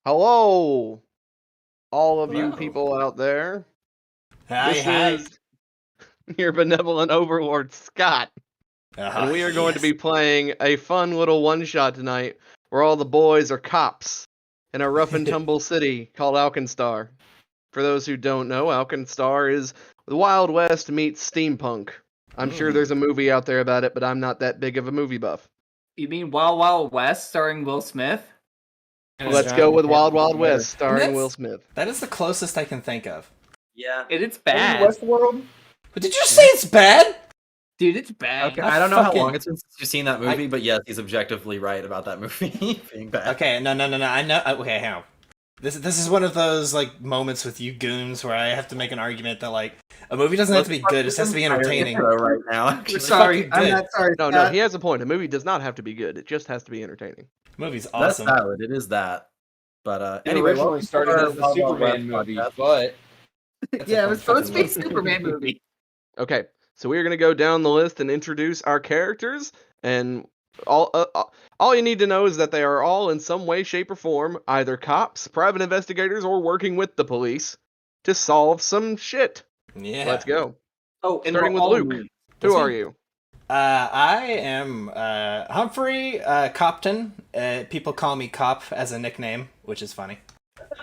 Hello, all of you Hello. people out there. Hi, This hi. is your benevolent overlord, Scott. And we are going to be playing a fun little one-shot tonight where all the boys are cops in a rough and tumble city called Alkenstar. For those who don't know, Alkenstar is the Wild West meets steampunk. I'm sure there's a movie out there about it, but I'm not that big of a movie buff. You mean Wild Wild West starring Will Smith? Let's go with Wild Wild West starring Will Smith. That is the closest I can think of. Yeah. It's bad. Westworld? But did you say it's bad? Dude, it's bad. Okay, I don't know how long it's been since you've seen that movie, but yes, he's objectively right about that movie being bad. Okay, no. I know. Okay, hang on. This is one of those like moments with you goons where I have to make an argument that like a movie doesn't have to be good; it just has to be entertaining. Right now, Sorry, I'm not sorry. No, he has a point. A movie does not have to be good; it just has to be entertaining. Movie's awesome. That's valid. It is that. But It anyway, originally started as the Superman movie, but Yeah, it was supposed to be a Superman movie. Okay, so we're gonna go down the list and introduce our characters, and all you need to know is that they are all in some way, shape, or form either cops, private investigators, or working with the police to solve some shit. Yeah. Let's go. Oh, and Starting with Luke. Who are you? I am Humphrey Copton. People call me Cop as a nickname, which is funny.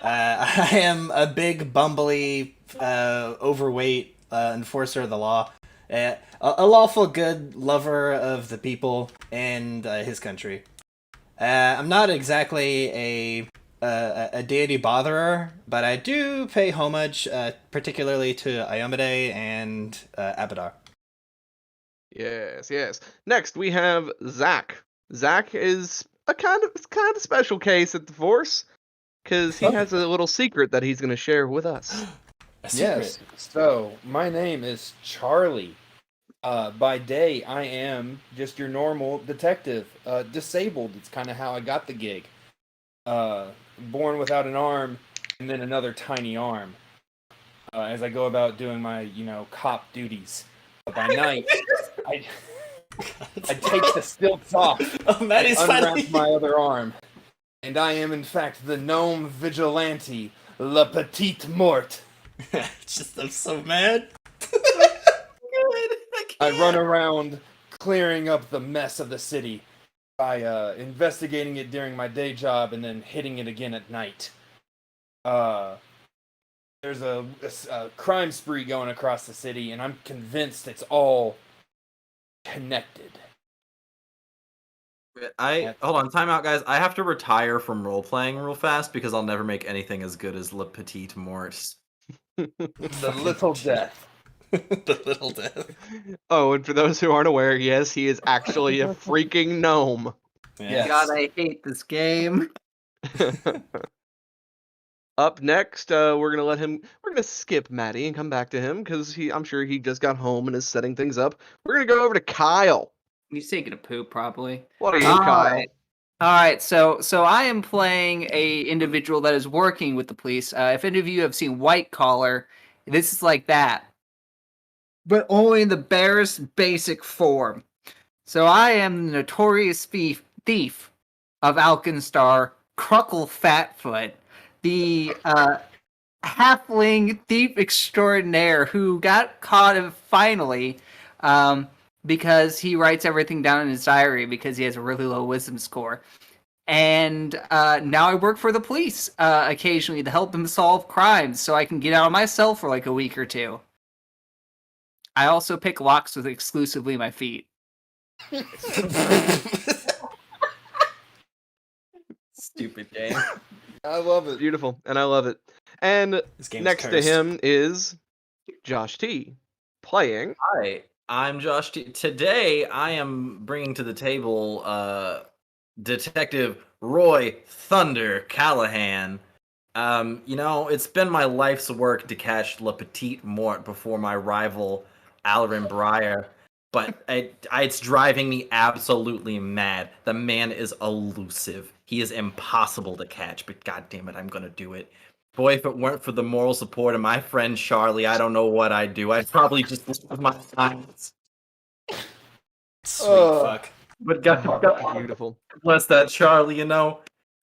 I am a big, bumbly, overweight enforcer of the law. A lawful good lover of the people and his country. I'm not exactly a deity botherer, but I do pay homage, particularly to Iomade and Abadar. Yes. Next, we have Zach. Zach is a kind of special case at the Force, because he has a little secret that he's going to share with us. yes. So my name is Charlie. By day, I am just your normal detective. Disabled. It's kind of how I got the gig. Born without an arm, and then another tiny arm. As I go about doing my, cop duties. But by night, I take the stilts off. Oh, that is unwrap funny. my other arm. And I am, in fact, the gnome vigilante, La Petite Mort. I'm so mad. I run around clearing up the mess of the city by investigating it during my day job and then hitting it again at night. There's a crime spree going across the city, and I'm convinced it's all connected. Hold on, time out, guys. I have to retire from role playing real fast because I'll never make anything as good as Le Petite Mort. The Little Death. The Little Death. Oh, and for those who aren't aware, yes, he is actually a freaking gnome. Yes. God, I hate this game. Up next, we're gonna skip Maddie and come back to him because I'm sure he just got home and is setting things up. We're gonna go over to Kyle. He's taking a poop, probably. What are you, Kyle? All right, so I am playing a individual that is working with the police. If any of you have seen White Collar, this is like that, but only in the barest basic form. So I am the notorious thief of Alkenstar, Cruckle Fatfoot, the halfling thief extraordinaire who got caught finally. Because he writes everything down in his diary because he has a really low wisdom score. And now I work for the police occasionally to help them solve crimes so I can get out of my cell for like a week or two. I also pick locks with exclusively my feet. Stupid game. I love it. Beautiful, and I love it. And next to him is Josh T, playing... Hi. I'm Josh. Today, I am bringing to the table Detective Roy Thunder Callahan. It's been my life's work to catch Le Petite Mort before my rival, Alarin Breyer, but it's driving me absolutely mad. The man is elusive. He is impossible to catch, but goddammit, I'm gonna do it. Boy, if it weren't for the moral support of my friend Charlie, I don't know what I'd do. I'd probably just lose my silence. Sweet fuck. But God, Beautiful. bless that Charlie,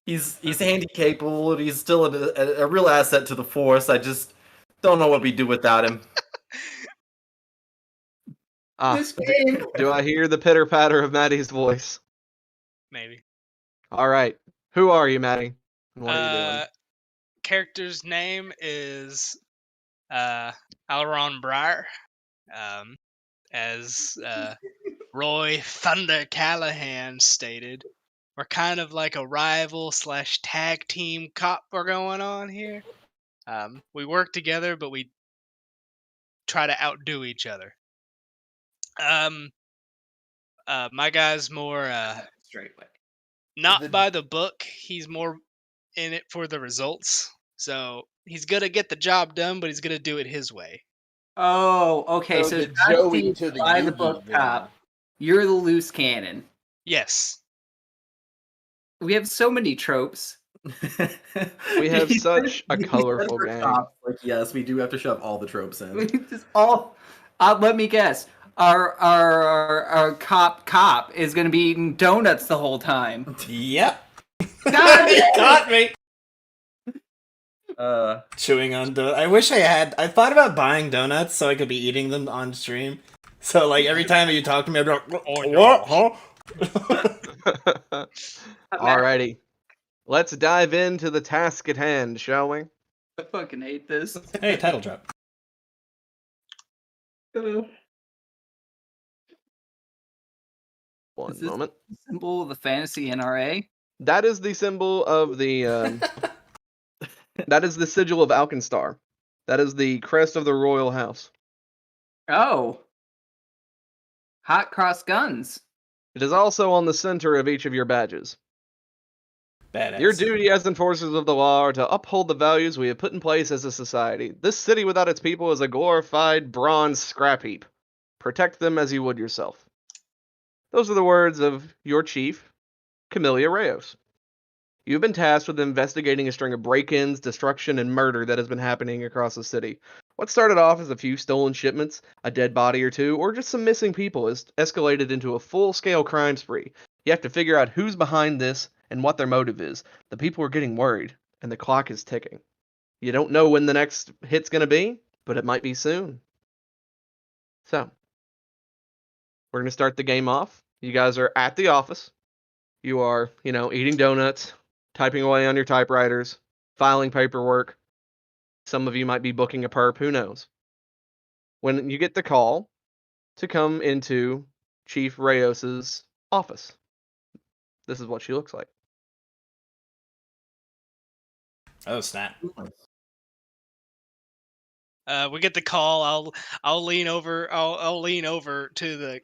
He's handy capable, and he's still a real asset to the Force. I just don't know what we do without him. This game. Do I hear the pitter patter of Maddie's voice? Maybe. All right. Who are you, Maddie? And what are you doing? Character's name is Alron Breyer. As Roy Thunder Callahan stated, we're kind of like a rival / tag team cop we're going on here. We work together, but we try to outdo each other. My guy's more Straight way. not by the book. He's more in it for the results. So he's gonna get the job done, but he's gonna do it his way. Oh, okay. So So the Josh Joey T to the by the Yugi book then. cop. You're the loose cannon. Yes. We have so many tropes. We have such a These colorful other gang. cops, Like, yes, we do have to shove all the tropes in. we just all. Let me guess. Our cop is gonna be eating donuts the whole time. Yep. God, He caught me. Uh, Chewing on donuts. I wish I had. I thought about buying donuts so I could be eating them on stream. So like every time you talk to me, I'd be like, "What? Huh?" Alrighty. Let's dive into the task at hand, shall we? I fucking hate this. Hey, title drop. One Is this- moment. Symbol of the fantasy NRA. That is the symbol of the. That is the sigil of Alkenstar. That is the crest of the royal house. Oh. Hot cross guns. It is also on the center of each of your badges. Badass. Your duty as enforcers of the law are to uphold the values we have put in place as a society. This city without its people is a glorified bronze scrap heap. Protect them as you would yourself. Those are the words of your chief, Camellia Reyes. You've been tasked with investigating a string of break-ins, destruction, and murder that has been happening across the city. What started off as a few stolen shipments, a dead body or two, or just some missing people has escalated into a full-scale crime spree. You have to figure out who's behind this and what their motive is. The people are getting worried, and the clock is ticking. You don't know when the next hit's going to be, but it might be soon. So, we're going to start the game off. You guys are at the office. You are, eating donuts, typing away on your typewriters, filing paperwork. Some of you might be booking a perp, who knows. When you get the call to come into Chief Reyes's office, this is what she looks like. Oh snap! We get the call. I'll lean over. I'll lean over to the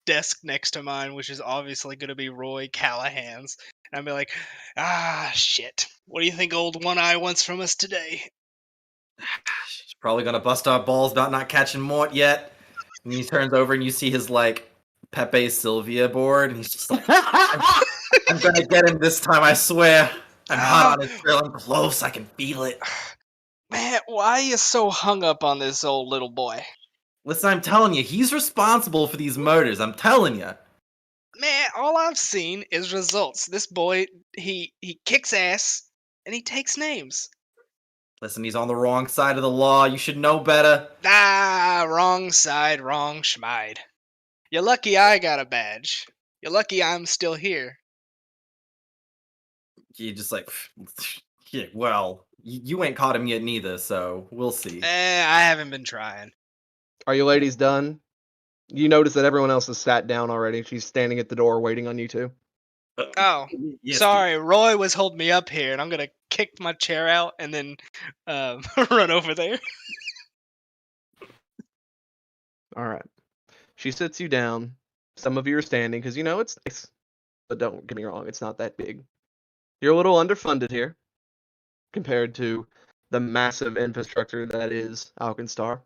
desk next to mine, which is obviously going to be Roy Callahan's. And I'll be like, shit. What do you think old One Eye wants from us today? she's probably gonna bust our balls about not catching Mort yet. And he turns over and you see his like Pepe Sylvia board, and he's just like, I'm gonna get him this time, I swear. I'm hot on his trail. I'm close. I can feel it. Man, why are you so hung up on this old little boy? Listen, I'm telling you, he's responsible for these murders. I'm telling you. Man, all I've seen is results. This boy, he kicks ass and he takes names. Listen, he's on the wrong side of the law. You should know better. Wrong side, wrong schmide. You're lucky I got a badge. You're lucky I'm still here. You just like, yeah, well, you ain't caught him yet neither, so we'll see. I haven't been trying. Are you ladies done? You notice that everyone else has sat down already. She's standing at the door waiting on you two. Oh, Yes, sorry. Roy was holding me up here, and I'm gonna kick my chair out and then run over there. All right. She sits you down. Some of you are standing because it's nice. But don't get me wrong, it's not that big. You're a little underfunded here compared to the massive infrastructure that is Alkenstar.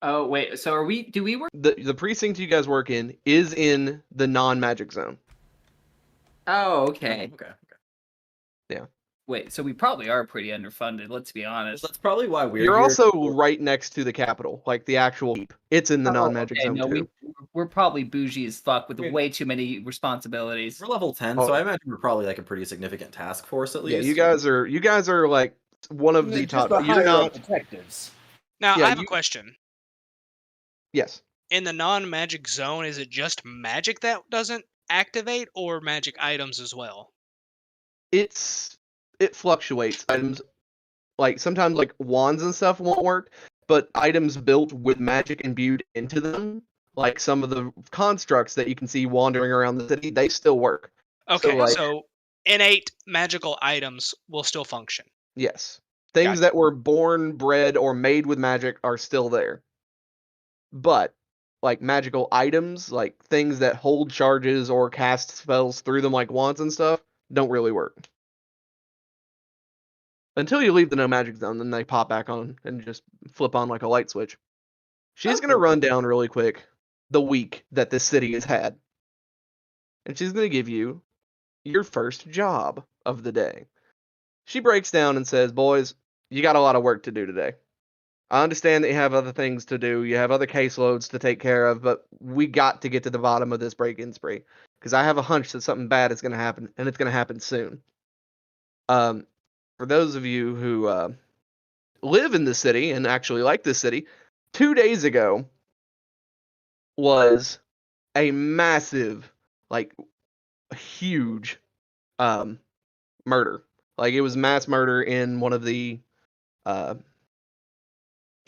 Oh wait, so do we work? The precinct you guys work in is in the non-magic zone. Oh, okay. Okay. Yeah. Wait, so we probably are pretty underfunded. Let's be honest. That's probably why we're You're here. also right next to the capital, like the actual keep. It's in the non-magic Okay, zone no, too. we're probably bougie as fuck with We're- way too many responsibilities. We're level 10, Oh. so I imagine we're probably like a pretty significant task force at Yeah, least. you guys are like one of the Just top. the You're higher not. detectives. Now, Yeah, I have a you- question. Yes, In the non-magic zone, is it just magic that doesn't activate, or magic items as well? it fluctuates. Items like sometimes like wands and stuff won't work, but items built with magic imbued into them, like some of the constructs that you can see wandering around the city, they still work. Okay, like- so innate magical items will still function. Yes, things Gotcha. that were born, bred, or made with magic are still there. But like magical items, like things that hold charges or cast spells through them, like wands and stuff, don't really work. Until you leave the no magic zone, then they pop back on and just flip on like a light switch. She's gonna run down really quick the week that this city has had. And she's gonna give you your first job of the day. She breaks down and says, "Boys, you got a lot of work to do today. I understand that you have other things to do, you have other caseloads to take care of, but we got to get to the bottom of this break-in spree. Because I have a hunch that something bad is gonna happen, and it's gonna happen soon." For those of you who live in the city and actually like this city, 2 days ago was a massive, like huge murder. Like it was mass murder in one of the uh,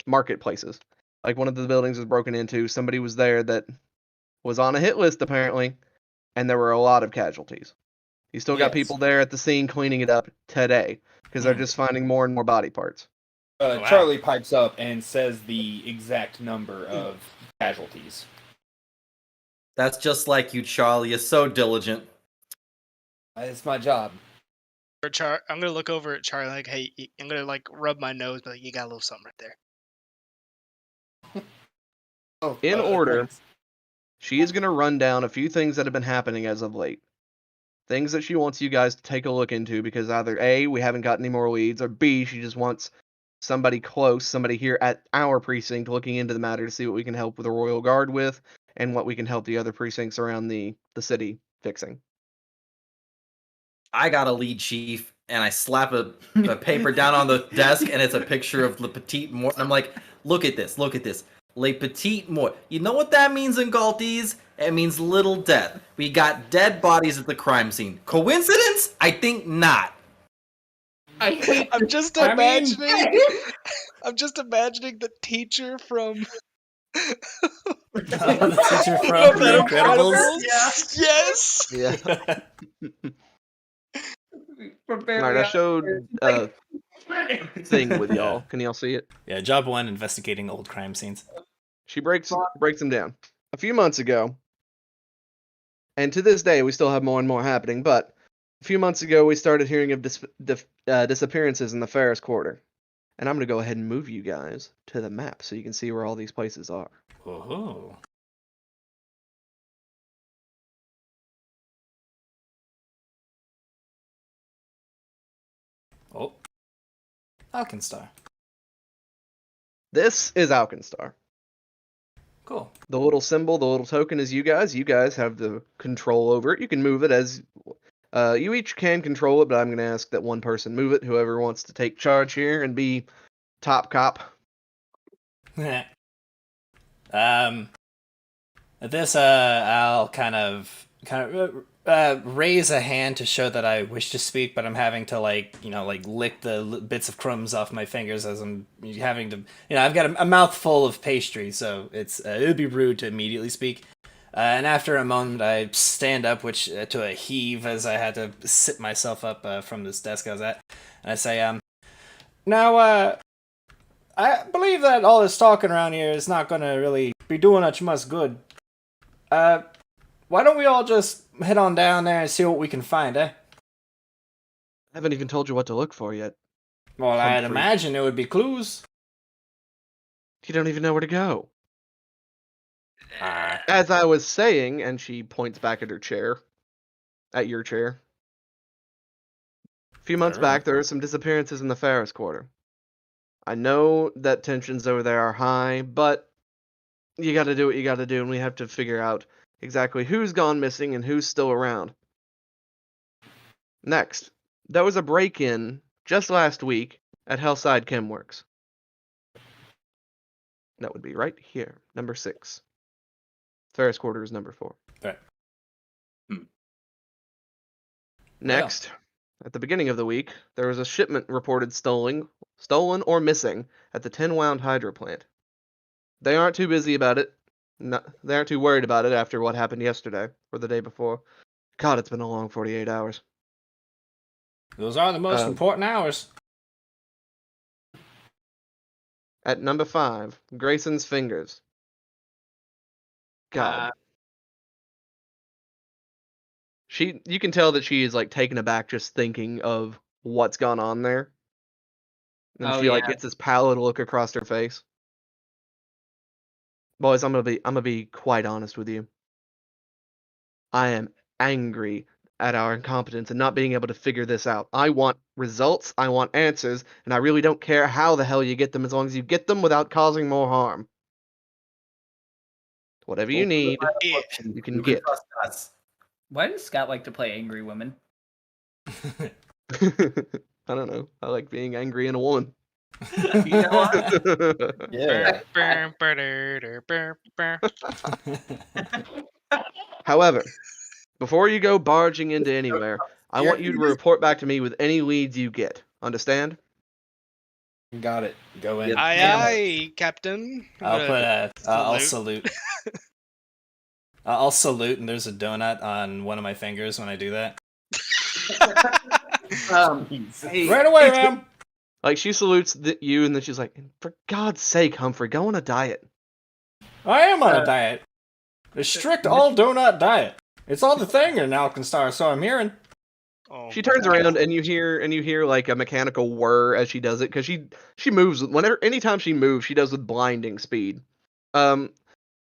marketplaces. Like one of the buildings was broken into. Somebody was there that was on a hit list apparently, and there were a lot of casualties. You still got Yes. people there at the scene cleaning it up today because they're just finding more and more body parts. Wow. Charlie pipes up and says the exact number of casualties. That's just like you, Charlie. You're so diligent. It's my job. I'm gonna look over at Charlie like, hey, I'm gonna like rub my nose, but like, you got a little something right there. Oh, In order, thanks. she is going to run down a few things that have been happening as of late. Things that she wants you guys to take a look into because either A, we haven't got any more leads, or B, she just wants somebody close, somebody here at our precinct looking into the matter to see what we can help with the Royal Guard with and what we can help the other precincts around the city fixing. I got a lead, chief, and I slap a paper down on the desk, and it's a picture of Le Petit Mort. And I'm like, look at this, Le Petit Mort. You know what that means in Galtese? It means little death. We got dead bodies at the crime scene. Coincidence? I think not. I hate. I'm just I mean- imagining. I'm just imagining the teacher from The teacher from from The Incredibles. Yes. Yeah. We're barely Alright, I on- showed a thing with y'all. Can y'all see it? Yeah, job one, investigating old crime scenes. She breaks them down. A few months ago, and to this day we still have more and more happening, but a few months ago we started hearing of disappearances in the Ferris Quarter. And I'm going to go ahead and move you guys to the map so you can see where all these places are. Oh. Oh. Alkenstar. This is Alkenstar. Cool. The little symbol, the little token is you guys. You guys have the control over it. You can move it as... you each can control it, but I'm going to ask that one person move it. Whoever wants to take charge here and be top cop. At this, I'll kind of raise a hand to show that I wish to speak, but I'm having to lick the bits of crumbs off my fingers as I'm having to. I've got a mouthful of pastry, so it would be rude to immediately speak. And after a moment, I stand up, which to a heave as I had to sit myself up from this desk I was at, and I say, now, I believe that all this talking around here is not going to really be doing much good. Why don't we all just head on down there and see what we can find, eh? I haven't even told you what to look for yet. Well, I'd Humphrey. imagine it would be clues. You don't even know where to go. As I was saying, and she points back at her chair. At your chair. few months back, there were some disappearances in the Ferris Quarter. I know that tensions over there are high, but you gotta do what you gotta do, and we have to figure out exactly who's gone missing and who's still around. Next, there was a break-in just last week at Hellside Chemworks. That would be right here, number 6. Ferris Quarter is number 4. Right. Next, at the beginning of the week, there was a shipment reported stolen or missing at the 10-wound hydro plant. They aren't too busy about it. They aren't too worried about it after what happened yesterday or the day before. God, it's been a long 48 hours. Those are the most important hours. At number 5, Grayson's Fingers. God. You can tell that she is like taken aback just thinking of what's gone on there. And she like gets this pallid look across her face. Boys, I'm gonna be quite honest with you. I am angry at our incompetence and not being able to figure this out. I want results, I want answers, and I really don't care how the hell you get them as long as you get them without causing more harm. Whatever you need, you can get. Why does Scott like to play angry women? I don't know. I like being angry in a woman. You know what? Yeah. However, before you go barging into anywhere, I want you to report back to me with any leads you get. Understand? Got it. Go in. Aye, Captain. I'll salute. I'll salute, and there's a donut on one of my fingers when I do that. Right away, ma'am. Like, she salutes you, and then she's like, for God's sake, Humphrey, go on a diet. I am on a diet. A strict all-donut diet. It's all the thing in Alkenstar, so I'm hearing. Oh, She turns around, and you hear like a mechanical whir as she does it, because she moves, anytime she moves, she does with blinding speed.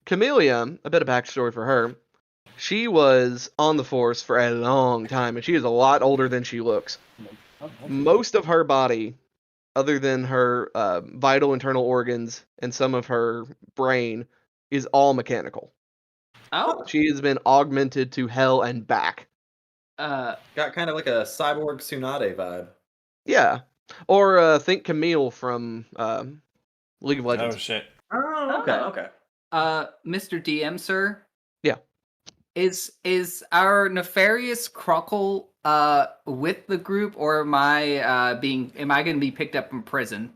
Camellia, a bit of backstory for her, she was on the force for a long time, and she is a lot older than she looks. Most of her body, other than her vital internal organs and some of her brain, is all mechanical. Oh. She has been augmented to hell and back. Got kind of like a cyborg Tsunade vibe. Yeah. Or think Camille from League of Legends. Oh, shit. Oh, okay. Mr. DM, sir? Yeah. Is our nefarious Cruckle with the group, or am I going to be picked up in prison?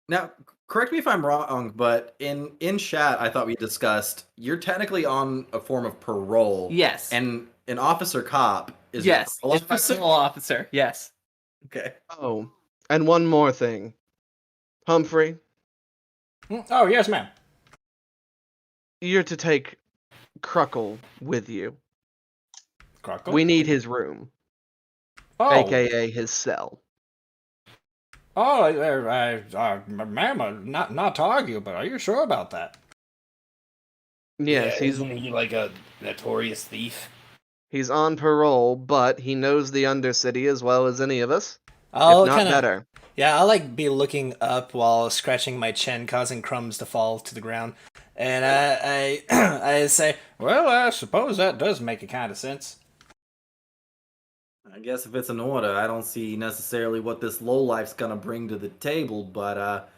Now, correct me if I'm wrong, but in chat, I thought we discussed you're technically on a form of parole. Yes. And an officer cop is yes, a parole it's a parole officer. Yes. Okay. Oh, and one more thing. Humphrey, Oh, yes, ma'am. you're to take Cruckle with you. Cruckle? We need his room, aka his cell. Oh, ma'am, not to argue, but are you sure about that? Yes, Isn't he like a notorious thief? he's on parole, but he knows the Undercity as well as any of us. I'll if not better. Yeah, I'll be looking up while scratching my chin, causing crumbs to fall to the ground. And I say, well, I suppose that does make a kind of sense. I guess if it's an order, I don't see necessarily what this lowlife's gonna bring to the table, but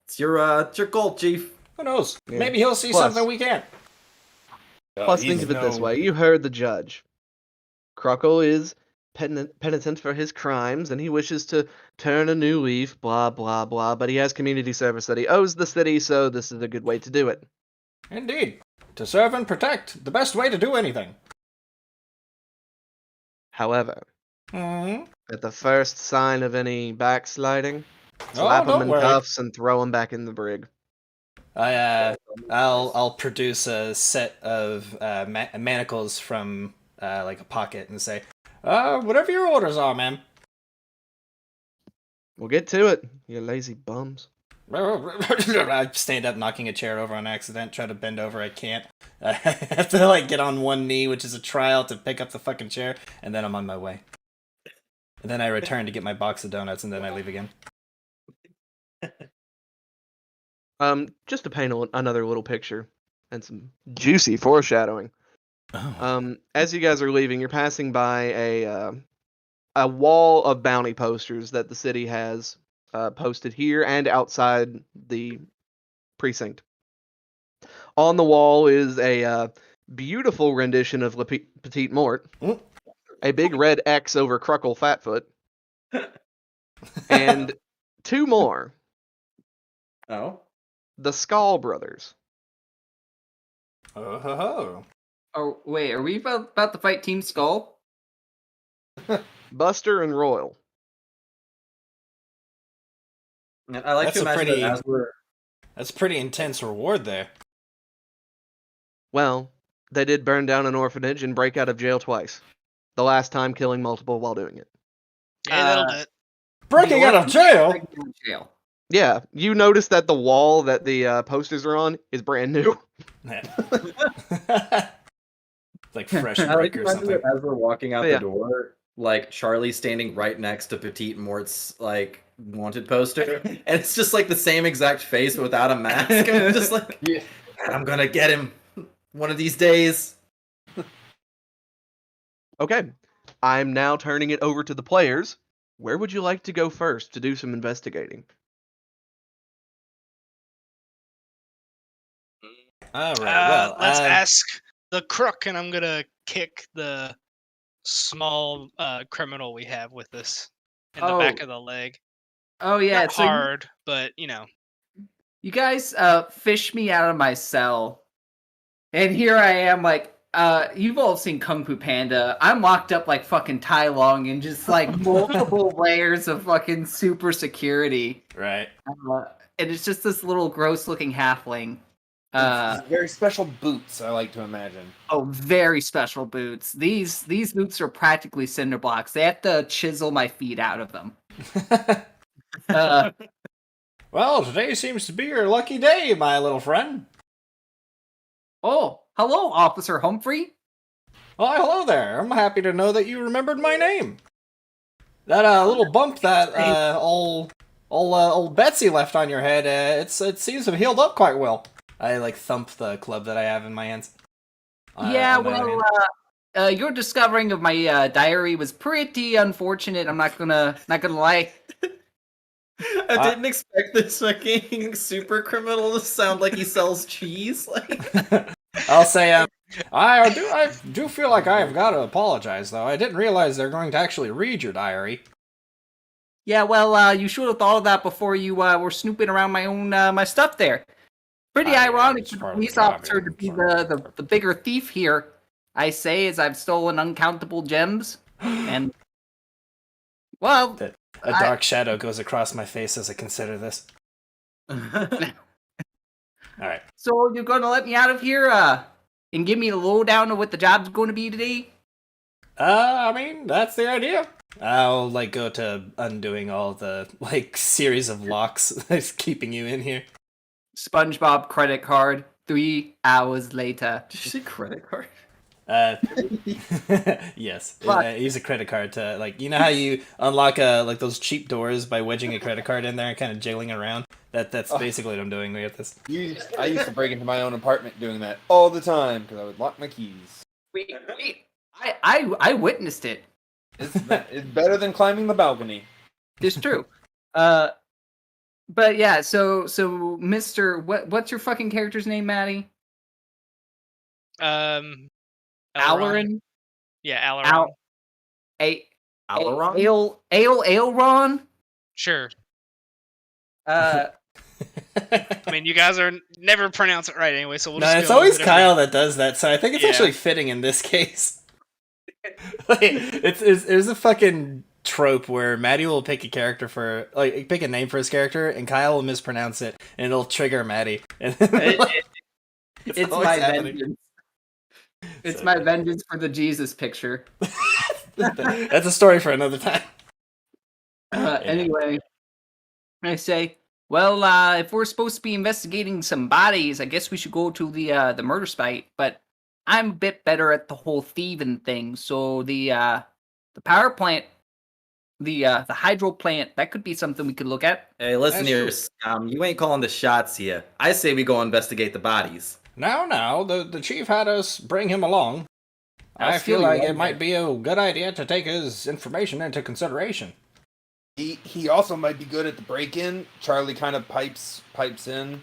it's your call, Chief. Who knows? Yeah. Maybe he'll see something we can't. Plus, think of it this way. You heard the judge. Cruckle is penitent for his crimes, and he wishes to turn a new leaf, blah, blah, blah, but he has community service that he owes the city, so this is a good way to do it. Indeed. To serve and protect. The best way to do anything. However, at the first sign of any backsliding, slap him in cuffs and throw him back in the brig. I'll produce a set of manacles from like a pocket and say, whatever your orders are, ma'am. We'll get to it, you lazy bums. I stand up, knocking a chair over on accident, try to bend over, I can't. I have to get on one knee, which is a trial to pick up the fucking chair, and then I'm on my way. And then I return to get my box of donuts, and then I leave again. Just to paint another little picture and some juicy foreshadowing. Oh. As you guys are leaving, you're passing by a wall of bounty posters that the city has posted here and outside the precinct. On the wall is a beautiful rendition of Le Petite Mort, a big red X over Cruckle Fatfoot, and two more. Oh. The Skull Brothers. Oh ho ho. Oh wait, are we about to fight Team Skull? Buster and Royal. I like That's to a imagine pretty- that as we're That's a pretty intense reward there. Well, they did burn down an orphanage and break out of jail twice. The last time killing multiple while doing it. Yeah, that'll do it. Breaking out of jail? Jail. Yeah, you notice that the wall that the posters are on is brand new. Like fresh I like brick to or imagine something. that as we're walking out Yeah. the door, like Charlie standing right next to Petite Mort's like wanted poster, and it's just like the same exact face but without a mask. And I'm just like, Yeah. I'm gonna get him one of these days. Okay, I'm now turning it over to the players. Where would you like to go first to do some investigating? All right. Well, Let's ask the crook, and I'm gonna kick the small criminal we have with us in the back Oh. of the leg. Oh yeah, Not so hard, but you know. you guys fish me out of my cell, and here I am, like, you've all seen Kung Fu Panda. I'm locked up like fucking Tai Lung in just like multiple layers of fucking super security, right. and it's just this little gross-looking halfling. Very special boots, I like to imagine. Oh, very special boots. These boots are practically cinder blocks. They have to chisel my feet out of them. Well, today seems to be your lucky day, my little friend. Oh, hello, Officer Humphrey. Why, hello there. I'm happy to know that you remembered my name. That little bump that old Betsy left on your head, it seems to have healed up quite well. I like thump the club that I have in my hands. Yeah, on my other well, hand. your discovering of my diary was pretty unfortunate. I'm not gonna lie. I didn't expect this fucking super criminal to sound like he sells cheese. Like, I'll say, I do feel like I have got to apologize, though. I didn't realize they're going to actually read your diary. Yeah, well, you should have thought of that before you were snooping around my own my stuff there. Pretty ironic it's for the part of police the job, officer to yeah, be sorry. the bigger thief here. I say, as I've stolen uncountable gems, and well, A dark shadow goes across my face as I consider this. All right. so you're gonna let me out of here, and give me the lowdown of what the job's going to be today? I mean, that's the idea. I'll like go to undoing all the like series of locks that's keeping you in here. SpongeBob credit card. 3 hours later. did you say credit card? Yes. Fuck. Use a credit card to like you know how you unlock like those cheap doors by wedging a credit card in there and kind of jiggling around. That's basically what I'm doing with this. I used to break into my own apartment doing that all the time because I would lock my keys. Wait. I witnessed it. It's better than climbing the balcony. It's true. But yeah, so Mr. What's your fucking character's name, Maddie? Alaron? Alaron? Yeah, Alaron. Alaron? Aelron? Sure. Uh, I mean, you guys are never pronounce it right anyway, so we'll No, just it's go always with whatever. Kyle that does that, so I think it's Yeah. actually fitting in this case. Like, it's a fucking trope where Maddie will pick a character for pick a name for his character, and Kyle will mispronounce it, and it'll trigger Maddie. And it's always my happening. vengeance. It's So my good. vengeance for the Jesus picture. That's a story for another time. Anyway, I say, well, if we're supposed to be investigating some bodies, I guess we should go to the murder site. But I'm a bit better at the whole thieving thing, so the power plant the hydro plant. That could be something we could look at. Hey, listen That's here, you ain't calling the shots here. I say we go investigate the bodies. Now, the chief had us bring him along. I feel like it might be a good idea to take his information into consideration. He also might be good at the break-in. Charlie kind of pipes in.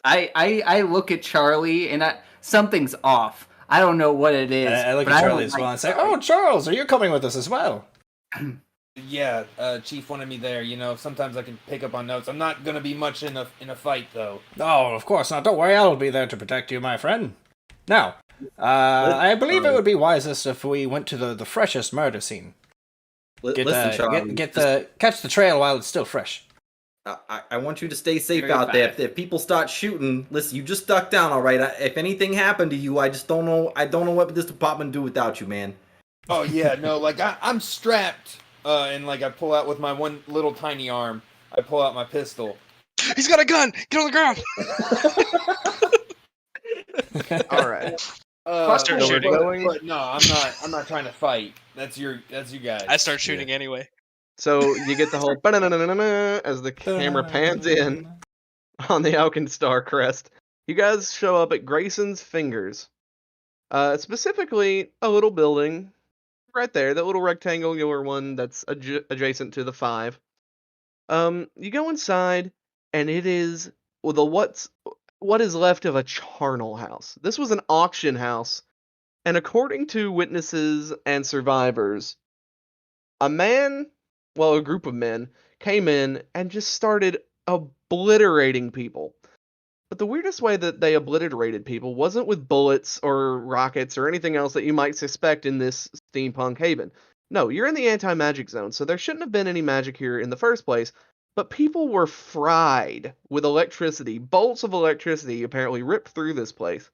I look at Charlie and something's off. I don't know what it is. I look but at I Charlie don't as well like and say, Charlie. "Oh, Charles, are you coming with us as well?" Yeah, Chief wanted me there. You know, sometimes I can pick up on notes. I'm not gonna be much in a fight though. Oh, of course not. Don't worry, I'll be there to protect you, my friend. Now, I believe it would be wisest if we went to the freshest murder scene. Listen, Charlie. Catch the trail while it's still fresh. I want you to stay safe Very out there. fast. If people start shooting, listen, you just duck down, all right? If anything happened to you, I just don't know. I don't know what this department do without you, man. Oh yeah, no, like I'm strapped, and like I pull out with my one little tiny arm. I pull out my pistol. He's got a gun. Get on the ground. All right. Start shooting. But no, I'm not trying to fight. That's you guys. I start shooting anyway. So you get the whole ba-na-na-na-na-na as the camera pans in on the Alkenstar crest. You guys show up at Grayson's Fingers. Specifically, a little building right there, that little rectangular one that's adjacent to the 5. You go inside, and it is what is left of a charnel house. This was an auction house, and according to witnesses and survivors, a group of men came in and just started obliterating people. But the weirdest way that they obliterated people wasn't with bullets or rockets or anything else that you might suspect in this steampunk haven. No, you're in the anti-magic zone, so there shouldn't have been any magic here in the first place. But people were fried with electricity. Bolts of electricity apparently ripped through this place.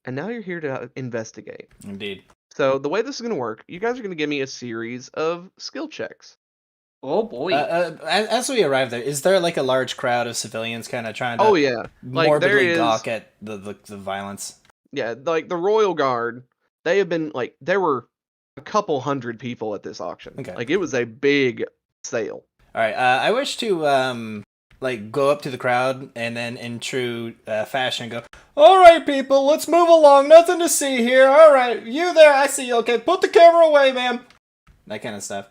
And now you're here to investigate. Indeed. So the way this is going to work, you guys are going to give me a series of skill checks. Oh boy. As we arrive there, is there like a large crowd of civilians kind of trying to Oh yeah, like morbidly there is, gawk at the violence? Yeah, like the Royal Guard, they have been like there were a couple hundred people at this auction. Okay. Like it was a big sale. All right. I wish to like go up to the crowd and then in true fashion go, "All right, people, let's move along. Nothing to see here. All right, you there? I see you. Okay, put the camera away, ma'am." That kind of stuff.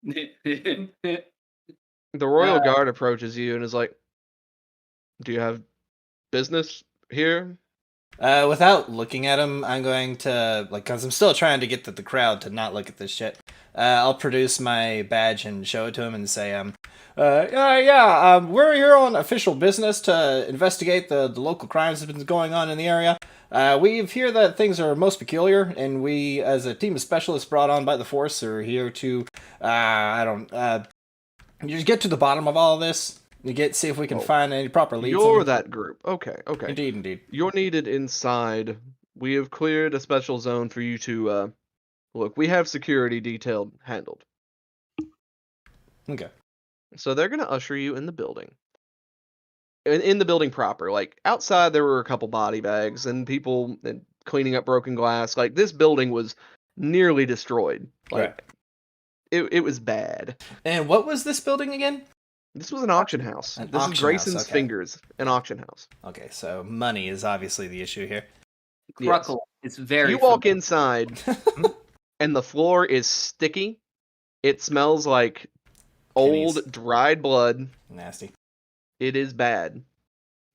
The Royal Guard approaches you and is like, "Do you have business here?" Without looking at him, I'm going to, like, because I'm still trying to get the crowd to not look at this shit. I'll produce my badge and show it to him and say, we're here on official business to investigate the local crimes that have been going on in the area. We hear that things are most peculiar, and we, as a team of specialists brought on by the Force, are here to, just get to the bottom of all of this. See if we can find any proper leads. You're that group. Okay. Indeed. You're needed inside. We have cleared a special zone for you to look. We have security detailed handled. Okay. So they're gonna usher you in the building. In the building proper. Like outside there were a couple body bags and people cleaning up broken glass. Like this building was nearly destroyed. Like it was bad. And what was this building again? This was an auction house. This is Grayson's Fingers, an auction house. Okay, so money is obviously the issue here. Cruckle is very. You walk inside, and the floor is sticky. It smells like old, dried blood. Nasty. It is bad.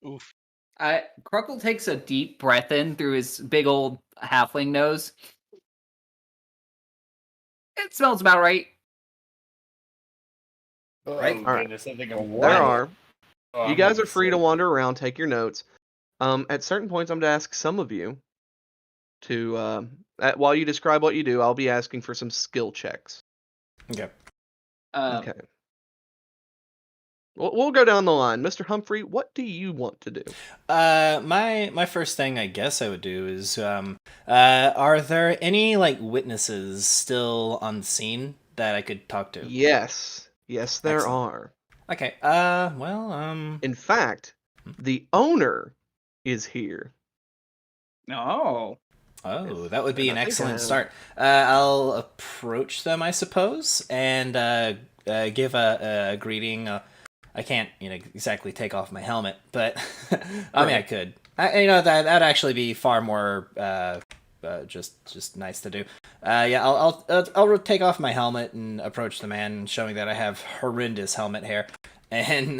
Oof. Cruckle takes a deep breath in through his big old halfling nose. It smells about right. Right. All right. Goodness, I think There are. Oh, You guys are free to wander around, take your notes. At certain points, I'm going to ask some of you to, while you describe what you do, I'll be asking for some skill checks. Okay. Okay. We'll go down the line. Mr. Humphrey, what do you want to do? My first thing I guess I would do is, are there any, like, witnesses still on the scene that I could talk to? Yes, there Excellent. are. Okay, In fact, the owner is here. No. Oh, that would be And an I think I excellent have- start. I'll approach them, I suppose, and give a greeting. I can't, exactly take off my helmet, but I mean, I could. That'd actually be far more just nice to do. Yeah, I'll take off my helmet and approach the man, showing that I have horrendous helmet hair, and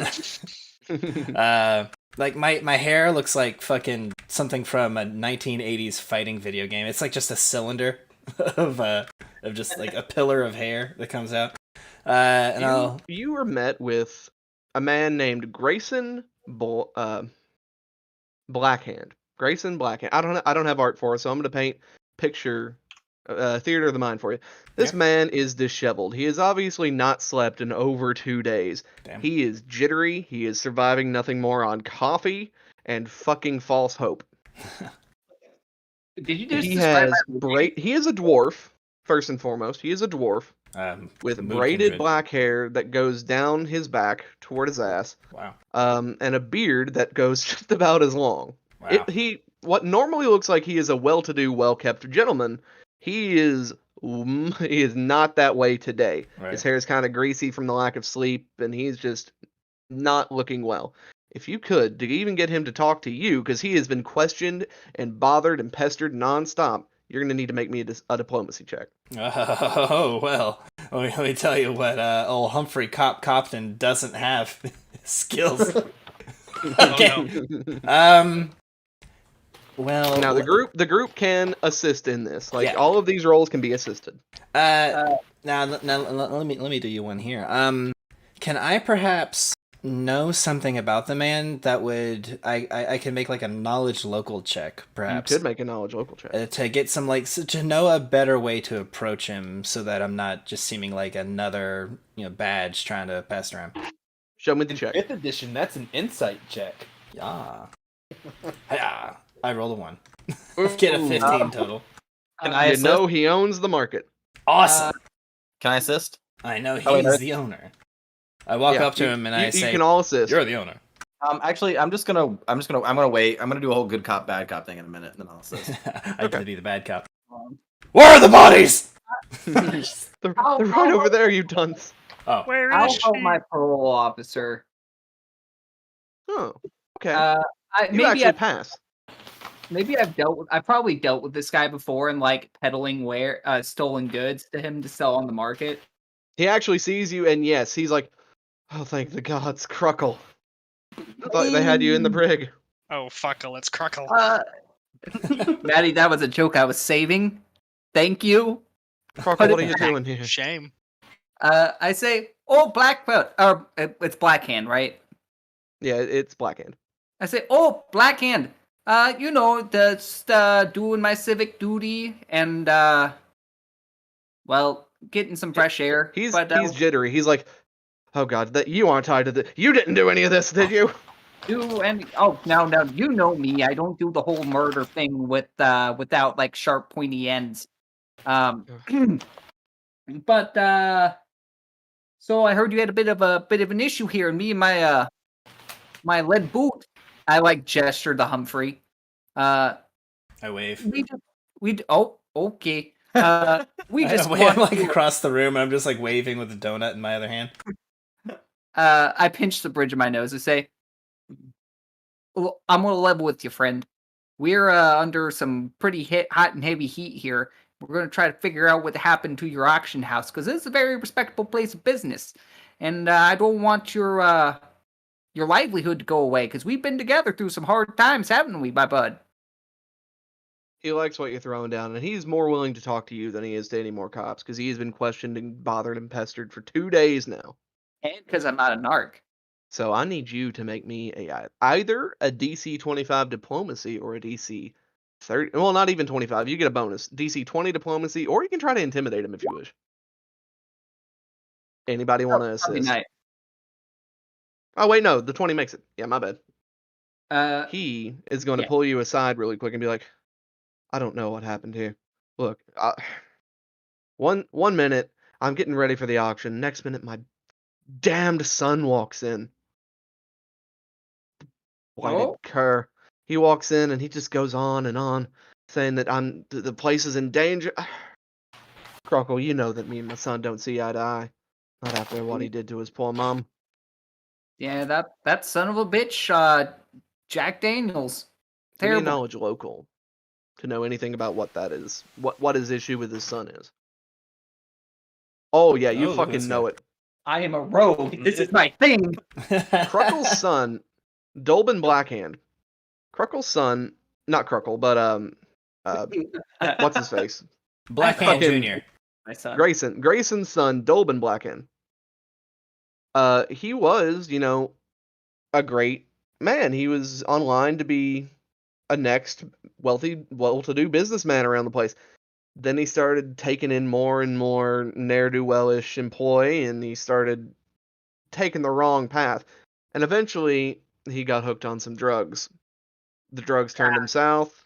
like my hair looks like fucking something from a 1980s fighting video game. It's like just a cylinder of just like a pillar of hair that comes out. And you were met with a man named Grayson Blackhand. Grayson Blackhand. I don't have art for it, so I'm going to paint picture theater of the mind for you. This man is disheveled. He has obviously not slept in over 2 days. Damn. He is jittery. He is surviving nothing more on coffee and fucking false hope. Did you just He describe has my he is a dwarf, first and foremost. He is a dwarf with mood braided kindred. black hair that goes down his back toward his ass. Wow. And a beard that goes just about as long. Wow. What normally looks like he is a well-to-do, well-kept gentleman, he is not that way today. Right. His hair is kind of greasy from the lack of sleep, and he's just not looking well. If you could, to even get him to talk to you, because he has been questioned and bothered and pestered nonstop, you're going to need to make me a diplomacy check. Oh, well, let me tell you what old Humphrey Copton doesn't have skills. Okay. Well, Now the group can assist in this. Like Yeah. all of these roles can be assisted. now let me do you one here. Can I perhaps know something about the man that would I can make like a knowledge local check, perhaps. You could make a knowledge local check. To get some to know a better way to approach him, so that I'm not just seeming like another badge trying to pass around. Show me the In check. 5th edition, that's an insight check. Yeah. Yeah. I rolled a 1. Get a 15 total. Can I You assist? know he owns the market. Awesome. Can I assist? I know he's Oh, wait, the owner. I walk up to him and I you say, can all assist. "You're the owner." Actually, I'm gonna wait. I'm gonna do a whole good cop, bad cop thing in a minute, and then I'll assist. I get to be the bad cop. Where are the bodies? They're right over there, you dunce. Oh, Where I'll is help she? my parole officer. Oh, okay. Maybe you actually pass. I've probably dealt with this guy before and like peddling stolen goods to him to sell on the market. He actually sees you, and yes, he's like, "Oh, thank the gods, Cruckle. Thought they had you in the brig." Oh, fuckle, it's Cruckle. Maddie, that was a joke I was saving. Thank you. Cruckle, Put what it are you back. doing here? Shame. I say, oh, Blackfoot. Or it's Blackhand, right? Yeah, it's Blackhand. I say, oh, Blackhand. Just doing my civic duty and getting some fresh air. He's jittery. He's like, "Oh god, that you aren't tied to the. You didn't do any of this, did you?" Now you know me. I don't do the whole murder thing without like sharp pointy ends. But so I heard you had a bit of an issue here, and me and my lead boot. I like gesture to Humphrey. I wave. Okay. We just I'm like across the room. I'm just like waving with a donut in my other hand. I pinch the bridge of my nose and say, "Well, I'm gonna level with you, friend. We're under some pretty hot and heavy heat here. We're gonna try to figure out what happened to your auction house because it's a very respectable place of business, and I don't want your livelihood to go away because we've been together through some hard times, haven't we, my bud?" He likes what you're throwing down, and he's more willing to talk to you than he is to any more cops because he has been questioned and bothered and pestered for 2 days now. And because I'm not a narc. So I need you to make me either a DC 25 diplomacy or a DC 30. Well, not even 25. You get a bonus. DC 20 diplomacy, or you can try to intimidate him if you wish. Anybody want to assist? Oh wait, no, the 20 makes it. Yeah, my bad. He is going to pull you aside really quick and be like, "I don't know what happened here. Look, one minute I'm getting ready for the auction. Next minute my damned son walks in. Blighted cur. He walks in and he just goes on and on. saying that the place is in danger. Crockle, you know that me and my son don't see eye to eye. Not after what he did to his poor mom. Yeah, that son of a bitch, Jack Daniels. Give me a Terrible. knowledge local to know anything about what that is. What his issue with his son is. Oh yeah, you Oh, look at fucking this know guy. it. I am a rogue. This is my thing. Cruckle's son, Dolben Blackhand. Cruckle's son, not Cruckle, but what's his face? Blackhand Fucking Jr. My son. Grayson's son, Dolben Blackhand. He was, a great man. He was online to be a next wealthy, well-to-do businessman around the place. Then he started taking in more and more ne'er-do-well-ish employee, and he started taking the wrong path. And eventually, he got hooked on some drugs. The drugs turned him south.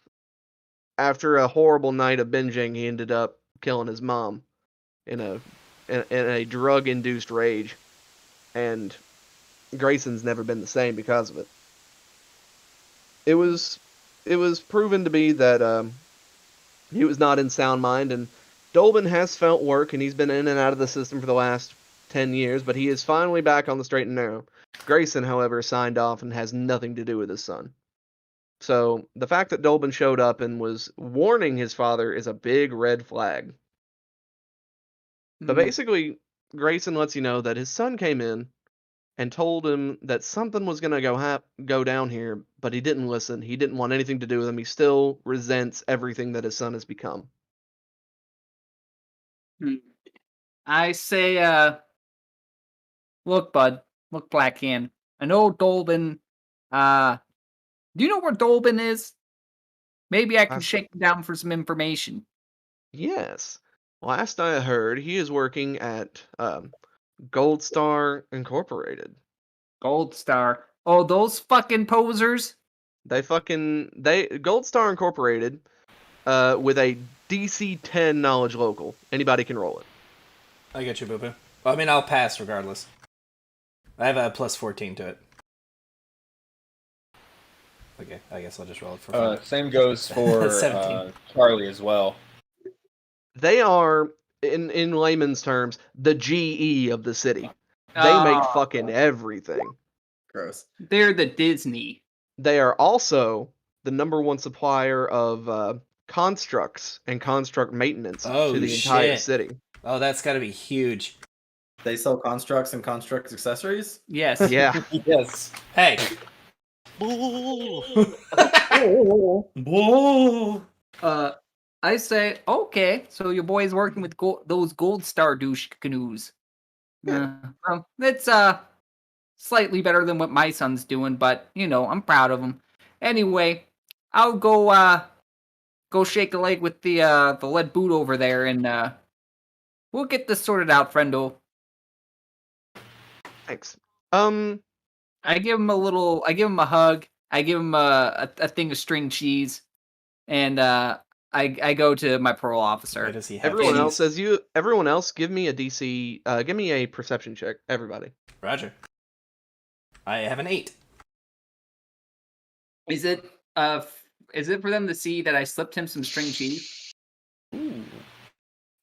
After a horrible night of binging, he ended up killing his mom in a drug-induced rage. And Grayson's never been the same because of it. It was proven to be that he was not in sound mind, and Dolben has felt work, and he's been in and out of the system for the last 10 years, but he is finally back on the straight and narrow. Grayson, however, signed off and has nothing to do with his son. So the fact that Dolben showed up and was warning his father is a big red flag. But basically, Grayson lets you know that his son came in and told him that something was going to go down here, but he didn't listen. He didn't want anything to do with him. He still resents everything that his son has become. I say, look, bud. Look, Blackhand. I know Dolben. Do you know where Dolben is? Maybe I can shake him down for some information. Yes. Last I heard, he is working at Gold Star Incorporated. Gold Star. Oh, those fucking posers. Gold Star Incorporated with a DC 10 knowledge local. Anybody can roll it. I get you, Boo Boo. Well, I mean, I'll pass regardless. I have a plus 14 to it. Okay, I guess I'll just roll it for fun. Same goes for 17. Charlie as well. They are, in layman's terms, the GE of the city. They make fucking everything. Gross. They're the Disney. They are also the number one supplier of constructs and construct maintenance to the entire city. Oh, that's got to be huge. They sell constructs and construct accessories? Yes. Yeah. Yes. Hey. I say, okay, so your boy's working with those Gold Star douche canoes. Well, it's slightly better than what my son's doing, but I'm proud of him. Anyway, I'll go shake a leg with the lead boot over there, and we'll get this sorted out, friendo. Thanks. I give him a hug. I give him a thing of string cheese, and I go to my parole officer. Why does he have Everyone else, give me a DC. Give me a perception check. Everybody. Roger. I have an 8. Is it for them to see that I slipped him some string cheese? Ooh.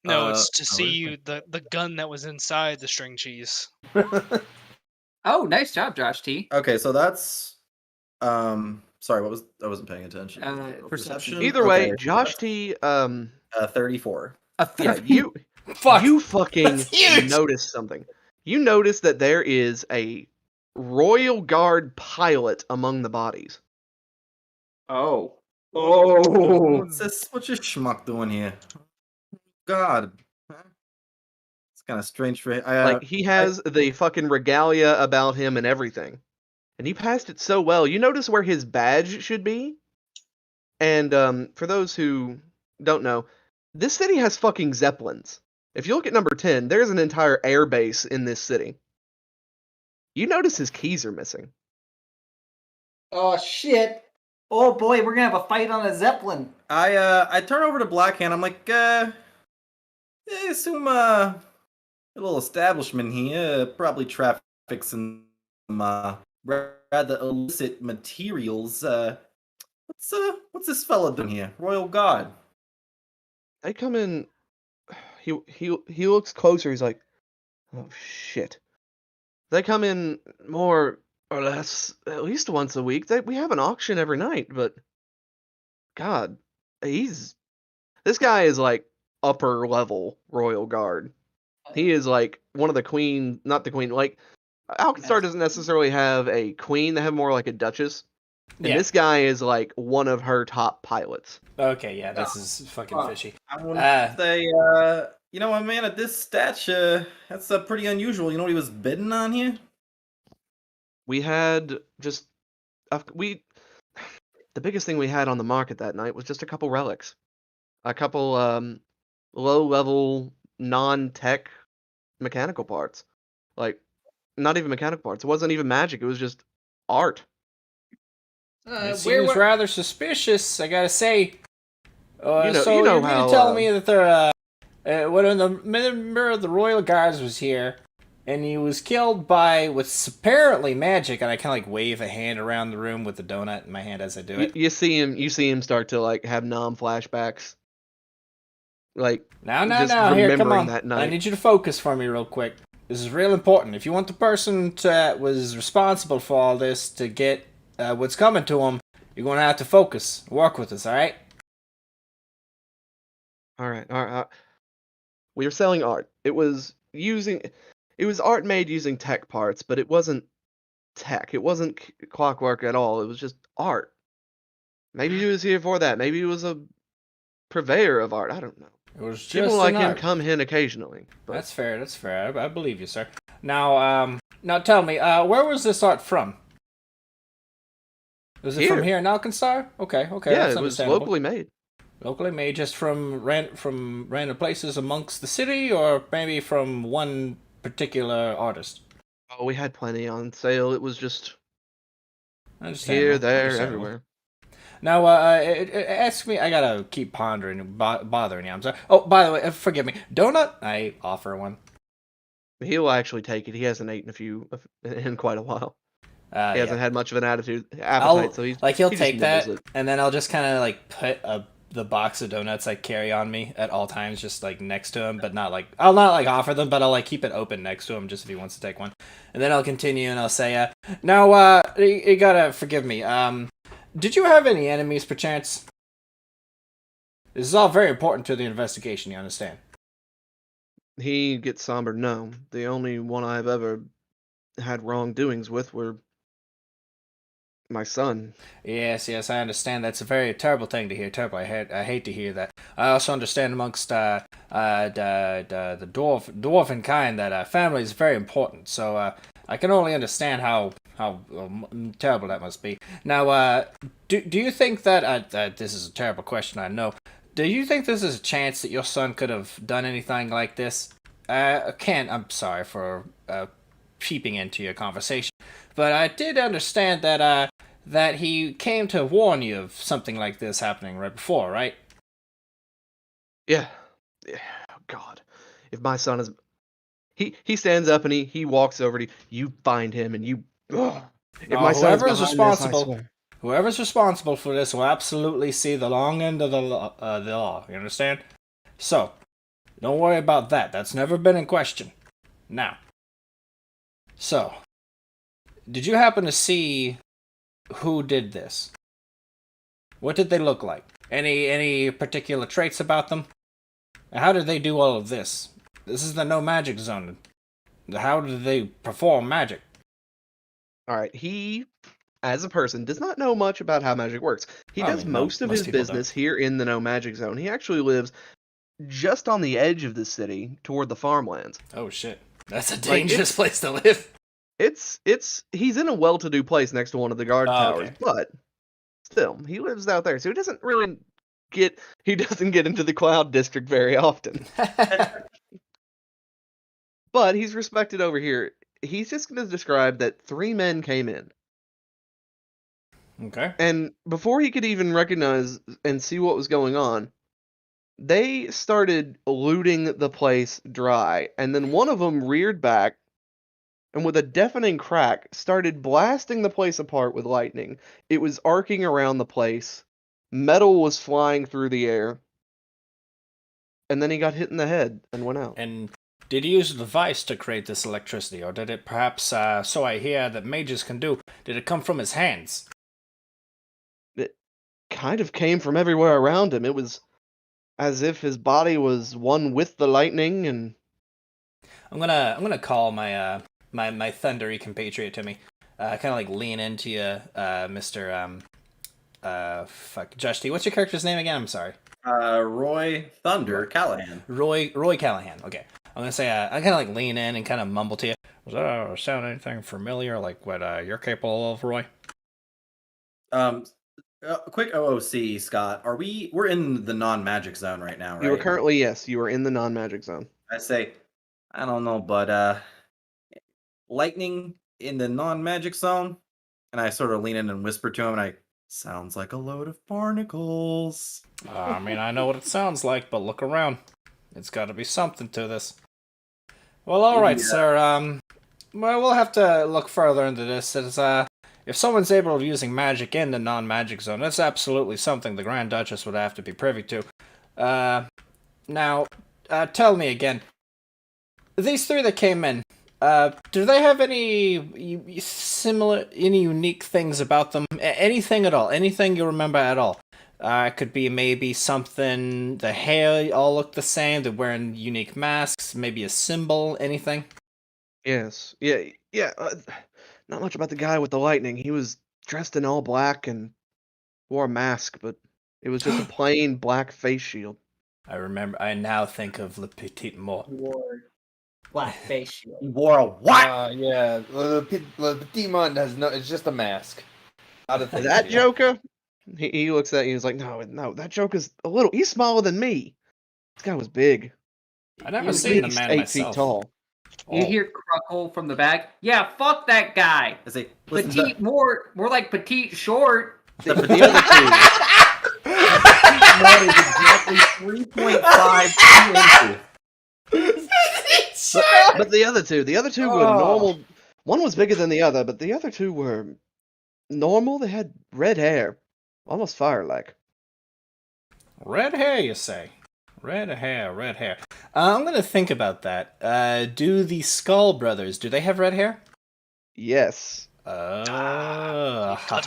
No, it's to see the gun that was inside the string cheese. Oh, nice job, Josh T. Okay, so that's sorry, I wasn't paying attention. Perception. Either way, Josh T 34. Yeah, you fucking noticed something. You noticed that there is a Royal Guard pilot among the bodies. Oh. What's this? What's your schmuck doing here? God. It's kind of strange for he has the fucking regalia about him and everything. And he passed it so well. You notice where his badge should be? And for those who don't know, this city has fucking Zeppelins. If you look at number 10, there's an entire air base in this city. You notice his keys are missing. Oh shit! Oh boy, we're gonna have a fight on a Zeppelin. I turn over to Blackhand. I'm like, I assume a little establishment here probably traffics some rather illicit materials. What's this fella doing here? Royal Guard. They come in. He looks closer. He's like, oh shit. They come in more or less at least once a week. We have an auction every night, but God, this guy is like upper level royal guard. He is like one of the queen, not the queen. Like Alkenstar doesn't necessarily have a queen; they have more like a duchess. And Yeah. this guy is like one of her top pilots. Okay, yeah, this is fucking fishy. I want to say, you know what, man? At this stature, that's pretty unusual. You know what he was bidding on here? We had just the biggest thing we had on the market that night was just a couple relics, a couple low level non-tech mechanical parts, like not even mechanical parts. It wasn't even magic. It was just art. It seems rather suspicious, I gotta say. You know you mean how to tell me that they're when the member of the Royal Guards was here, and he was killed by what's apparently magic, and I kind of like wave a hand around the room with the donut in my hand as I do it. you see him start to like have non-flashbacks. Like Now, just here, come remembering on. that night. I need you to focus for me real quick. This is real important. If you want the person that was responsible for all this to get what's coming to him, you're going to have to focus. Work with us, all right? All right. We were selling art. It was art made using tech parts, but it wasn't tech. It wasn't clockwork at all. It was just art. Maybe he was here for that. Maybe he was a purveyor of art. I don't know. It was just People like him art. come in occasionally. But That's fair. I believe you, sir. Now tell me, where was this art from? Was it from here in Alkenstar? Okay, yeah, that's it was understandable. locally made. Locally made, just from random places amongst the city, or maybe from one particular artist? Oh, we had plenty on sale. It was just Understandable. here, there, Understandable. everywhere. Now, ask me. I gotta keep pondering, bothering you. I'm sorry. Oh, by the way, forgive me. Donut? I offer one. He'll actually take it. He hasn't eaten in quite a while. He hasn't had much of an appetite, so he'll he take just that, nibbles it. and then I'll just kind of like put the box of donuts I carry on me at all times, just like next to him, but I'll not like offer them, but I'll like keep it open next to him just if he wants to take one. And then I'll continue and I'll say, now, you gotta forgive me. Did you have any enemies, perchance? This is all very important to the investigation, you understand? He gets somber. No, the only one I've ever had wrongdoings with were my son. Yes, I understand. That's a very terrible thing to hear. Terrible. I hate to hear that. I also understand amongst the dwarven kind that family is very important. So I can only understand how terrible that must be. Now, do you think that this is a terrible question? I know. Do you think this is a chance that your son could have done anything like this? I'm sorry for peeping into your conversation, but I did understand that he came to warn you of something like this happening right before, right? Yeah. Oh, God. If my son is... He stands up and he walks over to you. You find him and you... Ugh. If my son is responsible... Whoever's responsible for this will absolutely see the long end of the law. You understand? So, don't worry about that. That's never been in question. Now, so, did you happen to see who did this? What did they look like? Any particular traits about them? How did they do all of this? This is the no magic zone. How did they perform magic? Alright, he, as a person, does not know much about how magic works. He does most of his business here in the no magic zone. He actually lives just on the edge of the city, toward the farmlands. Oh shit. That's a dangerous place to live. He's in a well-to-do place next to one of the guard towers, but still, he lives out there, so he doesn't get into the Cloud District very often. But he's respected over here. He's just going to describe that 3 men came in. Okay. And before he could even recognize and see what was going on, they started looting the place dry, and then one of them reared back, and with a deafening crack, started blasting the place apart with lightning. It was arcing around the place. Metal was flying through the air. And then he got hit in the head and went out. And did he use a device to create this electricity, or did it perhaps, so I hear that mages can do, did it come from his hands? It kind of came from everywhere around him. It was as if his body was one with the lightning, and I'm gonna call my my thundery compatriot to me. Kind of like lean into you, Mr. Josh T. What's your character's name again? I'm sorry. Roy Thunder Callahan. Roy Callahan. Okay. I'm gonna say I kind of like lean in and kind of mumble to you. Does that sound anything familiar, like what you're capable of, Roy? Quick OOC, Scott. We're in the non-magic zone right now, right? you were currently, yes, you were in the non-magic zone. I say, I don't know, but lightning in the non-magic zone, and I sort of lean in and whisper to him, and sounds like a load of barnacles. I mean, I know what it sounds like, but look around. It's got to be something to this. Well, all right, sir. Well, we'll have to look further into this. If someone's able to using magic in the non-magic zone, that's absolutely something the Grand Duchess would have to be privy to. Now, tell me again. These three that came in, do they have any unique things about them? Anything at all? Anything you remember at all? It could be maybe something, the hair all look the same, they're wearing unique masks, maybe a symbol, anything? Yes. Yeah. Not much about the guy with the lightning. He was dressed in all black and wore a mask, but it was just a plain black face shield. I now think of Le Petit Mort. Black face shield. Wore a what? Yeah, the Petit Mont has no. It's just a mask. Not a thing. That Joker? He looks at you and he's like, no, that Joker's he's smaller than me. This guy was big. I've never He was seen at the man 8 myself. feet tall. You hear Cruckle from the back. Yeah, fuck that guy. I say, listen to Petite, more like petite short. The other two. that is exactly 3.5 inches. But the other two were normal. One was bigger than the other, but the other two were normal. They had red hair, almost fire-like. Red hair, you say? Red hair. I'm gonna think about that. Do the Skull Brothers, do they have red hair? Yes. Got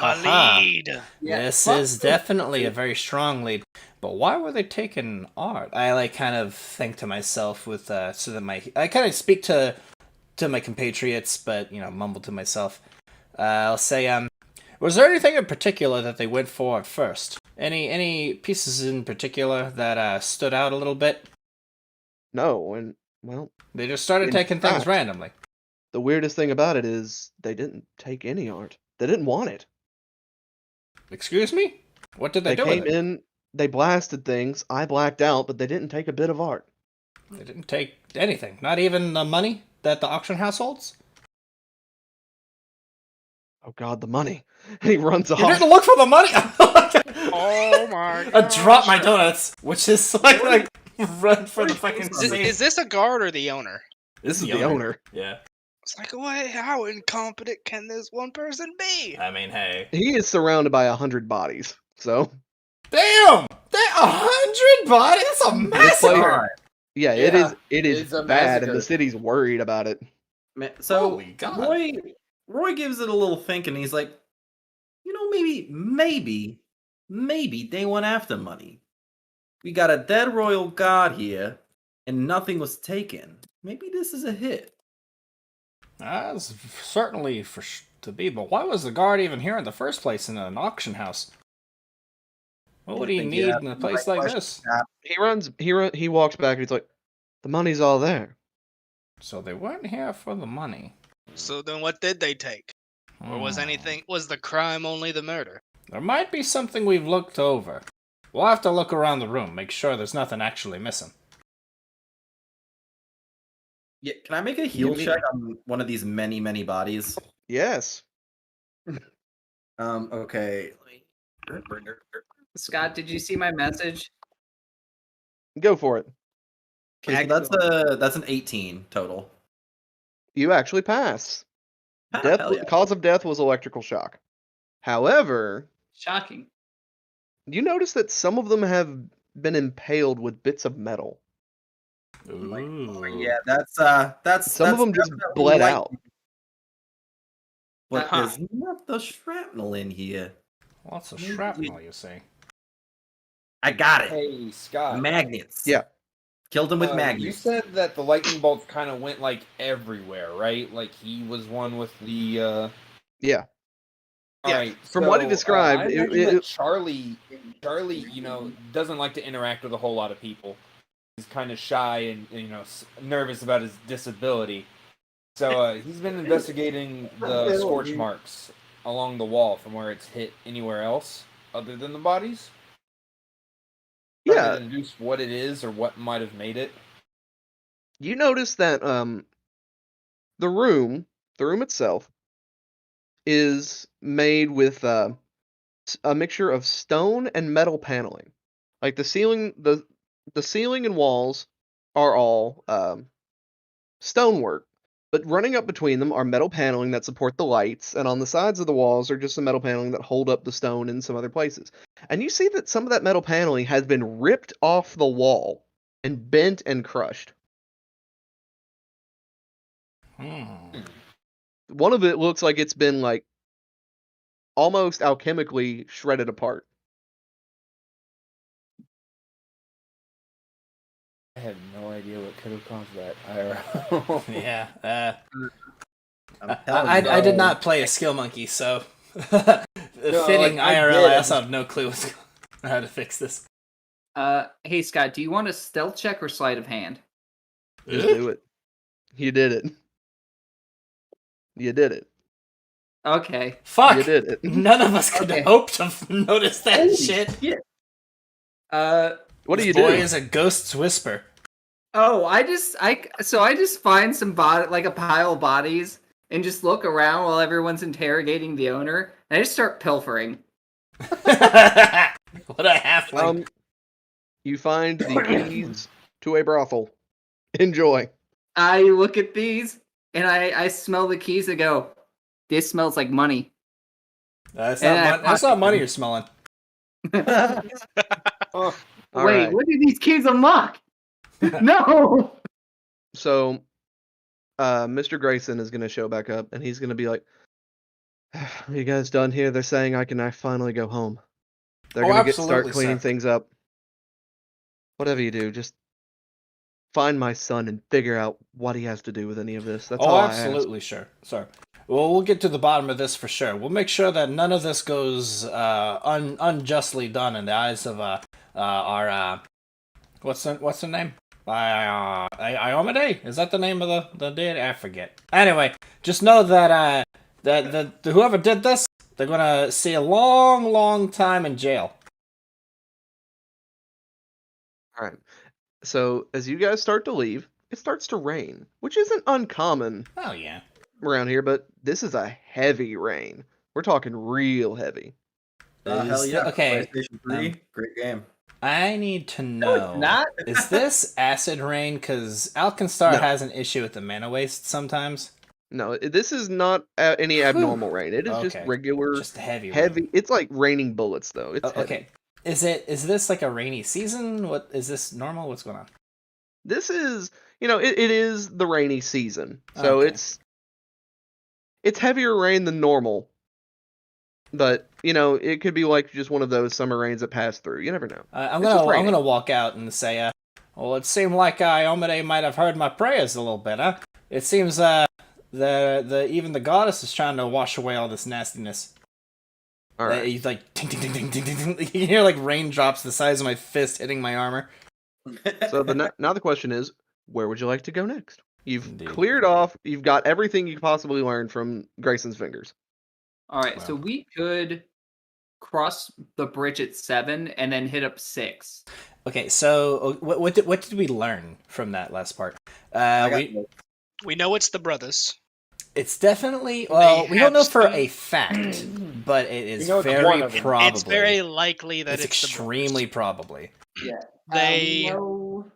my lead. This is definitely a very strong lead. But why were they taking art? I kind of think to myself with I kind of speak to my compatriots, but mumble to myself. I'll say, was there anything in particular that they went for at first? Any pieces in particular that stood out a little bit? No, and well, they just started taking things randomly. The weirdest thing about it is they didn't take any art. They didn't want it. Excuse me? What did they do? They came in, they blasted things. I blacked out, but they didn't take a bit of art. They didn't take anything. Not even the money that the auction house holds? Oh God, the money. And he runs off. You didn't look for the money? Oh my god. I dropped my donuts, which is like run for the fucking Is this a guard or the owner? This is the owner. Yeah. It's like, how incompetent can this one person be? I mean, hey. He is surrounded by 100 bodies, so. Damn! 100 bodies? That's a massacre! Yeah, Yeah, it is it's a bad, massacre. and the city's worried about it. Man, so Holy God. Roy gives it a little think, and he's like, maybe they went after money. We got a dead royal guard here, and nothing was taken. Maybe this is a hit. That's certainly to be, but why was the guard even here in the first place in an auction house? What would he need in a place like this? He walks back and he's like, the money's all there. So they weren't here for the money. So then what did they take? Or was the crime only the murder? There might be something we've looked over. We'll have to look around the room, make sure there's nothing actually missing. Yeah, can I make a heal check on one of these many, many bodies? Yes. Okay. Scott, did you see my message? Go for it. Okay, so that's an 18 total. You actually pass. Hell yeah. Cause of death was electrical shock. However, Shocking. you notice that some of them have been impaled with bits of metal. Ooh. Yeah, that's Some of them just definitely bled light. out. But Uh-huh. there's not the shrapnel in here. Lots of shrapnel, you say? I got it. Hey, Scott. Magnets. Yeah. Killed him with You magnets. said that the lightning bolts kind of went like everywhere, right? Like he was one with the. Yeah. All Yeah, right. from what he so, described, I it- imagine that it- Charlie, doesn't like to interact with a whole lot of people. He's kind of shy and nervous about his disability. So he's been investigating the scorch marks along the wall from where it's hit anywhere else other than the bodies. Trying Yeah, to deduce what it is or what might have made it. you notice that the room itself is made with a mixture of stone and metal paneling. Like the ceiling and walls are all stonework, but running up between them are metal paneling that support the lights, and on the sides of the walls are just some metal paneling that hold up the stone in some other places. And you see that some of that metal paneling has been ripped off the wall and bent and crushed. One of it looks like it's been like almost alchemically shredded apart. I have no idea what could have caused that. IRL. Yeah. I'm telling I you. did not play a skill monkey, so fitting like, I IRL. did. I also have no clue how to fix this. Hey Scott, do you want a stealth check or sleight of hand? Just do it. You did it. You did it. Okay. Fuck! You did it. None of us could Okay. hope to notice that Holy shit. What do This you boy do? is a ghost's whisper. Oh, I just find some like a pile of bodies and just look around while everyone's interrogating the owner, and I just start pilfering. What a halfling. You find the keys to a brothel. Enjoy. I look at these and I smell the keys and go, "This smells like money." That's and I not money you're smelling. Oh, All Wait, right. what do these keys unlock? No. So, Mr. Grayson is going to show back up, and he's going to be like, "Are you guys done here? They're saying I can finally go home. They're Oh, going to start absolutely, cleaning sir. things up. Whatever you do, just find my son and figure out what he has to do with any of this. That's all I ask." Absolutely, sure. Well, we'll get to the bottom of this for sure. We'll make sure that none of this goes unjustly done in the eyes of our what's the name? Iomade? Is that the name of the deity? I forget. Anyway, just know that that whoever did this, they're gonna see a long, long time in jail. All right. So, as you guys start to leave, it starts to rain, which isn't uncommon Oh yeah. around here, but this is a heavy rain. We're talking real heavy. Hell yeah. Okay. PlayStation 3, great game. I need to know. not. Is this acid rain? Because Alkenstar No. has an issue with the mana waste sometimes. No, this is not any abnormal rain. It is just Okay. regular, Just heavy. heavy. It's like raining bullets, though. It's heavy. Okay. Is this like a rainy season? What is this normal? What's going on? This is, it is the rainy season, so Okay. it's heavier rain than normal. But it could be like just one of those summer rains that pass through. You never know. I'm It's just gonna raining. walk out and say, well, it seemed like Iomade might have heard my prayers a little bit, huh? It seems even the goddess is trying to wash away all this nastiness. All right. He's like ting ting ting ting ting ting. ting. You hear like raindrops the size of my fist hitting my armor. So now the question is, where would you like to go next? You've Indeed. cleared off. You've got everything you could possibly learn from Grayson's fingers. All right, so we could cross the bridge at 7 and then hit up 6. Okay, so what did we learn from that last part? We know it's the brothers. It's definitely we have don't know for some- a fact, but it is know it's one very of them. probably. It's very likely that it's it's extremely the brothers. probably. They know...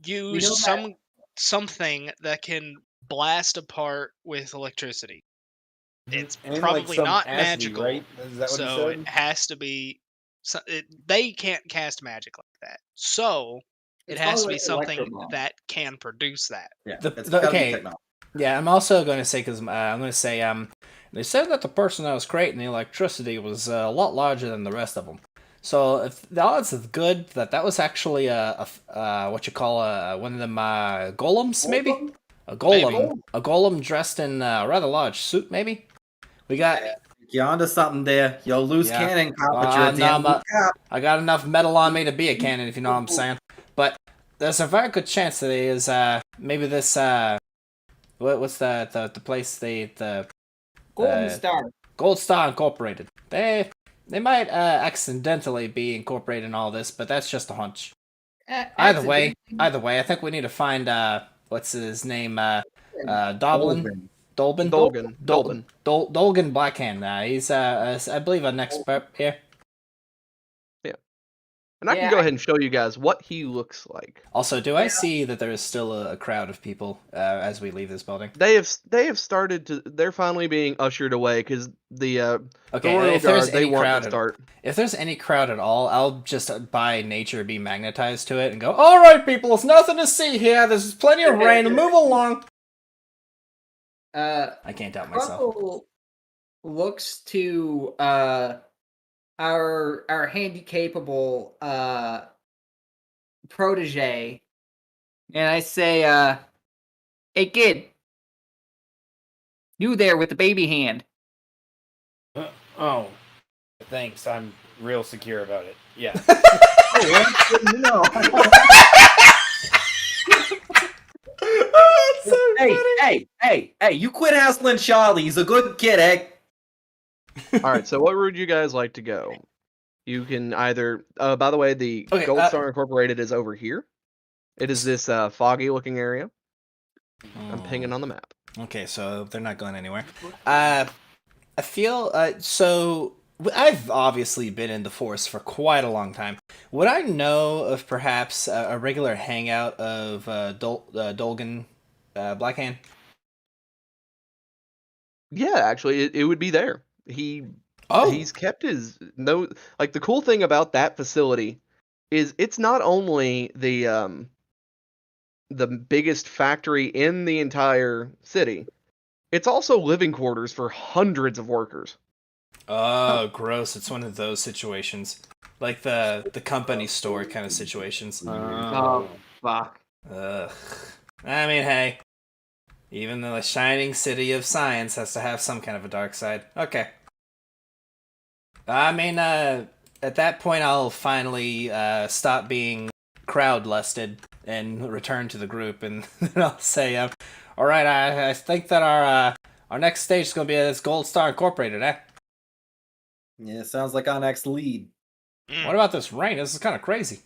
use that- something that can blast apart with electricity. It's And probably some not acid, magical, right? Is that what he so said? it has to be. They can't cast magic like that, so it It's has to probably be like something electro-bomb. that can produce that. Yeah, The- it's the- gotta be okay. technology. Yeah, I'm also going to say, because I'm going to say, they said that the person that was creating the electricity was a lot larger than the rest of them. So if the odds is good that was actually what you call one of them golems, maybe? A golem. Maybe. A golem dressed in a rather large suit, maybe? We got... You're onto something there. Yo, loose Yeah. cannon, cop, but you're at the end of the cap. I got enough metal on me to be a cannon, if you know what I'm saying. But there's a very good chance that it is maybe this what's the place the Golden Star. Gold Star Incorporated. They might accidentally be incorporated in all this, but that's just a hunch. Either way, I think we need to find what's his name Doblin. Dolben? Dolgan. Dolgan Blackhand. He's I believe an expert here. And I can go ahead and show you guys what he looks like. Also, do I see that there is still a crowd of people as we leave this building? They have started to. They're finally being ushered away because the Royal if there's Guard, they any want crowd to start. If there's any crowd at all, I'll just by nature be magnetized to it and go, "All right, people, it's nothing to see here. There's plenty of rain. Move along." I can't doubt myself. Russell looks to our handy capable protege, and I say, "Hey kid, you there with the baby hand?" Oh, thanks. I'm real secure about it. Yeah. Hey, you quit hassling Charlie. He's a good kid, eh? All right. So, what would you guys like to go? You can either. By the way, the Okay, Gold Star Incorporated is over here. It is this foggy-looking area. I'm pinging on the map. Okay, so they're not going anywhere. I feel so. I've obviously been in the Force for quite a long time. Would I know of perhaps a regular hangout of Dolgan Blackhand? Yeah, actually, it would be there. He's kept his no. Like the cool thing about that facility is it's not only the biggest factory in the entire city. It's also living quarters for hundreds of workers. Oh, gross! It's one of those situations, like the company store kind of situations. Oh, fuck. Ugh. I mean, hey, even the shining city of science has to have some kind of a dark side. Okay. I mean, at that point, I'll finally stop being crowd-lusted and return to the group, and then I'll say, all right, I think that our next stage is going to be this Gold Star Incorporated, eh? Yeah, sounds like our next lead. What about this rain? This is kind of crazy.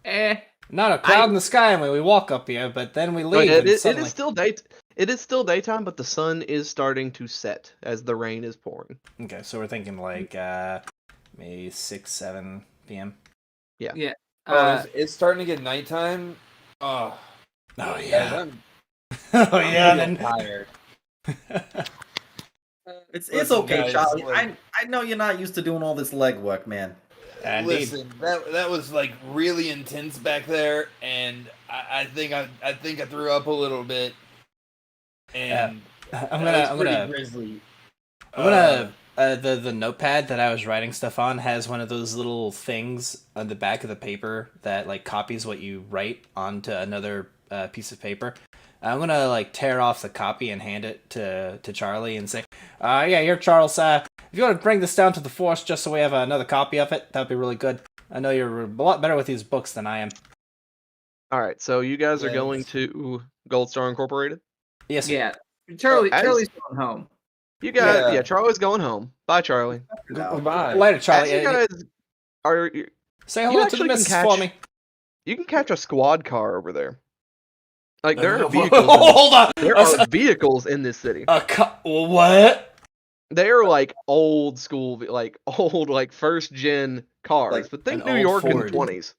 Not a I- cloud in the sky when we walk up here, but then we leave. But and it suddenly... is still It is still daytime, but the sun is starting to set as the rain is pouring. Okay, so we're thinking like maybe 6, 7 p.m. Yeah. It's starting to get nighttime. Oh, Oh yeah. Oh yeah. I'm Then... tired. It's Listen, okay, guys, Charlie. like- I know you're not used to doing all this legwork, man. Indeed. Listen, that was like really intense back there, and I think I threw up a little bit, and I'm that was pretty gonna grisly. the notepad that I was writing stuff on has one of those little things on the back of the paper that like copies what you write onto another piece of paper. I'm gonna like tear off the copy and hand it to Charlie and say, yeah, here, Charles. If you want to bring this down to the Force just so we have another copy of it, that'd be really good. I know you're a lot better with these books than I am. All right, so you guys are Yeah, going to Gold Star Incorporated. Yes. Sir. Yeah. as- Charlie's going home. You guys, Yeah. Charlie's going home. Bye, Charlie. Goodbye. Later, As Charlie. you guys are, Say you hello to the actually can missus catch- for me. you can catch a squad car over there. Like there are Oh, vehicles. hold on. There are vehicles in this city. What? They are like old school, like old, like first gen cars. Like but think an New old York in Ford. the 20s.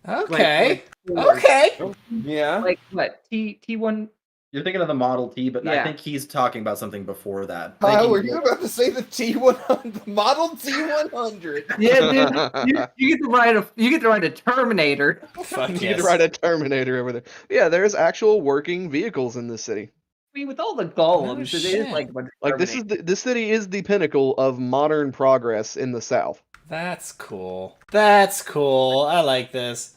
Okay. Like, Okay. Yeah. Like what? T1 You're thinking of the Model T, but I Yeah. think he's talking about something before that. Kyle, Thinking were you about to say the T100, the Model T100? Yeah, dude, you get to ride a Terminator. Fuck You get yes. to ride a Terminator over there. Yeah, there's actual working vehicles in this city. I mean, with all the golems, it shit. is like a bunch of Like this city is the pinnacle of modern progress in the South. That's cool. That's cool. I like this.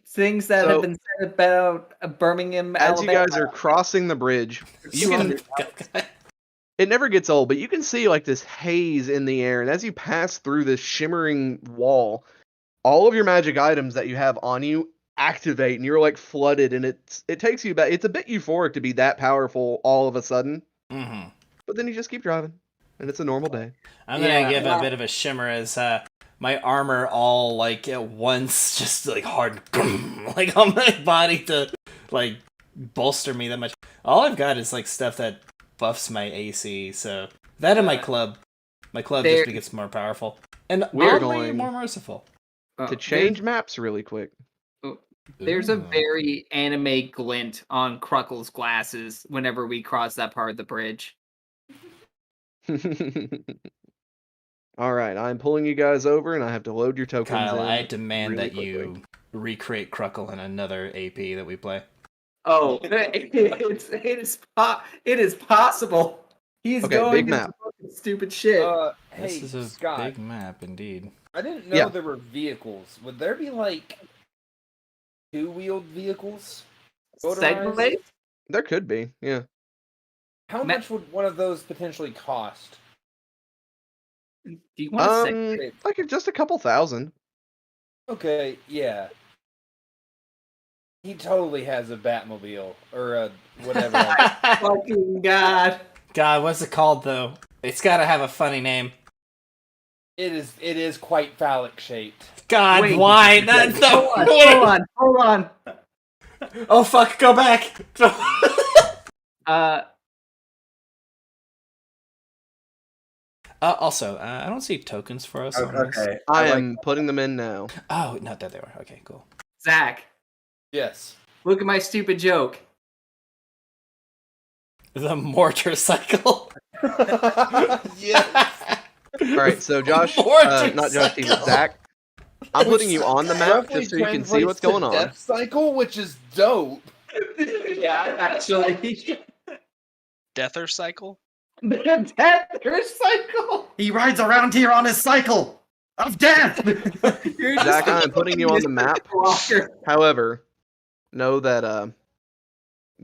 things that So- have been said about Birmingham, As Alabama. you guys are crossing the bridge, you can. It never gets old, but you can see like this haze in the air, and as you pass through this shimmering wall, all of your magic items that you have on you activate, and you're like flooded, and it takes you back. It's a bit euphoric to be that powerful all of a sudden, Mm-hmm. but then you just keep driving, and it's a normal day. I'm gonna Yeah. give a bit of a shimmer as my armor all like at once just like hard like on my body to like bolster me that much. All I've got is like stuff that buffs my AC, so that and my club. My club There- just gets more powerful. And We're oddly going more merciful. To change maps really quick. There's a Ooh. very anime glint on Cruckle's glasses whenever we cross that part of the bridge. All right, I'm pulling you guys over, and I have to load your tokens Kyle, in. I demand really that you recreate Cruckle in another AP that we play. Oh, it is possible. He's Okay, going big into map. fucking stupid shit. Hey, This is a Scott, big map indeed. I didn't know Yeah. there were vehicles. Would there be like two-wheeled vehicles? Motorized? Segway? There could be, yeah. How much would one of those potentially cost? Do you want to say? Like just a couple thousand. Okay, yeah. He totally has a Batmobile or a whatever. Fucking God. God, what's it called though? It's gotta have a funny name. It is quite phallic shaped. God, Wait. why? That's the Hold on. Oh fuck, go back! Also, I don't see tokens for us on this. Okay. I am putting them in now. Oh, no, there they were. Okay, cool. Zach, Yes. look at my stupid joke. The mortar cycle. Yes. All right, so Josh, Mortar not Josh, Steve, cycle. Zach, I'm putting you on the map Roughly just so you can see translates what's to going on. Death cycle, which is dope. Yeah, actually. Deather cycle? The Deather cycle. He rides around here on his cycle of death. You're Zach, just I'm putting you on the map. Walker. However, know that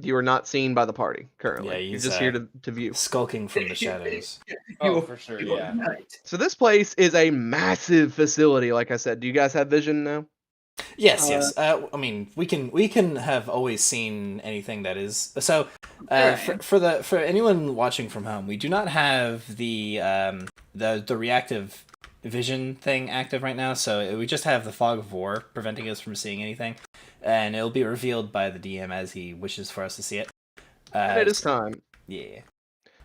you are not seen by the party currently. Yeah, You're he's, just here to view. Skulking from the shadows. Oh, for sure, yeah. So this place is a massive facility, like I said. Do you guys have vision now? Yes, yes. I mean, we can have always seen anything that is so. For anyone watching from home, we do not have the reactive vision thing active right now. So we just have the fog of war preventing us from seeing anything, and it'll be revealed by the DM as he wishes for us to see it. And it is time. Yeah.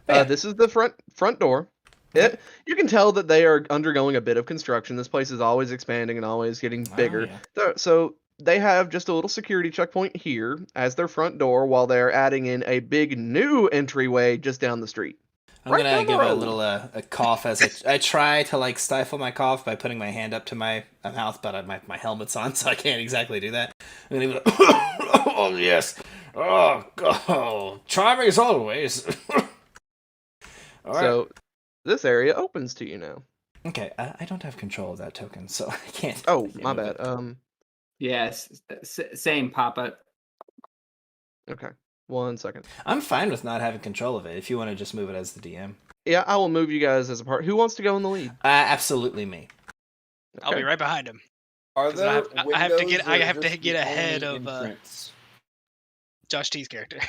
This is the front door. You can tell that they are undergoing a bit of construction. This place is always expanding and always getting bigger. yeah. So they have just a little security checkpoint here as their front door while they're adding in a big new entryway just down the street. I'm Right gonna down the give a road. little a cough as I try to like stifle my cough by putting my hand up to my mouth, but my helmet's on, so I can't exactly do that. I'm gonna be like, oh yes, oh, charming as always. All right. So this area opens to you now. Okay, I don't have control of that token, so I can't. Oh, I can't my move bad. it. Yes, same, Papa. Okay. 1 second. I'm fine with not having control of it. If you want to just move it as the DM, Yeah, I will move you guys as a part. Who wants to go in the lead? absolutely me. I'll be Okay. right behind him. Are 'Cause I there have to windows get- I or have to just get the ahead only of, entrance? Josh T's character.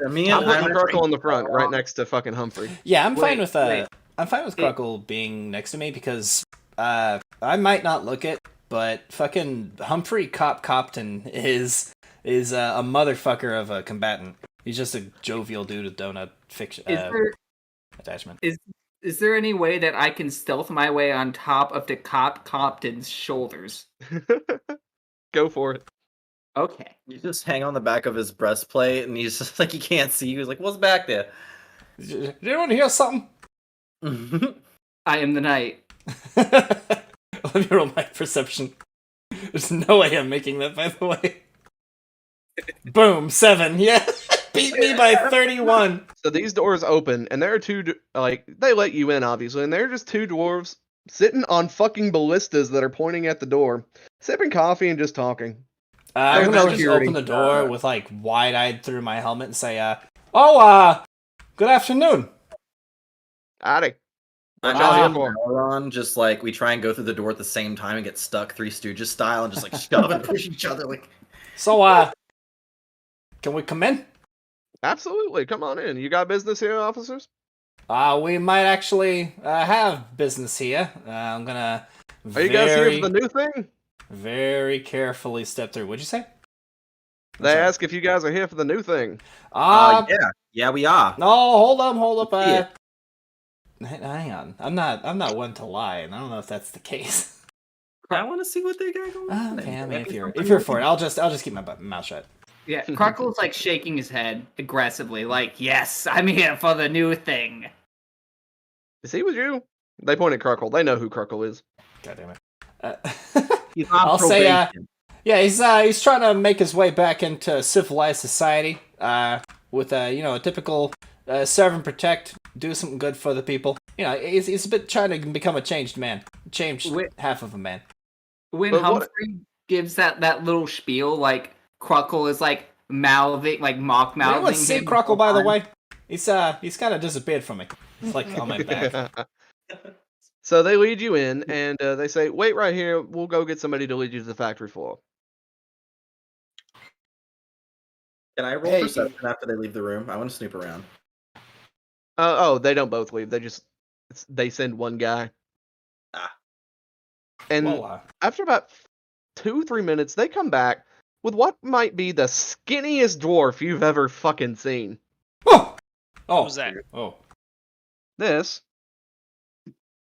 Me I'm and putting Cruckle in the front, right next to fucking Humphrey. Yeah, I'm fine Wait, with wait. I'm fine with Cruckle being next to me because I might not look it, but fucking Humphrey Copton is a motherfucker of a combatant. He's just a jovial dude with donut fiction attachment. Is there any way that I can stealth my way on top of the Compton's shoulders? Go for it. Okay. You just hang on the back of his breastplate, and he's just like, he can't see you. He's like, what's back there? Did anyone hear something? I am the knight. Let me roll my perception. There's no way I'm making that, by the way. Boom, 7. Yeah, beat me by 31. So these doors open, and there are two, they let you in, obviously, and there are just two dwarves sitting on fucking ballistas that are pointing at the door, sipping coffee and just talking. I'm gonna just security. open the door with, like, wide-eyed through my helmet and say, good afternoon. Howdy. What I'm y'all here just for? Elrond, just like we try and go through the door at the same time and get stuck, Three Stooges style, and just like shove and push each other. Like, So, can we come in? Absolutely, come on in. You got business here, officers? We might actually have business here. I'm gonna Are you guys here for the new thing? very carefully step through. What'd you say? They ask if you guys are here for the new thing. yeah, we are. No, hold up. Yeah. Hang on. I'm not one to lie, and I don't know if that's the case. I want to see what they got going on. Okay, I mean, if you're for it, I'll just keep my mouth shut. Yeah, Cruckle's like shaking his head aggressively, like, yes, I'm here for the new thing. Is he with you? They point at Cruckle. They know who Cruckle is. God damn it. He's on I'll say, probation. yeah, he's trying to make his way back into civilized society, with a typical serve and protect, do something good for the people. He's a bit trying to become a changed man, half of a man. When But what- Humphrey gives that little spiel, like, Cruckle is like mouthing, like mock mouthing. Anyone see Cruckle, by the way? He's kind of disappeared from me. It's like on my back. So they lead you in, and they say, wait right here. We'll go get somebody to lead you to the factory floor. Can I roll Hey. perception after they leave the room? I want to snoop around. They don't both leave. They send one guy. And Well, after about 2-3 minutes, they come back with what might be the skinniest dwarf you've ever fucking seen. oh, Who's that? Oh, This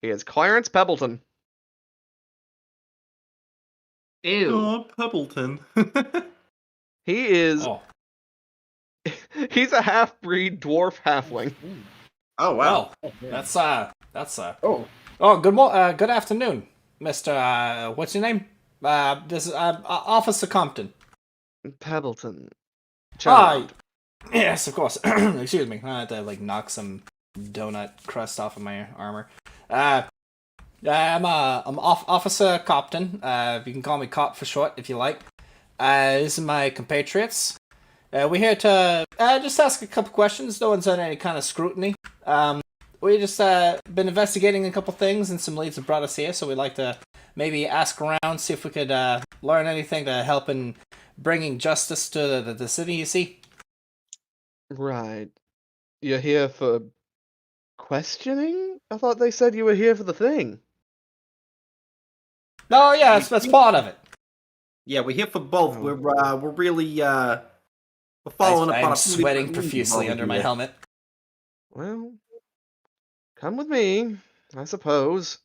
is Clarence Pebbleton. Ew. Oh, Pebbleton. He is. oh, He's a half-breed dwarf halfling. Oh, wow. well, that's Oh, good afternoon, Mister. What's your name? This is Officer Compton. Pebbleton. Hi. Child. Yes, of course. Excuse me. I had to knock some donut crust off of my armor. I'm Officer Compton. You can call me Cop for short if you like. These are my compatriots. We're here to just ask a couple questions. No one's done any kind of scrutiny. We just been investigating a couple things, and some leads have brought us here, so we'd like to maybe ask around, see if we could learn anything to help in bringing justice to the city, you see? Right. You're here for questioning? I thought they said you were here for the thing. No, yeah, that's part of it. Yeah, we're here for both. Oh. We're really we're following up on I'm a few sweating different profusely leads under my here. helmet. Well, come with me, I suppose.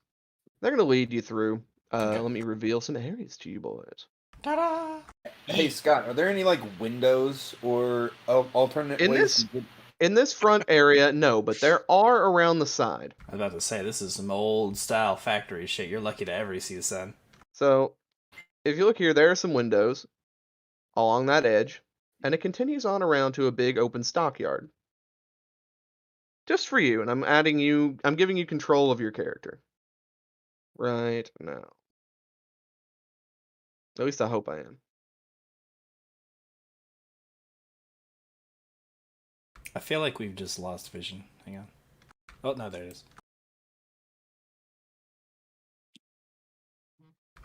They're gonna lead you through. Okay. Let me reveal some areas to you boys. Ta-da! hey Scott, are there any windows or alternate In ways this- to get? In this front area, no, but there are around the side. I was about to say, this is some old style factory shit. You're lucky to ever see the sun. So, if you look here, there are some windows along that edge, and it continues on around to a big open stockyard. Just for you, and I'm giving you control of your character. Right now. At least I hope I am. I feel like we've just lost vision. Hang on. Oh, no, there it is.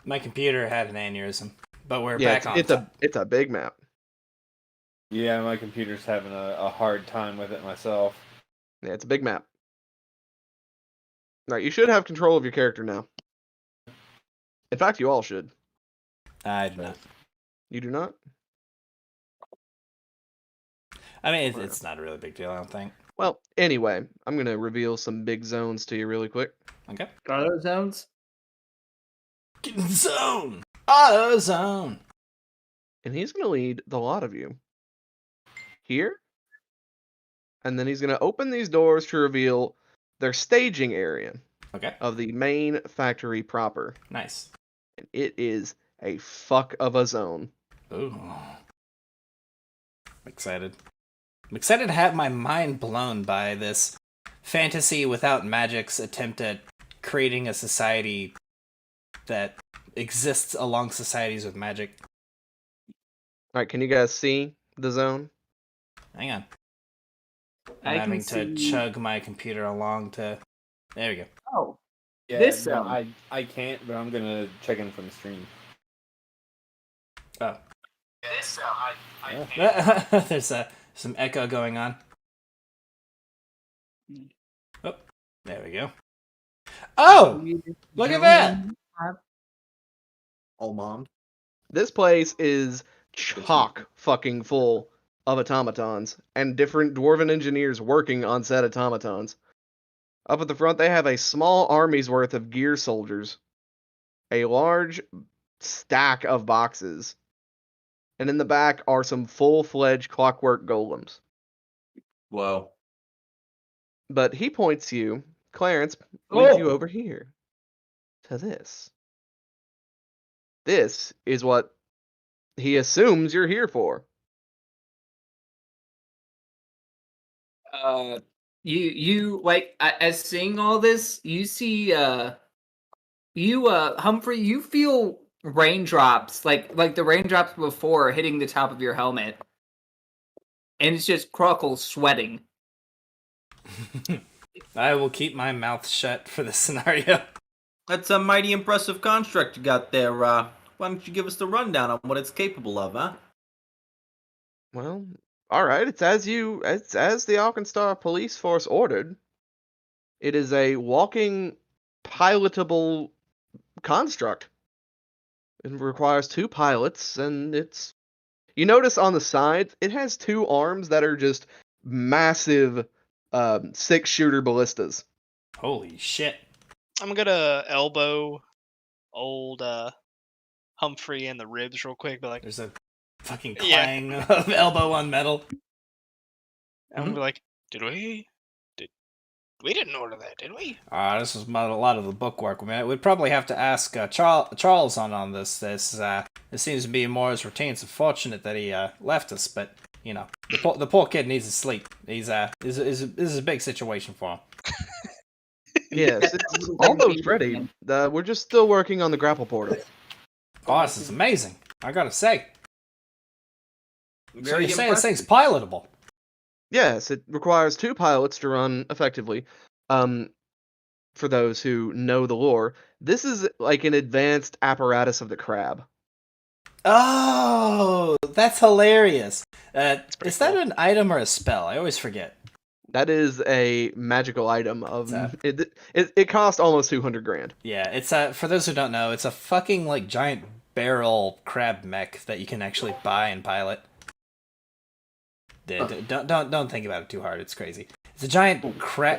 My computer had an aneurysm, but we're Yeah, back on. it's a big map. Yeah, my computer's having a hard time with it myself. Yeah, it's a big map. Right, you should have control of your character now. In fact, you all should. I don't know. You do not? I mean, it's not a really big deal, I don't think. Well, anyway, I'm going to reveal some big zones to you really quick. Okay. Auto zones? Zone! Auto zone! and he's going to lead the lot of you here, and then he's going to open these doors to reveal their staging area Okay. of the main factory proper. Nice. And it is a fuck of a zone. Ooh. I'm excited. I'm excited to have my mind blown by this fantasy without magic's attempt at creating a society that exists along societies with magic. All right, can you guys see the zone? Hang on. I I'm can having to see- chug my computer along to... There we go. Oh, Yeah, This no, zone. I can't, but I'm gonna check in from the stream. Oh. this zone. There's some echo going on. Oh, there we go. Oh! Look at that! All mom. This place is chock fucking full of automatons and different dwarven engineers working on said automatons. Up at the front, they have a small army's worth of gear soldiers, a large stack of boxes, and in the back are some full-fledged clockwork golems. Whoa. But he points you, Clarence leads you Oh! over here to this. This is what he assumes you're here for. You like as seeing all this, you see Humphrey, you feel raindrops like the raindrops before hitting the top of your helmet. And it's just Cruckle sweating. I will keep my mouth shut for this scenario. That's a mighty impressive construct you got there. Why don't you give us the rundown on what it's capable of, huh? Well, all right. It's as the Alkenstar police force ordered. It is a walking, pilotable construct. It requires 2 pilots, and it's. You notice on the sides, it has 2 arms that are just massive, 6-shooter ballistas. Holy shit. I'm gonna elbow old Humphrey in the ribs real quick, but like There's a fucking Yeah. clang of elbow on metal. I'm gonna be like, we didn't order that, did we? This is about a lot of the bookwork. I mean, we'd probably have to ask Charles on this. It seems to be more his routines. It's fortunate that he left us, but you know, the poor kid needs to sleep. This is a big situation for him. Yes, it's almost ready. We're just still working on the grapple portal. Oh, this is amazing. I gotta say. So Very you're saying this impressive. thing's pilotable? Yes, it requires 2 pilots to run effectively. For those who know the lore, this is like an advanced apparatus of the crab. Oh, that's hilarious. pretty Is that cool. an item or a spell? I always forget. That is a magical item of What's it cost almost 200 grand. Yeah, it's for those who don't know, it's a fucking like giant barrel crab mech that you can actually buy and pilot. Don't think about it too hard. It's crazy. It's a giant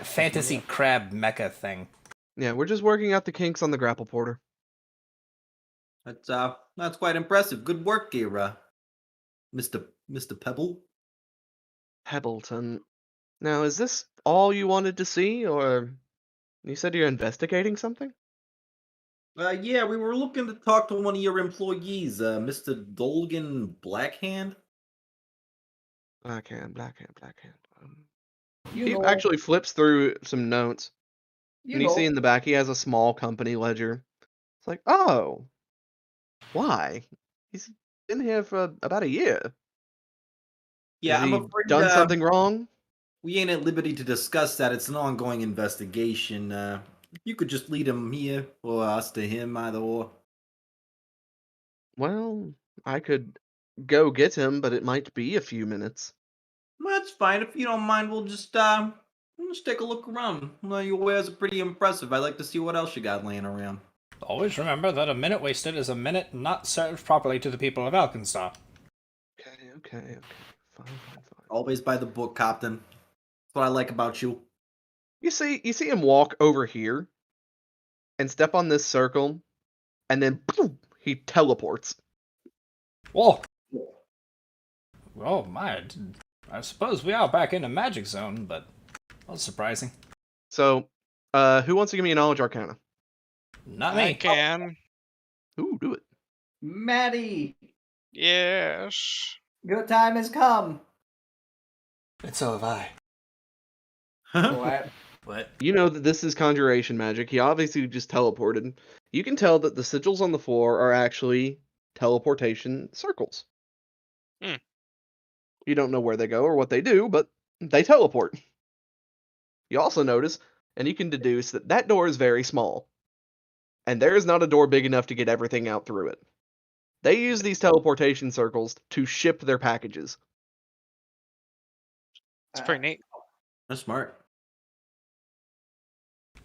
fantasy crab mecha thing. Yeah, we're just working out the kinks on the grapple porter. That's quite impressive. Good work, here, Mr. Pebble. Pebbleton. Now, is this all you wanted to see, or you said you're investigating something? Yeah, we were looking to talk to one of your employees, Mr. Dolgan Blackhand. Blackhand. He actually flips through some notes, and you see in the back he has a small company ledger. It's like, oh, why? He's been here for about a year. Yeah, Has I'm he afraid done something wrong? we ain't at liberty to discuss that. It's an ongoing investigation. You could just lead him here, or us to him, either or. Well, I could go get him, but it might be a few minutes. That's fine. If you don't mind, we'll just take a look around. Well, your wares are pretty impressive. I'd like to see what else you got laying around. Always remember that a minute wasted is a minute not served properly to the people of Alkenstar. Okay. Fine. Always by the book, Captain. That's what I like about you. You see him walk over here and step on this circle, and then boom, he teleports. Whoa! Oh my! I suppose we are back in the magic zone, but that was surprising. So, who wants to give me a knowledge arcana? Not I me. can. Ooh, do it. Maddie, Yes. your time has come. And so have I. What? What? You know that this is conjuration magic. He obviously just teleported. You can tell that the sigils on the floor are actually teleportation circles. Hmm. You don't know where they go or what they do, but they teleport. You also notice, and you can deduce, that that door is very small. And there is not a door big enough to get everything out through it. They use these teleportation circles to ship their packages. It's pretty neat. That's smart.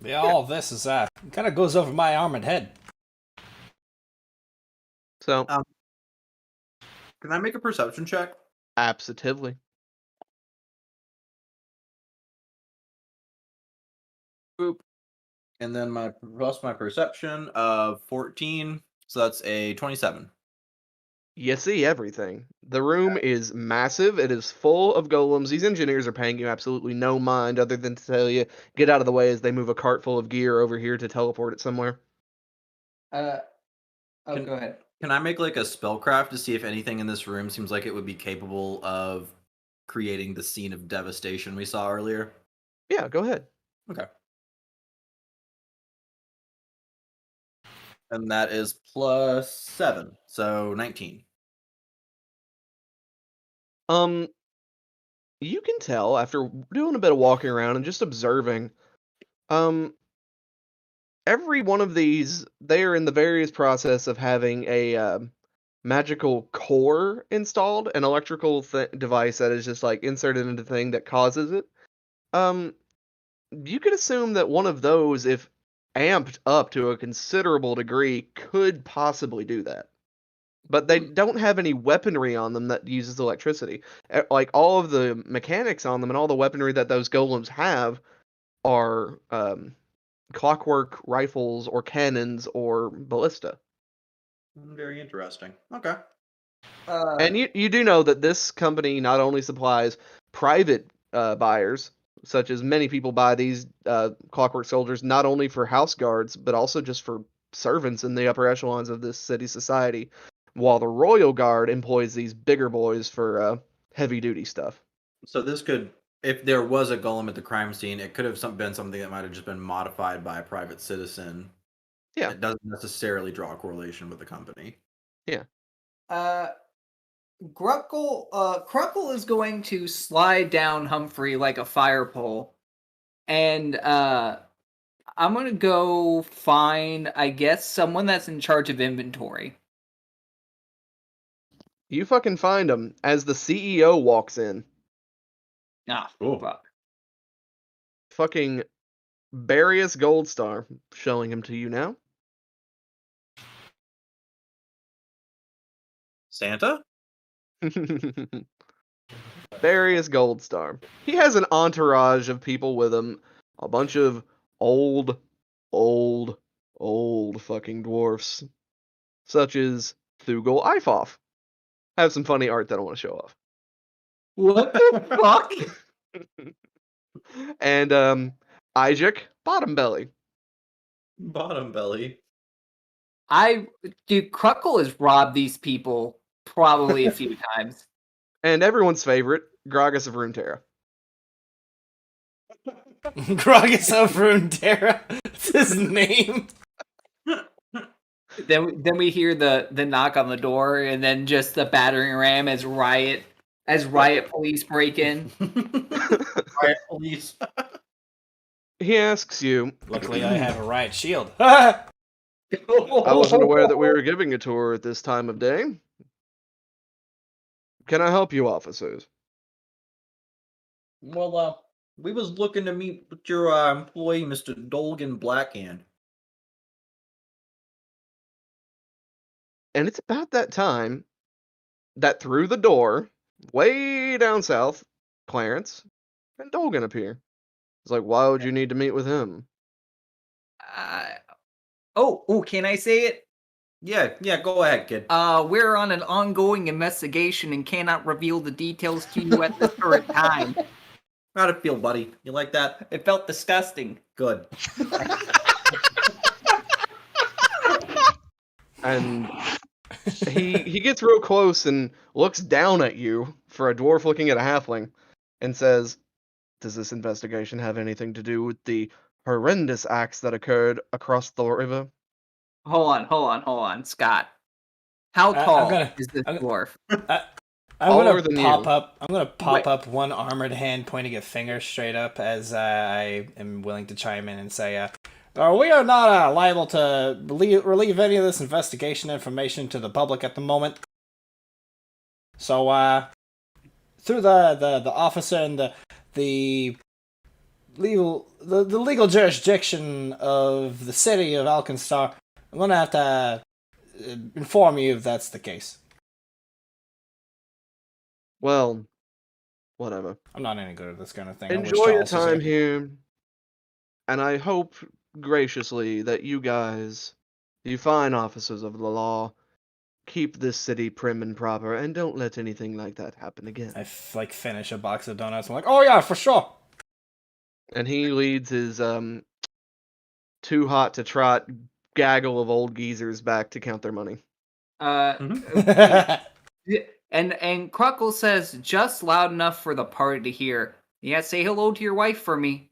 Yeah, all this is kind of goes over my armored head. So, Can I make a perception check? absolutely. Boop. And then my perception of 14, so that's a 27. You see everything. The room is massive. It is full of golems. These engineers are paying you absolutely no mind other than to tell you, get out of the way as they move a cart full of gear over here to teleport it somewhere. Oh, Can- go ahead. Can I make like a spellcraft to see if anything in this room seems like it would be capable of creating the scene of devastation we saw earlier? Yeah, go ahead. Okay. And that is +7, so 19. You can tell after doing a bit of walking around and just observing, every one of these, they are in the various process of having a magical core installed, an electrical device that is just like inserted into the thing that causes it. Um, you could assume that one of those, if amped up to a considerable degree, could possibly do that. But they don't have any weaponry on them that uses electricity. Like all of the mechanics on them and all the weaponry that those golems have are clockwork rifles or cannons or ballista. Very interesting. Okay. And you do know that this company not only supplies private buyers, such as many people buy these clockwork soldiers, not only for house guards, but also just for servants in the upper echelons of this city society, while the royal guard employs these bigger boys for heavy duty stuff. So this could, if there was a golem at the crime scene, it could have been something that might have just been modified by a private citizen. Yeah. It doesn't necessarily draw a correlation with the company. Yeah. Cruckle is going to slide down Humphrey like a fire pole, and I'm gonna go find, I guess, someone that's in charge of inventory. You fucking find him as the CEO walks in. Ah, Cool. fuck. Fucking Barius Goldstar, showing him to you now. Santa? Barius Goldstar. He has an entourage of people with him. A bunch of old fucking dwarfs. Such as Thugel Ifoff. I have some funny art that I want to show off. What the fuck? And Isaac Bottombelly. Bottom belly. Dude, Cruckle has robbed these people probably a few times. And everyone's favorite, Gragas of Runeterra. Gragas of Runeterra. That's his name. Then we hear the knock on the door, and then just the battering ram as riot police break in. Riot police. He asks you, Luckily, I have a riot shield. I wasn't aware that we were giving a tour at this time of day. Can I help you, officers? Well, we was looking to meet with your employee, Mr. Dolgan Blackhand. And it's about that time that through the door, way down south, Clarence and Dolgan appear. It's like, why would you need to meet with him? Oh, can I say it? Yeah, go ahead, kid. We're on an ongoing investigation and cannot reveal the details to you at this current time. How'd it feel, buddy? You like that? It felt disgusting. Good. And he gets real close and looks down at you for a dwarf looking at a halfling and says, "Does this investigation have anything to do with the horrendous acts that occurred across the river?" Hold on, Scott. How tall is this dwarf? I'm Taller gonna than pop you. up. I'm gonna pop up one armored hand, pointing a finger straight up as I am willing to chime in and say, "We are not liable to relieve any of this investigation information to the public at the moment. So, through the officer and the legal jurisdiction of the city of Alkenstar, I'm gonna have to inform you if that's the case." Well, whatever. I'm not any good at this kind of thing. I wish Enjoy your Charles was time here. here, and I hope graciously that you guys, you fine officers of the law, keep this city prim and proper, and don't let anything like that happen again. I finish a box of donuts. I'm like, oh yeah, for sure. And he leads his too hot to trot gaggle of old geezers back to count their money. And Cruckle says just loud enough for the party to hear. Yeah, say hello to your wife for me.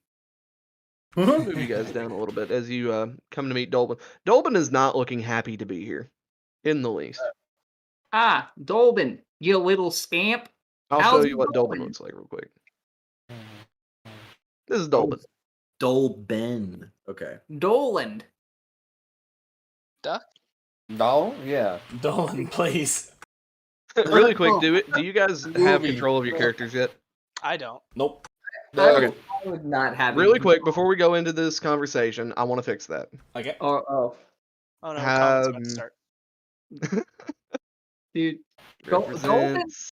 Move you guys down a little bit as you come to meet Dolben. Dolben is not looking happy to be here, in the least. Dolben, you little scamp. I'll how's show it you what Dolben going? looks like real quick. This is Dolben. Dolben. Okay. Doland. Duck? No, yeah. Dolan, please. Really quick, do you guys have control of your characters yet? I don't. Nope. Okay. I would not have Really quick, before we go into this conversation, I want to fix that. Okay. Oh, Oh no, Colin's about to Um, start. dude. Represents...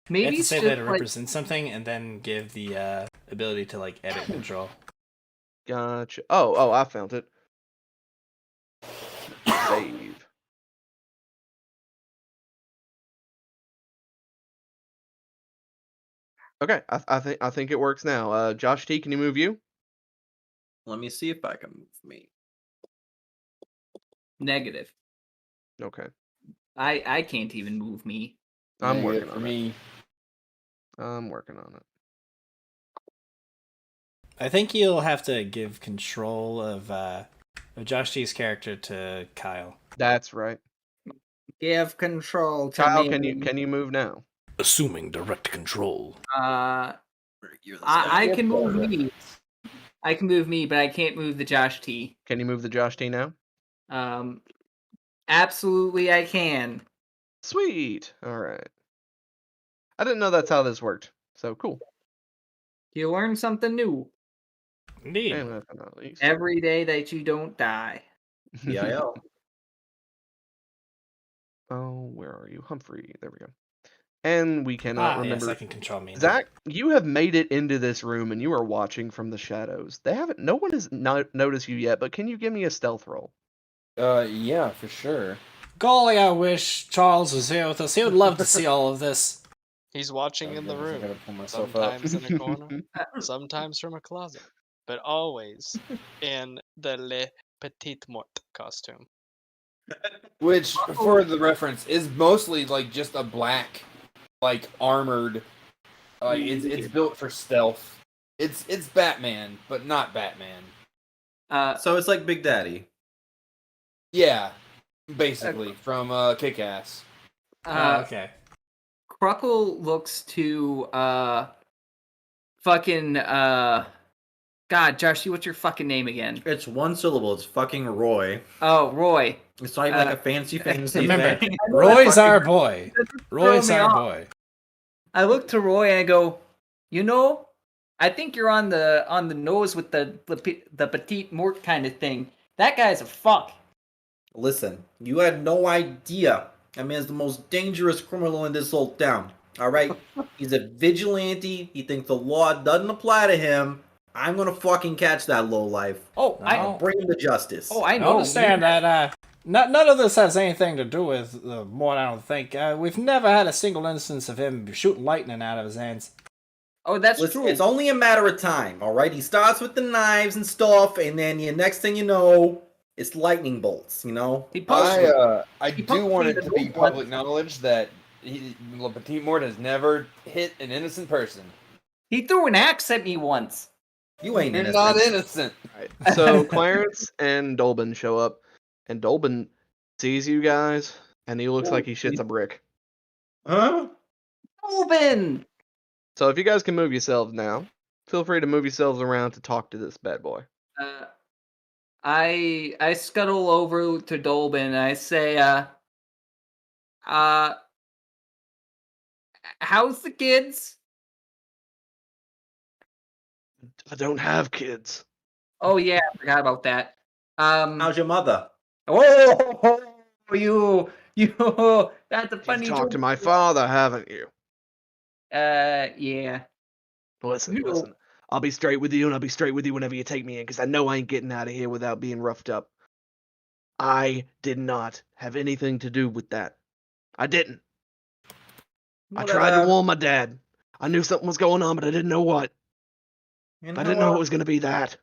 You Maybe have to it's say just that it like, represents something and then give the ability to like edit and draw. Gotcha. Oh, I found it. Save. Okay, I think it works now. Josh T, can you move you? Let me see if I can move me. negative. Okay, I can't even move me. I'm Negative working for on it. me. I'm working on it. I think you'll have to give control of Josh T's character to Kyle. That's right. Give control to Kyle, me. can you move now? Assuming direct control. You're the I can move me. I can move me, but I can't move the Josh T. Can you move the Josh T now? Absolutely I can. Sweet. All right. I didn't know that's how this worked. So cool. You learn something new Indeed. And last but not least. every day that you don't die. PIL. Oh, where are you? Humphrey. There we go. And we cannot remember. Yes, I can control me. now. Zach, you have made it into this room and you are watching from the shadows. No one has noticed you yet, but can you give me a stealth roll? Yeah, for sure. Golly, I wish Charles was here with us. He would love to see all of this. He's watching in the I room. gotta pull myself up. Sometimes in a corner, sometimes from a closet, but always in the Le Petit Mort costume. Which, for the reference, is mostly like just a black, like armored. Like it's built for stealth. It's Batman, but not Batman. So it's like Big Daddy. Yeah, basically from Kick-Ass. Okay. Cruckle looks to fucking God, Josh, what's your fucking name again? It's one syllable. It's fucking Roy. Oh, Roy. It's not even like a fancy Remember, thing. Roy's our boy. That's Roy's throwing me our off. boy. I look to Roy and I go, you know, I think you're on the nose with the petite mort kind of thing. That guy's a fuck. Listen, you had no idea. That man's the most dangerous criminal in this whole town. All right? He's a vigilante. He thinks the law doesn't apply to him. I'm gonna fucking catch that lowlife. Oh, I'll bring him to justice. Oh, I I know. understand that none of this has anything to do with Mort, I don't think. We've never had a single instance of him shooting lightning out of his hands. Oh, that's Listen, true. it's only a matter of time, all right? He starts with the knives and stuff, and then the next thing you know, it's lightning bolts, you know? He I He do punched want me it in to the be nose public knowledge that Le Petit Mort has never hit an innocent person. He threw an axe at me once. You ain't You're innocent. not innocent. Right. So Clarence and Dolben show up, and Dolben sees you guys, and he looks like he shits a brick. Huh? Open. So if you guys can move yourselves now, feel free to move yourselves around to talk to this bad boy. I scuttle over to Dolben and I say, how's the kids? I don't have kids. Oh yeah, I forgot about that. How's your mother? Oh, you, that's a funny You've talked to joke. my father, haven't you? Yeah. Listen. I'll be straight with you, and I'll be straight with you whenever you take me in, because I know I ain't getting out of here without being roughed up. I did not have anything to do with that. I didn't. I tried to warn my dad. I knew something was going on, but I didn't know what. I didn't know it was going to be that.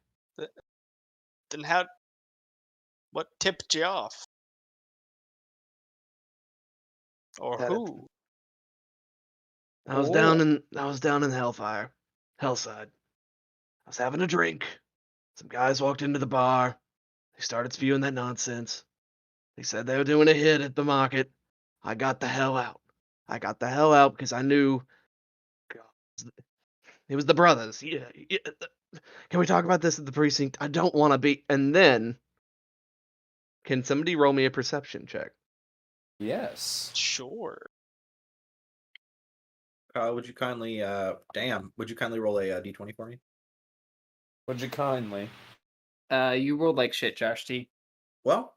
Then what tipped you off? Or That- who? I was down in Hellfire. Hellside. I was having a drink. Some guys walked into the bar. They started spewing that nonsense. They said they were doing a hit at the market. I got the hell out. I got the hell out because I knew it was the brothers. Yeah. Can we talk about this at the precinct? I don't want to be. And then, can somebody roll me a perception check? Yes. Sure. Would you kindly, would you kindly roll a d20 for me? Would you kindly? You rolled like shit, Josh T. Well,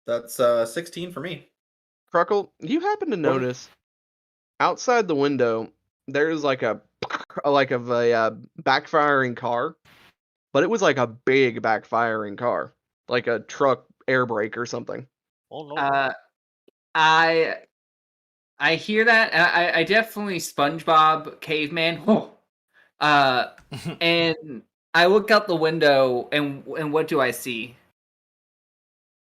that's 16 for me. Cruckle, you happen to notice outside the window there's like a backfiring car, but it was like a big backfiring car, like a truck air brake or something. Oh no. I hear that. I definitely SpongeBob caveman. And I look out the window, and what do I see?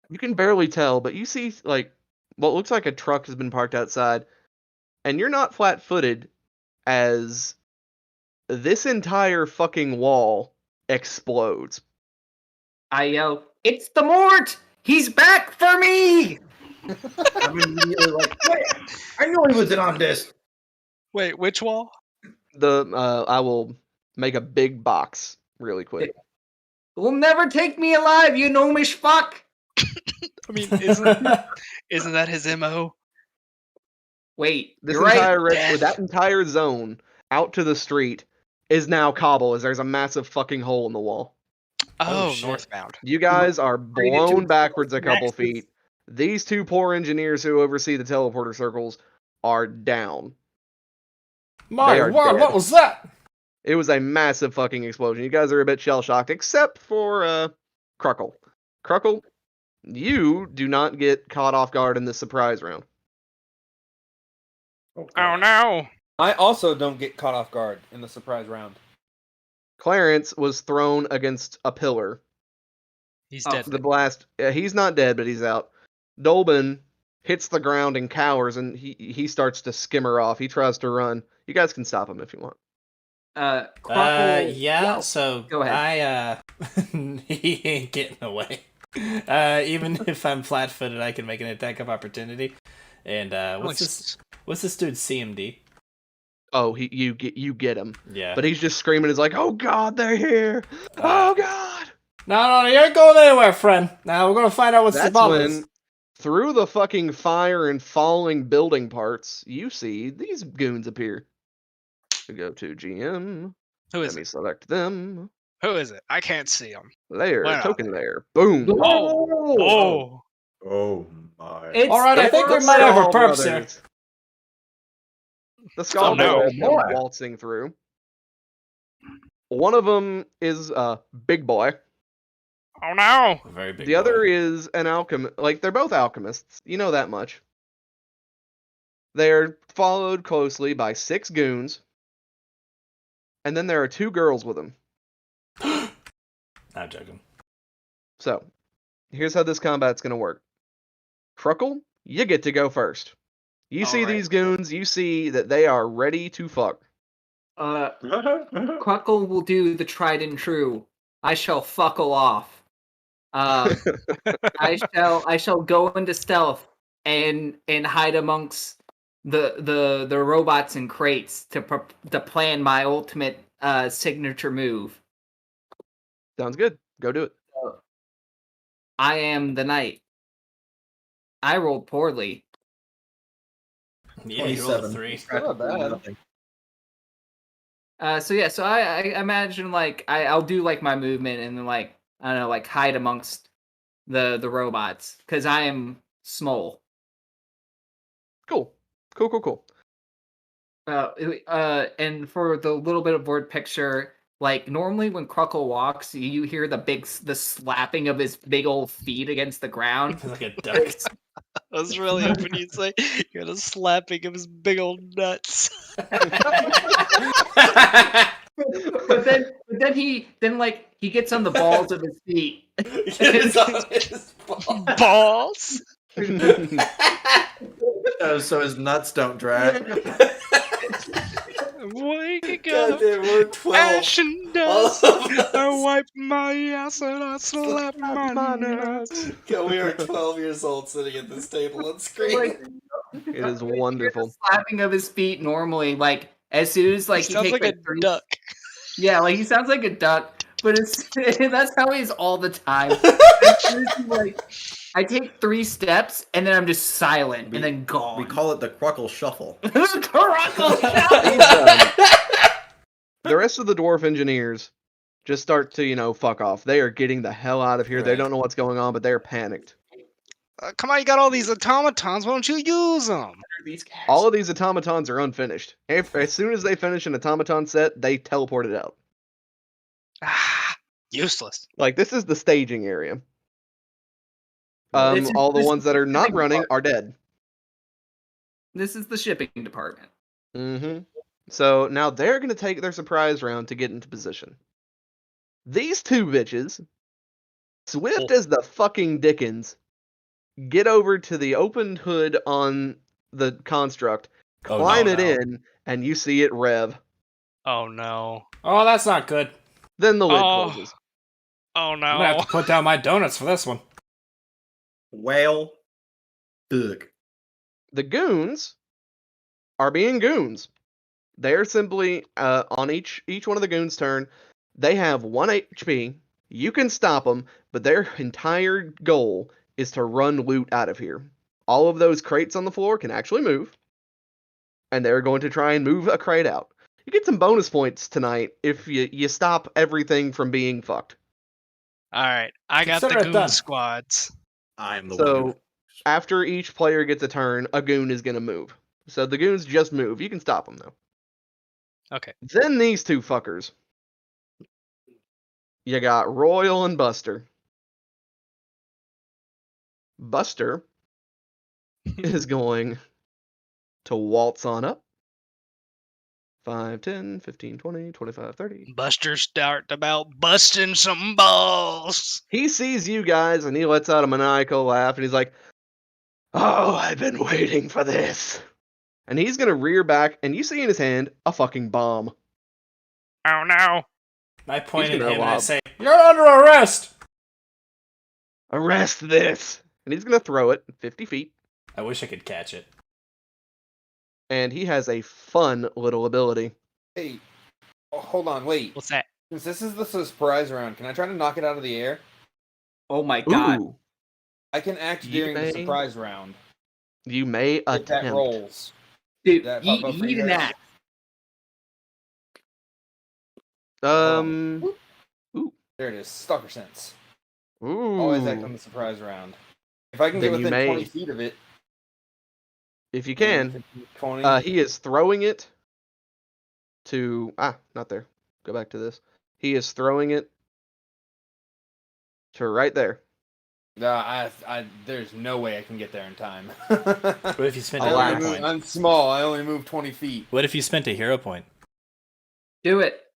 You can barely tell, but you see like what looks like a truck has been parked outside, and you're not flat-footed as this entire fucking wall explodes. I yell, "It's the Mort! He's back for me!" I'm immediately like, wait, I knew he was in on this. Wait, which wall? I will make a big box really quick. Will never take me alive, you gnomish fuck! I mean, isn't that his MO? Wait, This you're entire right. that entire zone out to the street is now cobble, as there's a massive fucking hole in the wall. Oh, shit. northbound. You guys are blown backwards a couple Nexus. feet. These two poor engineers who oversee the teleporter circles are down. My are word, dead. what was that? It was a massive fucking explosion. You guys are a bit shell-shocked, except for Cruckle. Cruckle, you do not get caught off guard in this surprise round. Oh no. I also don't get caught off guard in the surprise round. Clarence was thrown against a pillar. He's dead. The blast, he's not dead, but he's out. Dolben hits the ground and cowers, and he starts to skimmer off. He tries to run. You guys can stop him if you want. Cruckle, Yeah, so go ahead. he ain't getting away. Even if I'm flat-footed, I can make an attack of opportunity. And what's this dude's CMD? Oh, you get him. Yeah. But he's just screaming. He's like, "Oh God, they're here! Oh God!" No, you ain't going anywhere, friend. Now we're gonna find out what's the That's bomb when, is. through the fucking fire and falling building parts, you see these goons appear. We go to GM. Who is Let me it? select them. Who is it? I can't see him. Layer, Where are token they? layer. Boom. Oh. Oh my. It's Alright, I think we might have a perps here. The Skull no. Brothers come waltzing through. One of them is Big Boy. Oh no! A very big The other is an alchemist. Like, they're both alchemists. You know that much. They're followed closely by 6 goons. And then there are 2 girls with them. Not joking. So, here's how this combat's gonna work. Cruckle, you get to go first. You see Alright. these goons, you see that they are ready to fuck. Cruckle will do the tried and true. I shall fuckle off. I shall go into stealth and hide amongst the robots and crates to plan my ultimate signature move. Sounds good. Go do it. I am the knight. I rolled poorly. Yeah, you rolled a 27. 3. Not bad. So I imagine like I'll do like my movement and then like I don't know like hide amongst the robots because I am small. Cool. And for the little bit of word picture, like normally when Cruckle walks, you hear the slapping of his big old feet against the ground. Like a duck. I was really hoping you'd say you got a slapping of his big old nuts. But then he gets on the balls of his feet. It's on his ball. Balls. Oh, so his nuts don't drag. Wake God up, damn, we're 12. ash and dust. All of I us. wipe my ass and I slap my nuts. God, we are 12 years old sitting at this table and screaming. It is You hear the wonderful. slapping of his feet normally, like as soon as like He he sounds takes like a three. duck. Yeah, like he sounds like a duck, but it's that's how he's all the time. As soon as he, like, I take 3 steps and then I'm just silent and then gone. We call it the Cruckle Shuffle. The rest of the dwarf engineers just start to, fuck off. They are getting the hell out of here. They Right. don't know what's going on, but they're panicked. Come on, you got all these automatons. Why don't you use them? These guys. All of these automatons are unfinished. As soon as they finish an automaton set, they teleport it out. Ah, useless. Like, this is the staging area. This is- All the this ones is that the are not shipping running department. are dead. This is the shipping department. Mm-hmm. So now they're going to take their surprise round to get into position. These 2 bitches, swift as the fucking Dickens, get over to the opened hood on the construct, Oh, climb no. it in, and you see it rev. Oh no. Oh, that's not good. Then the lid Oh. closes. Oh I'm gonna have no. to put down my donuts for this one. Whale. Ugh. The goons are being goons. They're simply on each one of the goons' turn. They have 1 HP. You can stop them, but their entire goal is to run loot out of here. All of those crates on the floor can actually move, and they're going to try and move a crate out. You get some bonus points tonight if you stop everything from being fucked. Alright, I got the Consider it goon done. squads. I'm the one So who... after each player gets a turn, a goon is going to move. So the goons just move. You can stop them though. Okay. Then these 2 fuckers. You got Royal and Buster. Buster is going to waltz on up. 5, 10, 15, 20, 25, 30. Buster start about busting some balls. He sees you guys and he lets out a maniacal laugh and he's like, "Oh, I've been waiting for this." And he's going to rear back and you see in his hand a fucking bomb. Oh no. I point He's at gonna him and I lob. say, "You're under arrest!" Arrest this. And he's going to throw it 50 feet. I wish I could catch it. And he has a fun little ability. Hey, hold on, wait. What's that? Since this is the surprise round, can I try to knock it out of the air? Oh my god. Ooh, I can act You during the may surprise round. you may If that attempt. rolls. Dude, That pop up for eat you an guys? axe. There it is. Stalker sense. Ooh. Always act on the surprise round. If I can Then get you within may. 20 feet of it. If you can. 15, 20. He is throwing it to not there. Go back to this. He is throwing it to right there. There's no way I can get there in time. What if you spent a Alas. hero point? I'm small. I only move 20 feet. What if you spent a hero point? Do it.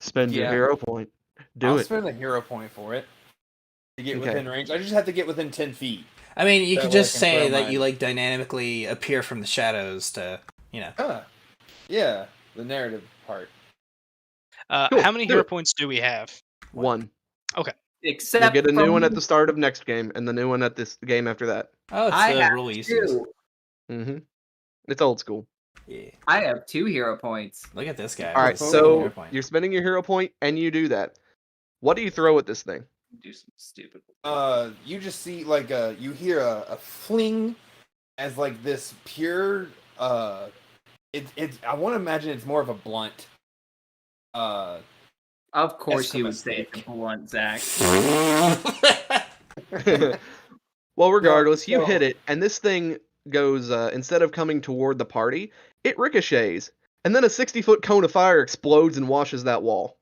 Spend your Yeah. hero point. Do I'll it. spend a hero point for it to get Okay. within range. I just have to get within 10 feet. I mean, you That could way I just can say throw that mine. you like dynamically appear from the shadows to, Yeah, the narrative part. Cool, How many do hero it. points do we have? 1. Except You'll get a new from one at the start of next game, and the new one at this game after that. Oh, it's I the have rule we used to use. 2. Mm-hmm. It's old school. Yeah. I have 2 hero points. Look at this guy. All right, with his hero so point. you're spending your hero point, and you do that. What do you throw at this thing? Do some stupid. You just see like you hear a fling as like this pure it's I want to imagine it's more of a blunt Of course you would say Escalated. it's a blunt, Zach. Well, regardless, you no. hit it, and this thing goes, instead of coming toward the party, it ricochets, and then a 60-foot cone of fire explodes and washes that wall.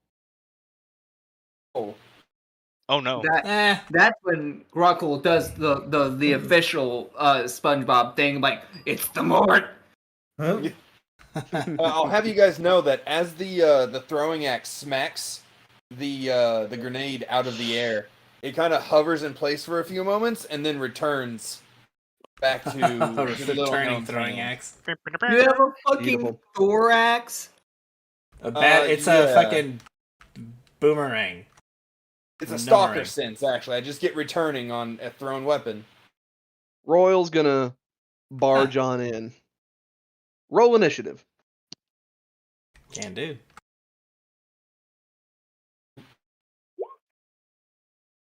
oh Oh no. That's when Gruckle does the official SpongeBob thing, like, it's the Mort. I'll have you guys know that as the throwing axe smacks the grenade out of the air, it kind of hovers in place for a few moments and then returns back to the little Returning gnome throwing hand. axe. You have a fucking Beautiful. thorax? It's a yeah. fucking boomerang. It's a No stalker ring. sense, actually. I just get returning on a thrown weapon. Royal's gonna barge on in. Roll initiative. Can do.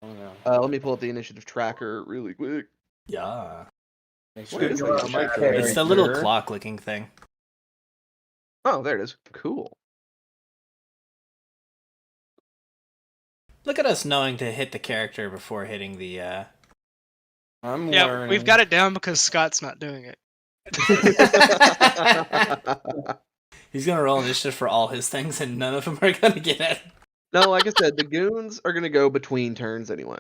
Oh no. Let me pull up the initiative tracker really quick. Yeah. Make What is I that? got my It's the little character. clock looking thing. Oh, there it is. Cool. Look at us knowing to hit the character before hitting the I'm Yeah, learning. we've got it down because Scott's not doing it. He's gonna roll initiative for all his things and none of them are gonna get it. No, like I said, the goons are gonna go between turns anyway.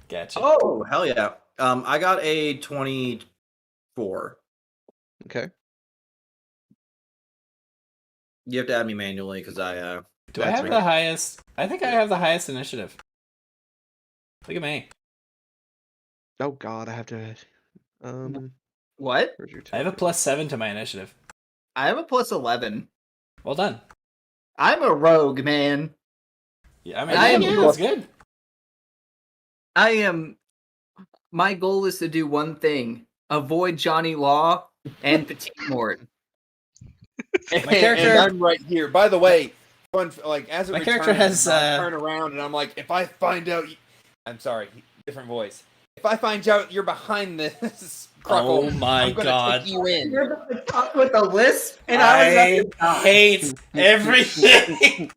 Gotcha. Oh, hell yeah. I got a 24. Okay. You have to add me manually because I Do I That's have right. the highest? I think I have the highest initiative. Look at me. Oh God, I have to. What? Where's your? I have a +7 to my initiative. I have a +11. Well done. I'm a rogue, man. Yeah, I mean, I am that's good. I am. My goal is to do one thing: avoid Johnny Law and Petit Mort. And, My character- and I'm right here. By the way, fun like as it My returns, character has, I turn around and I'm like, if I find out, I'm sorry, different voice. If I find out you're behind this, Cruckle, Oh my I'm gonna God. take you in. You're about to talk with a lisp, and I I hate everything.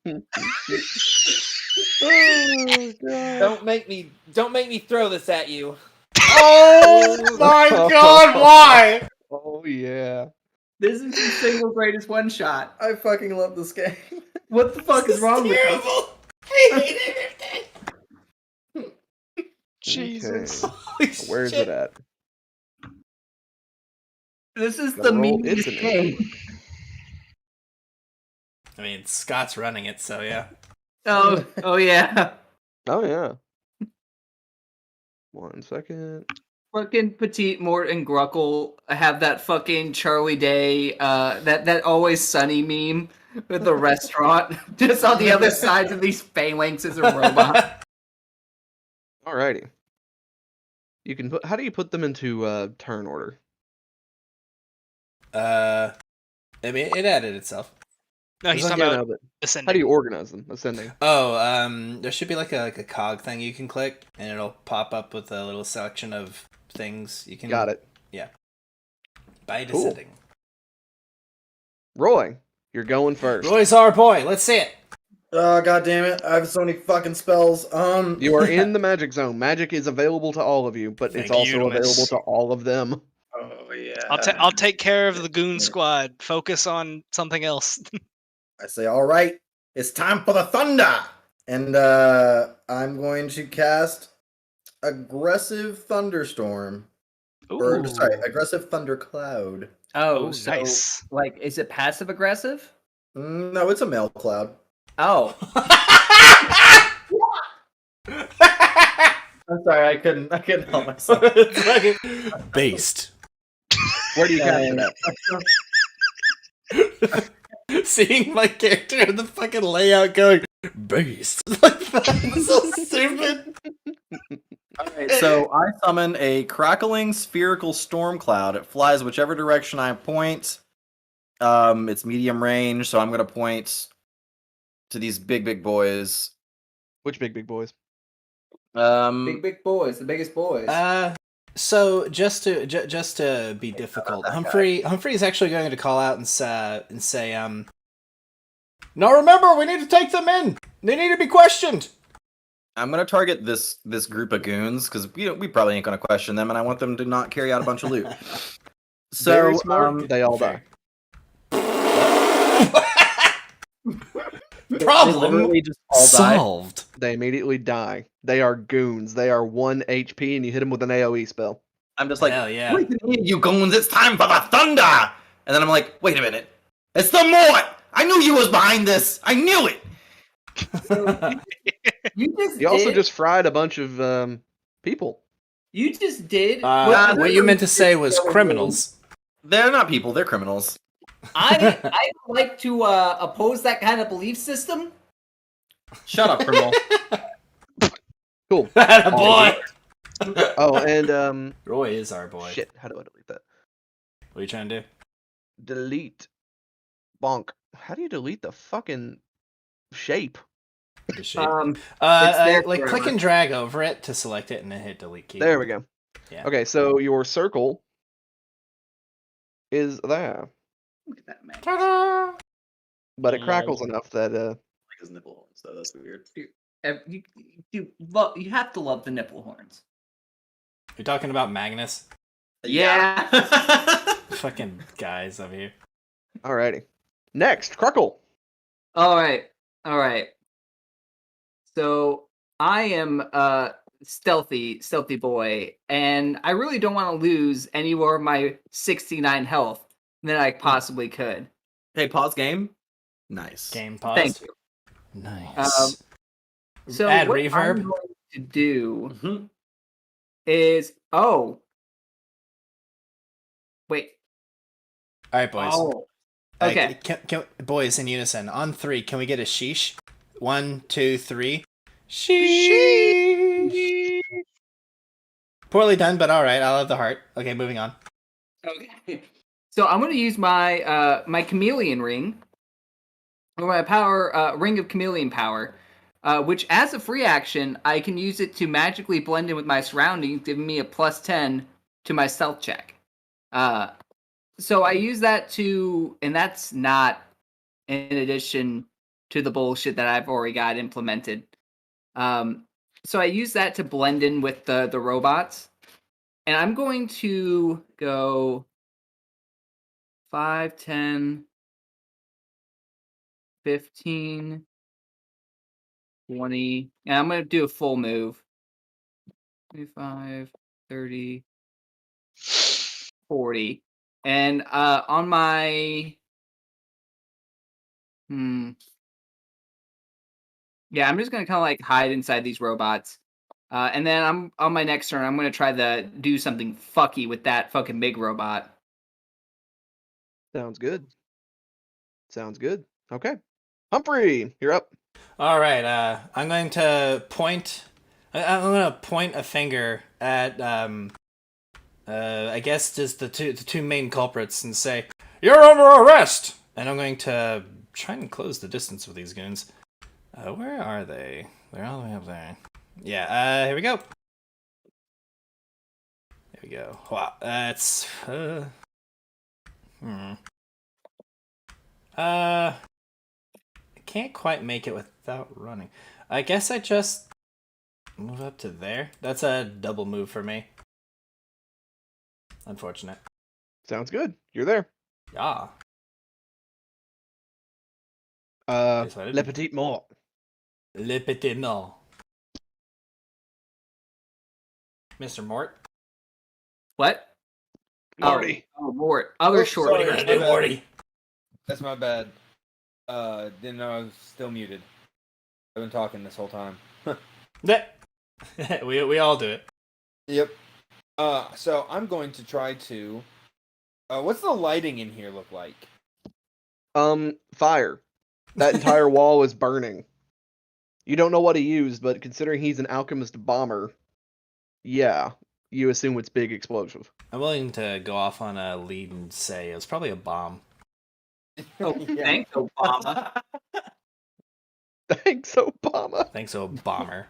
Oh God. Don't make me throw this at you. Oh my God! Why? Oh yeah. This is the single greatest one shot. I fucking love this game. What the fuck is wrong with you? terrible. I hate everything. Jesus. Okay. Where's it at? This is Gotta the roll meme its game. I mean, Scott's running it, so yeah. Oh yeah. Oh yeah. 1 second. Fucking Petit Mort and Gruckle have that fucking Charlie Day, that Always Sunny meme with the restaurant just on the other sides of these phalanxes of robots. Alrighty. You can put. How do you put them into turn order? I mean, it added itself. No, he's Yeah, talking about no, but ascending. how do you organize them? Ascending. Oh, there should be like a cog thing you can click, and it'll pop up with a little selection of things you can. Got it. By Cool. descending. Roy, you're going first. Roy's our boy. Let's see it. Oh, god damn it. I have so many fucking spells. You are in the magic zone. Magic is available to all of you, but it's Thank also you, available Miss. to all of them. Oh, yeah. I'll take care of the goon squad. Focus on something else. I say, all right. It's time for the thunder! And I'm going to cast Aggressive Thunderstorm. Or, sorry, Aggressive Thundercloud. Oh, so nice. like, is it passive aggressive? No, it's a mail cloud. Oh, I'm sorry, I couldn't help myself. Based. Where do you cast it at? Seeing my character in the fucking layout going based. That's so stupid. Alright, so I summon a crackling spherical storm cloud. It flies whichever direction I point. It's medium range, so I'm gonna point to these big boys. Which big boys? big boys, the biggest boys. So just to be difficult, Humphrey's actually going to call out and say, now remember, we need to take them in. They need to be questioned. I'm gonna target this group of goons because we probably ain't gonna question them, and I want them to not carry out a bunch of loot. So Very smart. They all die. Problem just all solved. They immediately die. They are goons. They are 1 HP, and you hit them with an AoE spell. I'm just like, Hell yeah. "Wait a minute, you goons! It's time for the thunder!" And then I'm like, "Wait a minute, it's the Mort! I knew you was behind this. I knew it." You also just fried a bunch of people. You just did. What you meant to say was criminals. They're not people. They're criminals. I like to oppose that kind of belief system. Shut up, criminal. Cool. Boy. Oh, and Roy is our boy. shit. How do I delete that? What are you trying to do? Delete. Bonk. How do you delete the fucking shape? The shape. there Like forever. click and drag over it to select it and then hit delete key. There we go. Yeah. Okay, so your circle is there, Look at that man. Ta-da! but it crackles enough that Like his nipple horns, so that's weird. You have to love the nipple horns. You're talking about Magnus? Yeah. Fucking guys over here. Alrighty. Next, Cruckle. All right. So I am stealthy boy, and I really don't want to lose any more of my 69 health than I possibly could. Hey, pause game. Nice. Game pause. Thank you. Nice. So Add what reverb. I'm going to do Mhm. is wait. All right, boys. Oh, okay. Can, boys, in unison. On 3, can we get a sheesh? 1, 2, 3. Sheesh. Poorly done, but all right. I'll have the heart. Okay, moving on. Okay. So I'm going to use my my chameleon ring, or my power ring of chameleon power, which as a free action I can use it to magically blend in with my surroundings, giving me a +10 to my stealth check. So I use that to, and that's not in addition to the bullshit that I've already got implemented. So I use that to blend in with the robots, and I'm going to go 5, 10, 15, 20, and I'm going to do a full move. 25, 30, 40. And on my... Yeah, I'm just going to kind of like hide inside these robots. And then I'm on my next turn, I'm going to try to do something fucky with that fucking big robot. Sounds good. Okay. Humphrey, you're up. All right. I'm going to point. I'm going to point a finger at. I guess just the two main culprits and say, "You're under arrest." And I'm going to try and close the distance with these goons. Where are they? They're all the way up there. Yeah. Here we go. There we go. Wow. That's. I can't quite make it without running. I guess I just move up to there. That's a double move for me. Unfortunate. Sounds good. You're there. Yeah. Le Petit Mort. Le Petit Mort. Mr. Mort? What? Morty. Oh, Mort. Other short. sorry. Hey, Morty. That's my bad. Didn't know I was still muted. I've been talking this whole time. we all do it. Yep. So I'm going to try to. What's the lighting in here look like? Fire. That entire wall is burning. You don't know what he used, but considering he's an alchemist bomber, yeah, you assume it's big explosive. I'm willing to go off on a lead and say it was probably a bomb. Oh, thanks, Obama. Thanks, Obama. Thanks, Obama.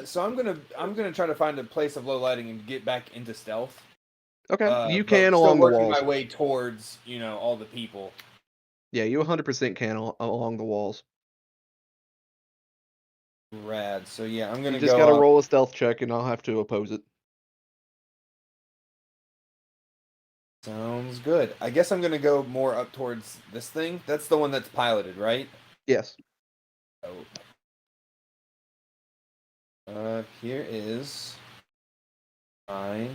So I'm gonna try to find a place of low lighting and get back into stealth. Okay, you but can still along the working walls. my way towards all the people. Yeah, you 100% can along the walls. Rad. So yeah, I'm gonna You just go gotta up. roll a stealth check, and I'll have to oppose it. Sounds good. I guess I'm gonna go more up towards this thing. That's the one that's piloted, right? Yes. Oh. Here is my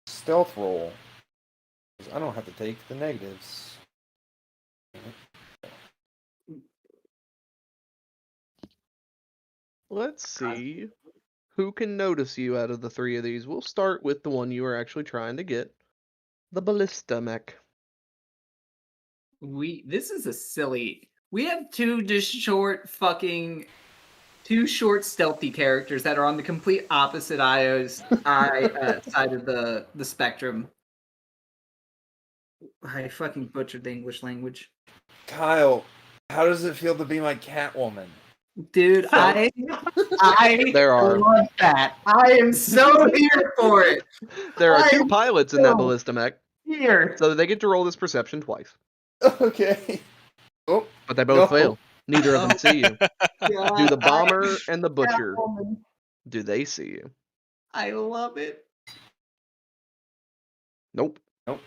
stealth roll. 'Cause I don't have to take the negatives. Let's see who can notice you out of the three of these. We'll start with the one you are actually trying to get, the ballista mech. This is a silly. We have two short stealthy characters that are on the complete opposite side of the spectrum. I fucking butchered the English language. Kyle, how does it feel to be my Catwoman? Dude, I There are. love that. I am so here for it. There are two I'm pilots in that so ballista mech, Here. so they get to roll this perception twice. Okay. Oh, But they both No. fail. Neither of them see you. Do the bomber and the butcher, Catwoman. do they see you? I love it. Nope. Nope.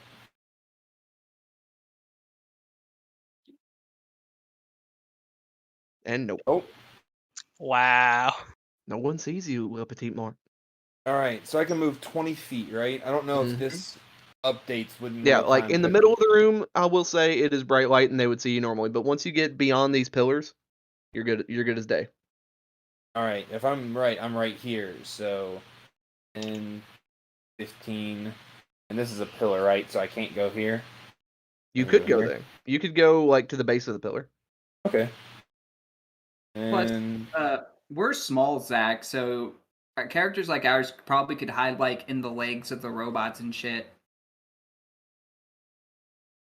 And nope. Oh. Wow. No one sees you, Le Petit Mort. All right. So I can move 20 feet, right? I don't know Mhm. if this updates wouldn't. Yeah, like in the middle of the room, I will say it is bright light and they would see you normally. But once you get beyond these pillars, you're good. You're good as day. All right. If I'm right, I'm right here. So 10, 15, and this is a pillar, right? So I can't go here. You Over could go here? there. You could go like to the base of the pillar. Okay. Plus, And we're small, Zach, so our characters like ours probably could hide like in the legs of the robots and shit.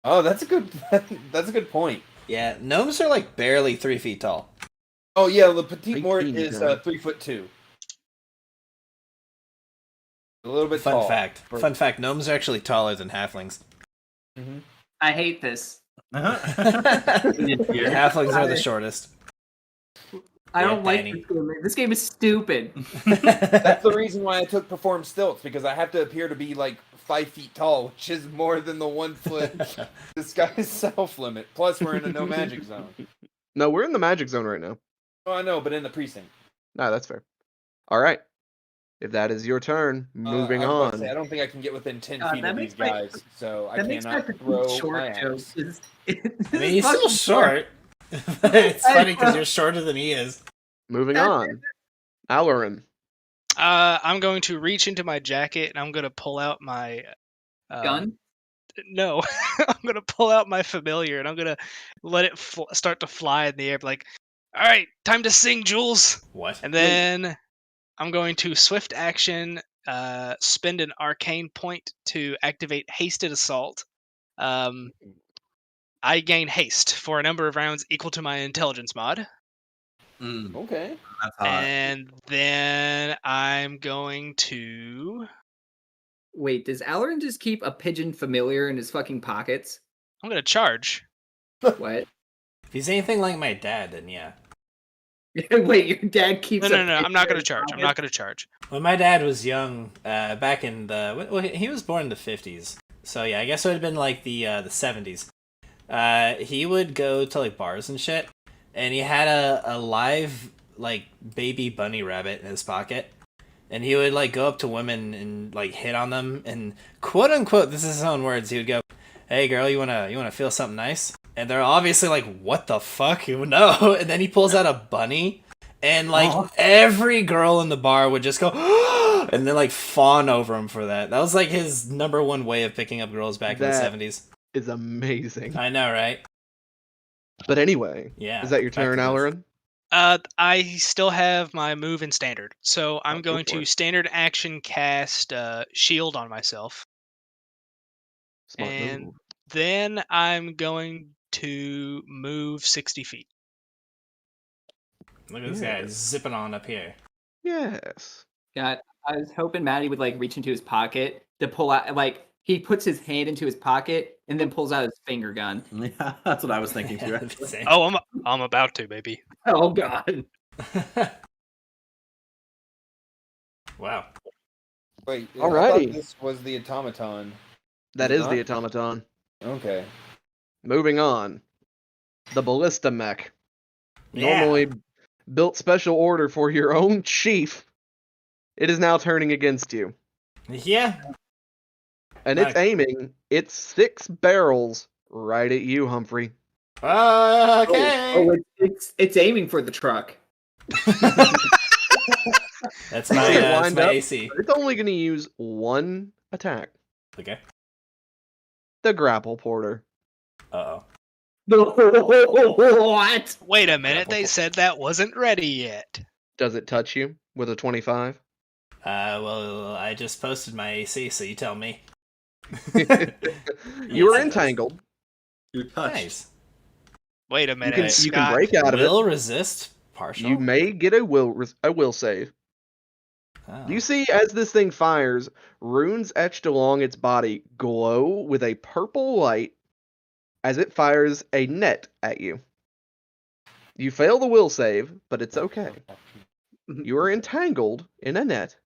oh, that's a good point. Yeah, gnomes are like barely 3 feet tall. Oh yeah, the Petit 18 Mort you is tell me. 3'2". A little bit Fun tall. fact. Fun fact, gnomes are actually taller than halflings. Mm-hmm. I hate this. Your halflings are the shortest. I Yeah, don't like Danny. this game. This game is stupid. That's the reason why I took Perform Stilts, because I have to appear to be like 5 feet tall, which is more than the 1 foot disguise self limit. Plus, we're in a no magic zone. No, we're in the magic zone right now. Oh, I know, but in the precinct. No, that's fair. All right. If that is your turn, moving I was about to on. say, I don't think I can get within 10 God, feet that of makes these my- guys, so I That makes cannot my throw my short joke. axe. I mean, he's still short. It's funny because you're shorter than he is. Moving on. Alarin. I'm going to reach into my jacket and I'm going to pull out my Gun? No, I'm going to pull out my familiar and I'm going to let it start to fly in the air. Like, all right, time to sing, Jules. What? And then I'm going to swift action, spend an arcane point to activate hasted assault. I gain haste for a number of rounds equal to my intelligence mod. Okay. That's hot. And then I'm going to. Wait, does Alarin just keep a pigeon familiar in his fucking pockets? I'm going to charge. What? If he's anything like my dad, then yeah. Wait, your dad keeps No, a I'm not going to pigeon in charge. his I'm not pockets? going to charge. When my dad was young, back in the... Well, he was born in the 50s. So yeah, I guess it would have been like the 70s. he would go to like bars and shit, and he had a live like baby bunny rabbit in his pocket, and he would like go up to women and like hit on them, and quote unquote, this is his own words, he would go, "Hey girl, you wanna feel something nice?" And they're obviously like, "What the fuck?" No. And then he pulls out a bunny, and like every girl in the bar would just go and then like fawn over him for that. That was like his number one way of picking up girls back in the 70s. Is amazing. I know, right? But anyway, Yeah. is that your turn, Alarin? I still have my move in standard, so I'm go going for to it. standard action cast shield on myself, Smart and move. then I'm going to move 60 feet. Look at this guy zipping on up here. Yes. God, I was hoping Maddie would like reach into his pocket to pull out. Like he puts his hand into his pocket and then pulls out his finger gun. Yeah, that's what I was thinking too. Same. Oh, I'm about to, baby. Oh God! Wow. Wait, I Alrighty. thought this was the automaton. That Is is it the not? automaton. Okay. Moving on. The ballista mech. Yeah. Normally built special order for your own chief. It is now turning against you. Yeah. And it's aiming its 6 barrels right at you, Humphrey. Okay. Oh, it's aiming for the truck. That's See my, it that's lined my up? AC. It's only going to use one attack. Okay. The grapple porter. Uh-oh. What? Wait a minute, they said that wasn't ready yet. Does it touch you with a 25? Well, I just posted my AC, so you tell me. You Yes, are it does. entangled. You touched. Nice. Wait a minute, You can Scott. break out of Will it. resist partial? You may get a will save. Oh. You see, as this thing fires, runes etched along its body glow with a purple light as it fires a net at you. You fail the will save, but it's okay. You are entangled in a net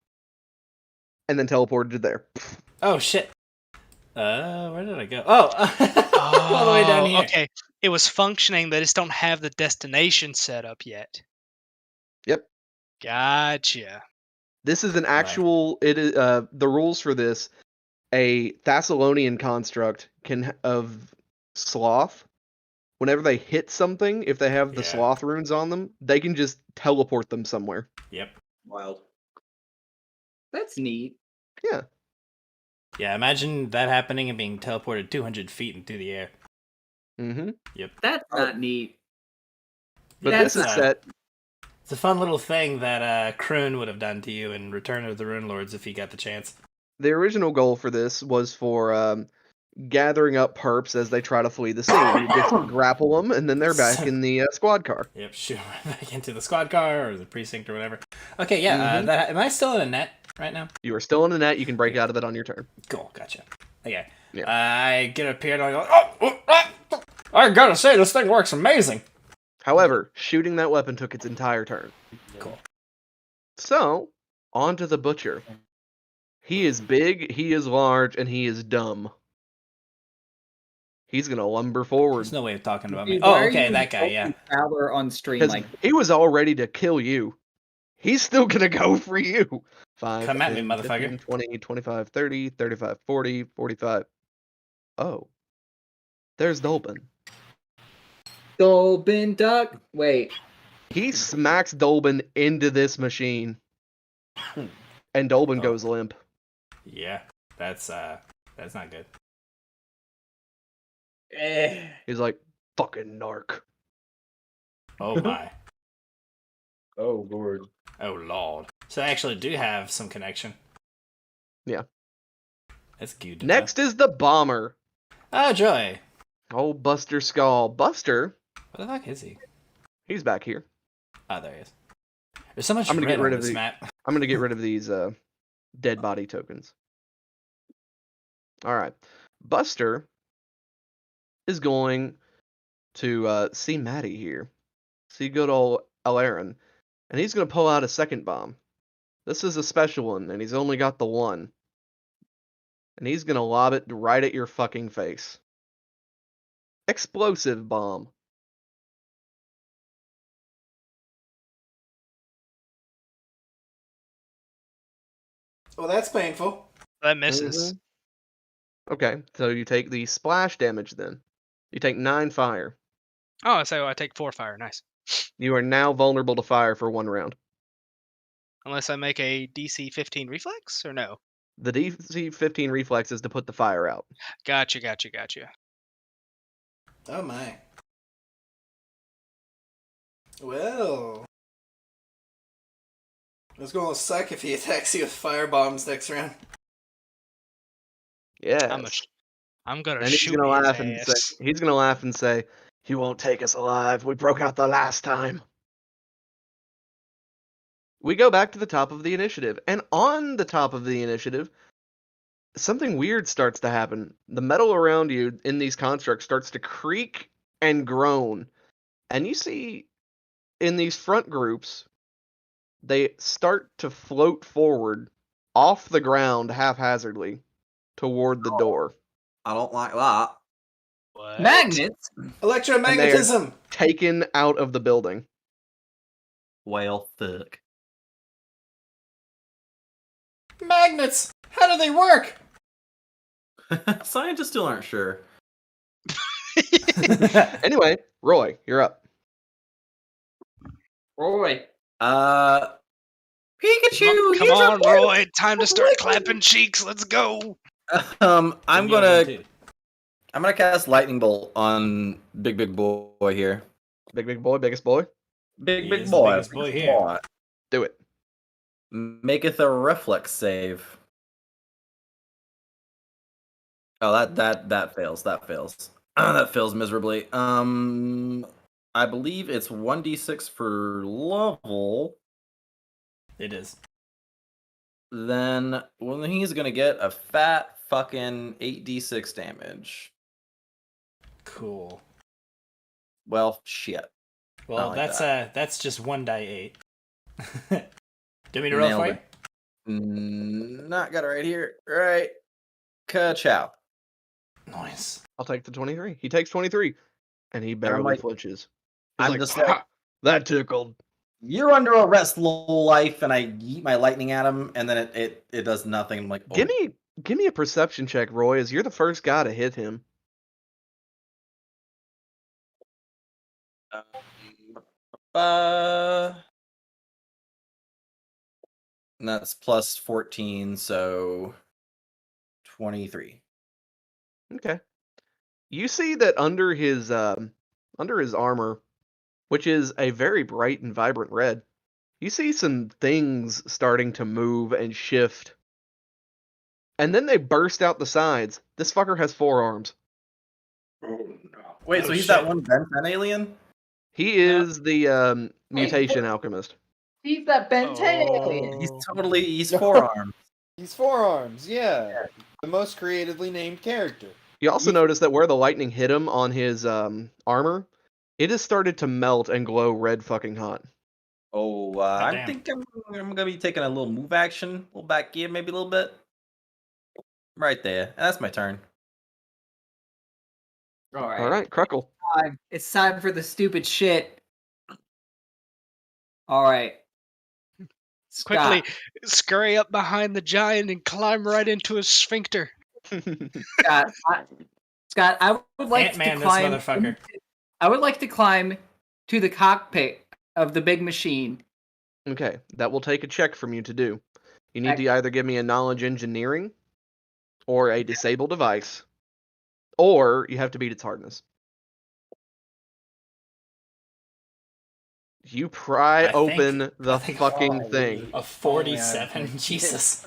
and then teleported to there. Oh, shit. Where did I go? Oh! All the way down here. Okay. It was functioning, they just don't have the destination set up yet. Yep. Gotcha. This is an actual. It is the rules for this. A Thessalonian construct of sloth. Whenever they hit something, if they have the Yeah. sloth runes on them, they can just teleport them somewhere. Yep. Wild. That's neat. Yeah. Yeah, imagine that happening and being teleported 200 feet into the air. Mm-hmm. That's not neat. But That's this is not- set. It's a fun little thing that Kroon would have done to you in Return of the Rune Lords if he got the chance. The original goal for this was for gathering up perps as they try to flee the scene. You just grapple them, and then they're back in the squad car. Yep, shoot right back into the squad car or the precinct or whatever. Okay, yeah. Mhm. Am I still in a net right now? You are still in the net. You can break out of it on your turn. Cool, gotcha. Okay. Yeah. I get up here and I go, I gotta say, this thing works amazing. However, shooting that weapon took its entire turn. Cool. So, on to the butcher. He is big, he is large, and he is dumb. He's gonna lumber forward. There's no way of talking about me. Dude, Oh, why are okay, you that guy, yeah. insulting Fowler on stream, Because like he was all ready to kill you. He's still gonna go for you. 5, Come at me, 10, motherfucker. 15, 20, 25, 30, 35, 40, 45. Oh. There's Dolben. Dolben Duck. Wait, He smacks Dolben into this machine. And Dolben Oh. goes limp. Yeah, that's not good. He's like, fucking narc. Oh my. Oh lord. Oh lord. So I actually do have some connection. Yeah. That's good. to know. Next is the bomber. Oh, Joy. Oh, Buster Skull. Buster, What the fuck is he? he's back here. Oh, there he is. There's so much I'm gonna red get rid on of this the- map. I'm gonna get rid of these dead body tokens. Alright. Buster is going to see Maddie here. See good old Alarin. And he's gonna pull out a second bomb. This is a special one, and he's only got the one. And he's gonna lob it right at your fucking face. explosive bomb. Well, that's painful. That misses. Okay, so you take the splash damage then. You take 9 fire. Oh, so I take 4 fire. Nice. You are now vulnerable to fire for 1 round. Unless I make a DC 15 reflex, or no? The DC 15 reflex is to put the fire out. Gotcha. Oh my. Well, it's gonna suck if he attacks you with fire bombs next round. Yeah. I'm gonna And he's shoot gonna laugh his and ass. say, he's gonna laugh and say, "You won't take us alive. We broke out the last time." We go back to the top of the initiative, and on the top of the initiative, something weird starts to happen. The metal around you in these constructs starts to creak and groan, and you see in these front groups, they start to float forward off the ground haphazardly toward the door. I don't like that. What? Magnets. Electromagnetism. Taken out of the building. Well, fuck. Magnets. How do they work? Scientists still aren't sure. Anyway, Roy, you're up. Roy. Pikachu. Come use on, your Roy. Time to start clapping cheeks. Let's go. I'm Yeah, gonna cast lightning bolt on big boy here. Big boy, biggest boy. Big He is the boy. biggest boy here. Do it. Maketh a reflex save. Oh, that fails. That fails. That fails miserably. I believe it's 1d6 for level. It is. Then he's gonna get a fat fucking 8d6 damage. Cool. Well, shit. Well, like that's just 1 die 8. Do you want me to roll for you? Not got it right here. Right. Ka-chow. Nice. I'll take the 23. He takes 23, and he barely like- flinches. He's I'm like, just "Ha, like, that tickled." you're under arrest, low life, and I yeet my lightning at him, and then it does nothing. I'm like, oh. Give me a perception check, Roy, as you're the first guy to hit him. And that's plus 14, so 23. Okay. You see that under his armor, which is a very bright and vibrant red, you see some things starting to move and shift. And then they burst out the sides. This fucker has 4 arms. Wait, Oh, so he's shit. that one Ben 10 alien? He is the mutation alchemist. He's that Ben 10 alien. He's forearm. He's 4 arms, yeah. The most creatively named character. You also notice that where the lightning hit him on his armor, it has started to melt and glow red fucking hot. Oh, damn. I think I'm gonna be taking a little move action, a little back gear, maybe a little bit. Right there. And that's my turn. All right. All right, Cruckle. It's time for the stupid shit. All right. Quickly Scott. scurry up behind the giant and climb right into his sphincter. Scott, I would like Ant-Man, to this climb. motherfucker. I would like to climb to the cockpit of the big machine. Okay, that will take a check from you to do. You need to either give me a knowledge engineering or a disable device, or you have to beat its hardness. You pry open the fucking thing, A 47. Jesus.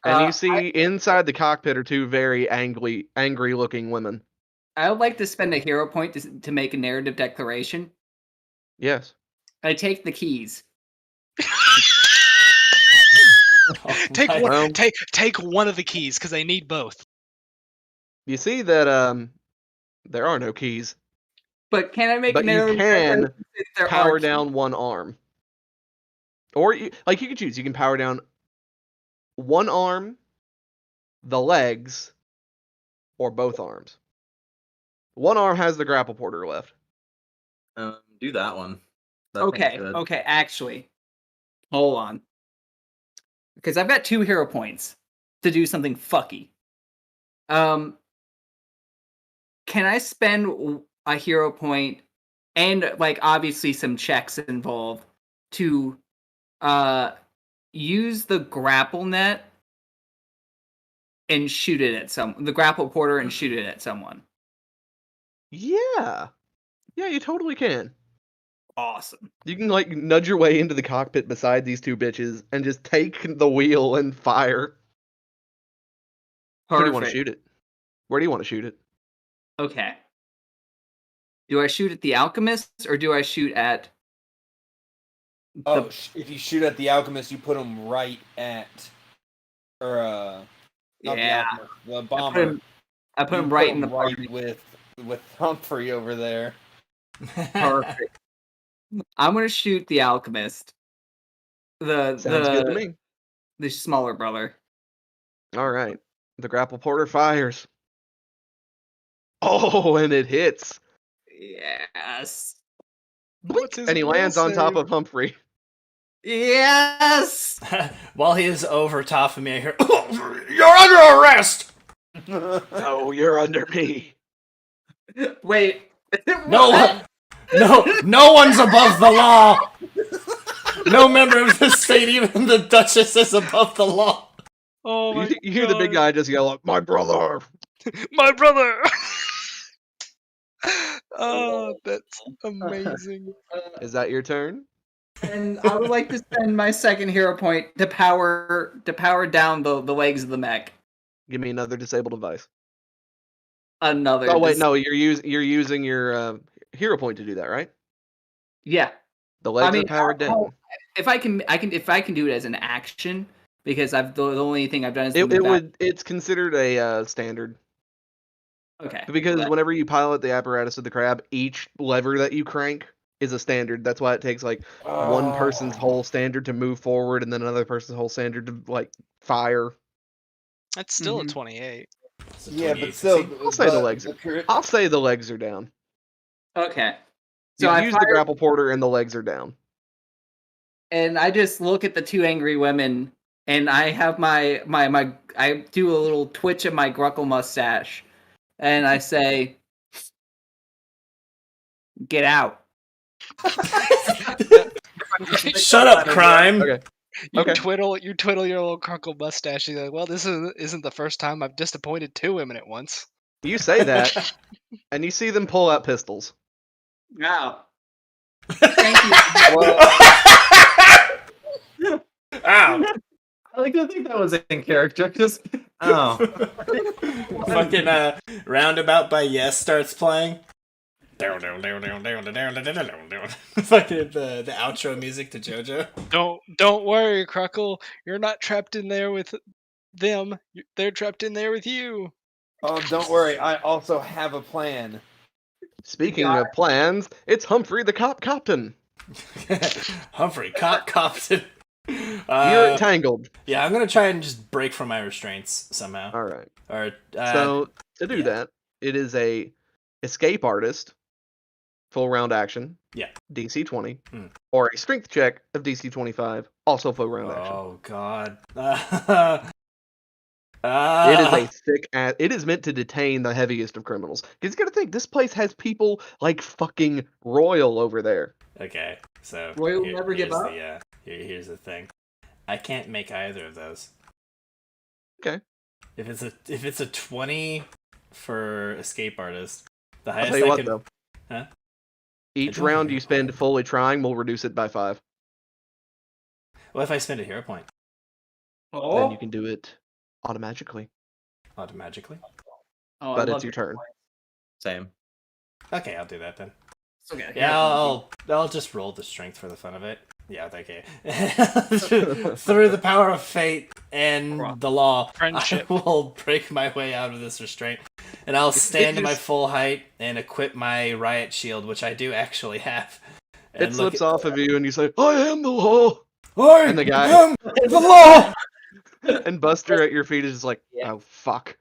and you see inside the cockpit are 2 very angry-looking women. I would like to spend a hero point to make a narrative declaration. Yes. I take the keys. Take my- one. Well- Take one of the keys because they need both. You see that there are no keys, But can I make but a you narrative can declaration if there power are keys? down 1 arm. Or you can choose. You can power down 1 arm, the legs, or both arms. One arm has the grapple porter left. Do that one. That sounds Okay, good. okay, actually. Hold on. Because I've got 2 hero points to do something fucky. Can I spend a hero point and like obviously some checks involved to use the grapple net and shoot it at the grapple porter and shoot it at someone? Yeah. Yeah, you totally can. Awesome. You can like nudge your way into the cockpit beside these 2 bitches and just take the wheel and fire. Where do you want to shoot it? Where do you want to shoot it? Okay. Do I shoot at the alchemist or do I shoot at? If you shoot at the alchemist, you put him right at, or not Yeah. the alchemist, the bomber. I put You him right in the right party. with Humphrey over there. Perfect. I'm gonna shoot the alchemist. Sounds good to me. The smaller brother. All right. The grapple porter fires. Oh, and it hits. Yes. What's his And he will lands on top save? of Humphrey. Yes. While he is over top of me, I hear, "You're under arrest!" No, you're under me. Wait. No, no one's above the law. No member of the state, even the Duchess, is above the law. Oh my You hear the big guy just yell out, "My brother!" My brother! Oh, that's amazing. Is that your turn? And I would like to spend my second hero point to power down the legs of the mech. Give me another disable device. Another. Oh wait, no, you're using your hero point to do that, right? Yeah. The legs are powered down. If I can do it as an action, because the only thing I've done is It's considered a standard. Okay. Because whenever you pilot the apparatus of the crab, each lever that you crank is a standard. That's why it takes like one person's whole standard to move forward, and then another person's whole standard to like fire. That's still a 28. Yeah, but still, I'll say the legs. I'll say the legs are down. Okay. So I use the grapple porter, and the legs are down. And I just look at the 2 angry women, and I have my I do a little twitch of my gruckle mustache, and I say, "Get out." Shut up, crime. Okay. You twiddle your little crunkle mustache. You're like, well, this isn't the first time I've disappointed 2 women at once. You say that, and you see them pull out pistols. Wow. Thank you. Ow. I like to think that was in character. Just Fucking Roundabout by Yes starts playing. Fucking the outro music to JoJo. Don't worry, Cruckle. You're not trapped in there with them. They're trapped in there with you. Oh, don't worry. I also have a plan. Speaking of plans, it's Humphrey the Captain. Humphrey, Copton. You're entangled. Yeah, I'm gonna try and just break from my restraints somehow. All right. Or So to do that, it is a escape artist, full round action. Yeah. DC 20, or a strength check of DC 25, also full round action. Oh God. It is a sick ass. It is meant to detain the heaviest of criminals. Because you gotta think, this place has people like fucking Royal over there. Okay, so Royal never give up? Here's the thing. I can't make either of those. Okay. If it's a 20 for escape artist, the I'll highest tell you I what can. though. Huh? Each round you spend fully trying will reduce it by 5. What if I spend a hero point? Then you can do it automatically. Automatically? Oh, But it's your turn. same. Okay, I'll do that then. Okay. Yeah, I'll just roll the strength for the fun of it. Yeah, okay. Through the power of fate and the law, Friendship. I will break my way out of this restraint. And I'll stand to my full height and equip my riot shield, which I do actually have. It slips off of you and you say, I am the law! And the guy- am the law! And Buster at your feet is just like, oh fuck.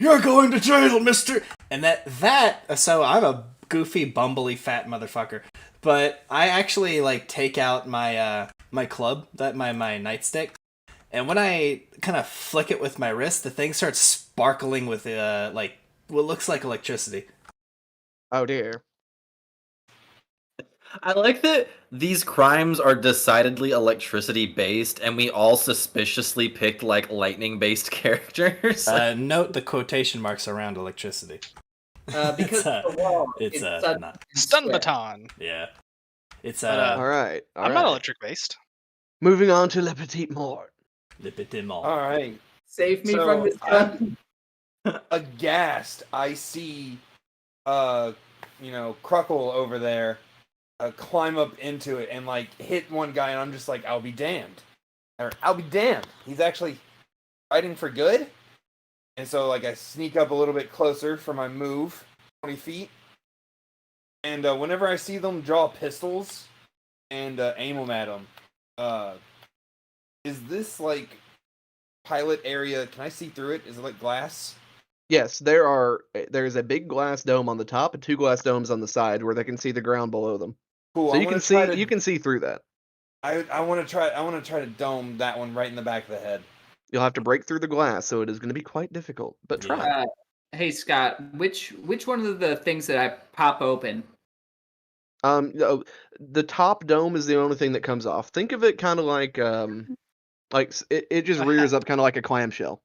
"You're going to jail, mister." And so I'm a goofy, bumbly, fat motherfucker. But I actually like take out my my club, my nightstick, and when I kind of flick it with my wrist, the thing starts sparkling with like what looks like electricity. Oh dear. I like that these crimes are decidedly electricity based, and we all suspiciously picked like lightning based characters. Note the quotation marks around electricity. Because of the wall, it's not Stun baton. Yeah. It's All right. I'm not electric based. Moving on to Le Petit Mort. Le Petit Mort. All right. Save me So, from this gun. Aghast, I see, Cruckle over there climb up into it and like hit one guy, and I'm just like, I'll be damned. Or I'll be damned. He's actually fighting for good. And so like I sneak up a little bit closer for my move, 20 feet. And whenever I see them draw pistols and aim them at them, is this like pilot area? Can I see through it? Is it like glass? Yes, there's a big glass dome on the top and 2 glass domes on the side where they can see the ground below them. Cool. So you can see through that. I want to try to dome that one right in the back of the head. You'll have to break through the glass, so it is going to be quite difficult. But try. Hey Scott, which one of the things that I pop open? The top dome is the only thing that comes off. Think of it kind of like it just rears up kind of like a clamshell.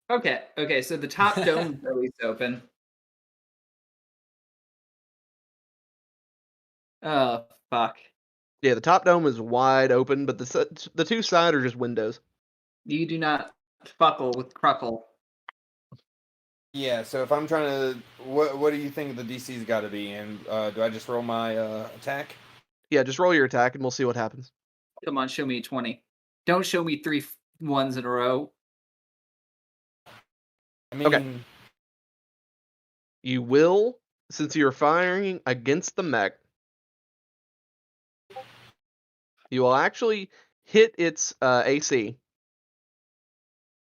Okay, so the top dome is always open. Oh, fuck. Yeah, the top dome is wide open, but the 2 side are just windows. You do not fuckle with Cruckle. Yeah, so if I'm trying to... What do you think the DC's got to be? And do I just roll my attack? Yeah, just roll your attack and we'll see what happens. Come on, show me a 20. Don't show me 3 ones in a row. I mean... Okay. You will, since you're firing against the mech, you will actually hit its AC,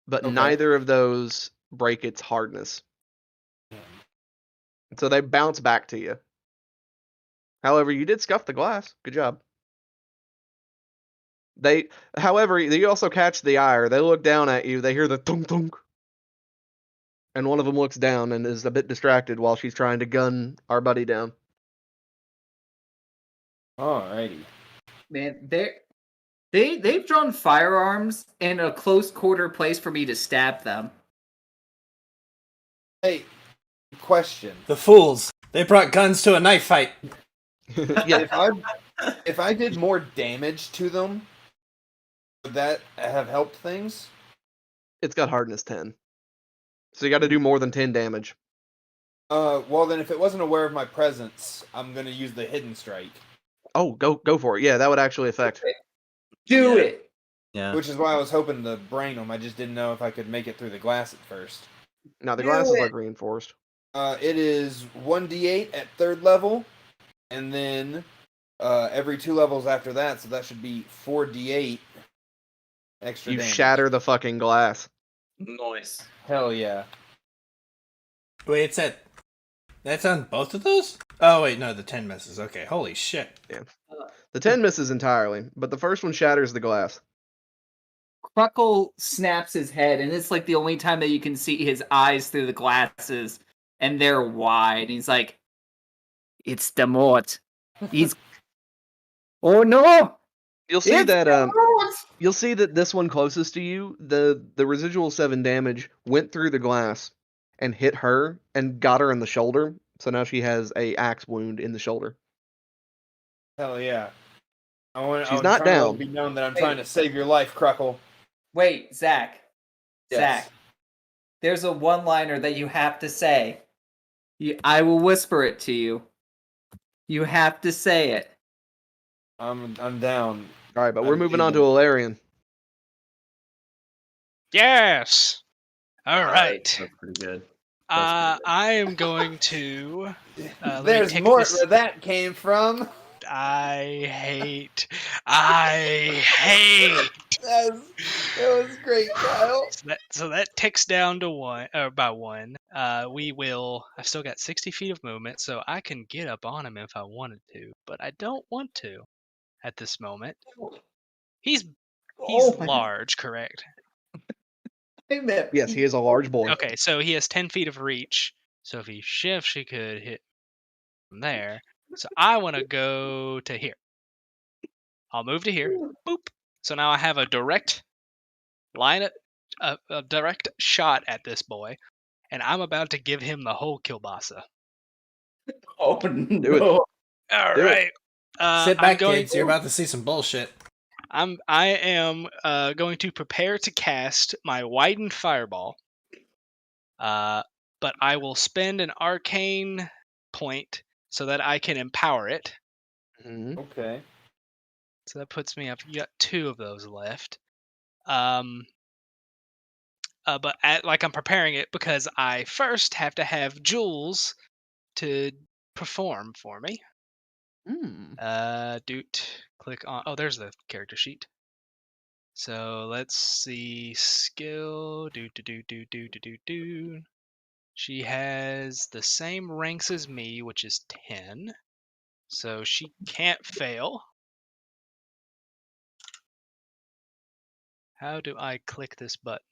but neither of those break its hardness. So they bounce back to you. However, you did scuff the glass. Good job. However, you also catch the ire. They look down at you. They hear the thunk thunk. And one of them looks down and is a bit distracted while she's trying to gun our buddy down. Alrighty. Man, they've drawn firearms in a close quarter place for me to stab them. Hey, question. The fools. They brought guns to a knife fight. Yeah. If I did more damage to them, would that have helped things? It's got hardness 10. So you got to do more than 10 damage. Well then if it wasn't aware of my presence, I'm going to use the hidden strike. Oh, go for it. Yeah, that would actually affect. Do it. Yeah. Which is why I was hoping to brain them. I just didn't know if I could make it through the glass at first. Now, the glass is like reinforced. It is 1d8 at 3rd level, and then every 2 levels after that, so that should be 4d8 extra You damage. shatter the fucking glass. Nice. Hell yeah. Wait, that's on both of those? Oh, wait, no, the 10 misses. Okay, holy shit. Yeah. The 10 misses entirely, but the first one shatters the glass. Cruckle snaps his head, and it's like the only time that you can see his eyes through the glasses, and they're wide. He's like, "It's the Mort. He's oh no! You'll see It's that the Mort!" you'll see that this one closest to you, the residual 7 damage went through the glass and hit her and got her in the shoulder. So now she has a axe wound in the shoulder. Hell yeah. She's not down. Be known that I'm trying to save your life, Cruckle. Wait, Zach. Yes. Zach. There's a one-liner that you have to say. I will whisper it to you. You have to say it. I'm down. All right, but we're moving on to Alarian. Yes. All right. That's pretty good. I am going to. Let me There's take more this- where that came from. I hate That was great, Kyle. So that ticks down to one, or by one. I've still got 60 feet of movement, so I can get up on him if I wanted to, but I don't want to at this moment. He's large, correct? Yes, he is a large boy. Okay, so he has 10 feet of reach. So if he shifts, he could hit from there. So I want to go to here. I'll move to here. Boop. So now I have a direct line, a direct shot at this boy, and I'm about to give him the whole kielbasa. Oh Do it. All Do it. right. Sit back, I'm going, kids. You're about to see some bullshit. I am going to prepare to cast my widened fireball. But I will spend an arcane point so that I can empower it. Mhm. Okay. So that puts me up. You got 2 of those left. But I'm preparing it because I first have to have Jules to perform for me. Click on. Oh, there's the character sheet. So let's see. Skill. Do. She has the same ranks as me, which is 10. So she can't fail. How do I click this button?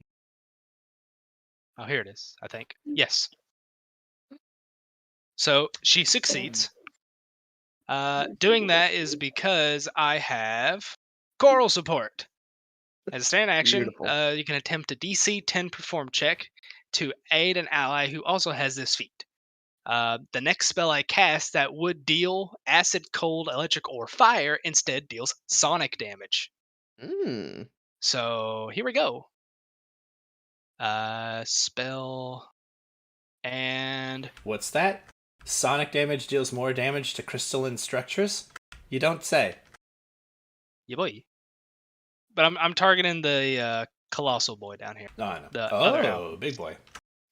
Oh, here it is, I think. Yes. So she succeeds. Doing that is because I have Choral Support. As a standard action, Beautiful. you can attempt a DC 10 perform check to aid an ally who also has this feat. The next spell I cast that would deal acid, cold, electric, or fire instead deals sonic damage. Mm. So here we go. Spell and What's that? Sonic damage deals more damage to crystalline structures? You don't say. yeah, boy. But I'm targeting the colossal boy down here. No, I know. The other guy. Oh, big boy.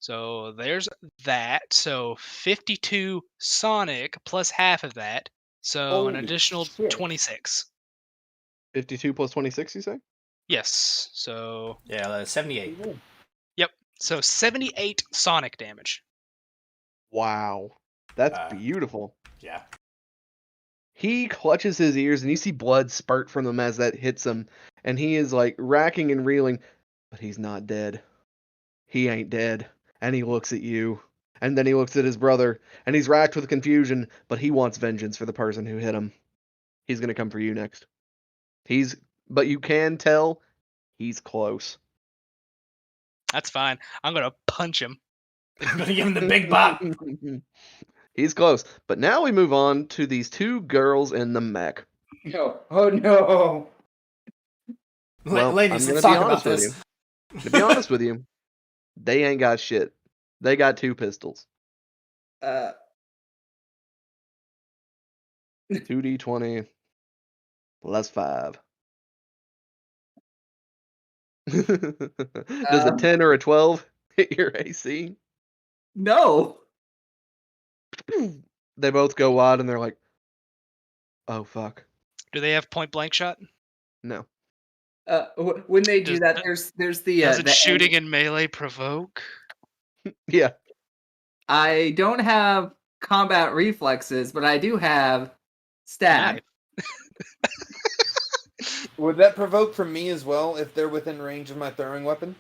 So there's that. So 52 sonic plus half of that. So an Holy additional shit. 26. 52 plus 26, you say? Yes. So Yeah, 78. yep. So 78 sonic damage. Wow. That's Uh, beautiful. Yeah. He clutches his ears and you see blood spurt from them as that hits him. And he is like racking and reeling, but he's not dead. He ain't dead. And he looks at you. And then he looks at his brother. And he's racked with confusion, but he wants vengeance for the person who hit him. He's going to come for you next. But you can tell he's close. That's fine. I'm gonna punch him. I'm gonna give him the big bop. He's close. But now we move on to these 2 girls in the mech. Oh no. Well, Ladies, I'm let's gonna talk be about honest with this. you. To be honest with you, they ain't got shit. They got 2 pistols. 2d20 plus 5. Does a 10 or a 12 hit your AC? No. They both go wide and they're like, oh fuck. Do they have point blank shot? No. When they do Does that, that- there's the Does it the shooting in melee provoke? Yeah. I don't have combat reflexes, but I do have stab. Nice. Would that provoke from me as well if they're within range of my throwing weapon?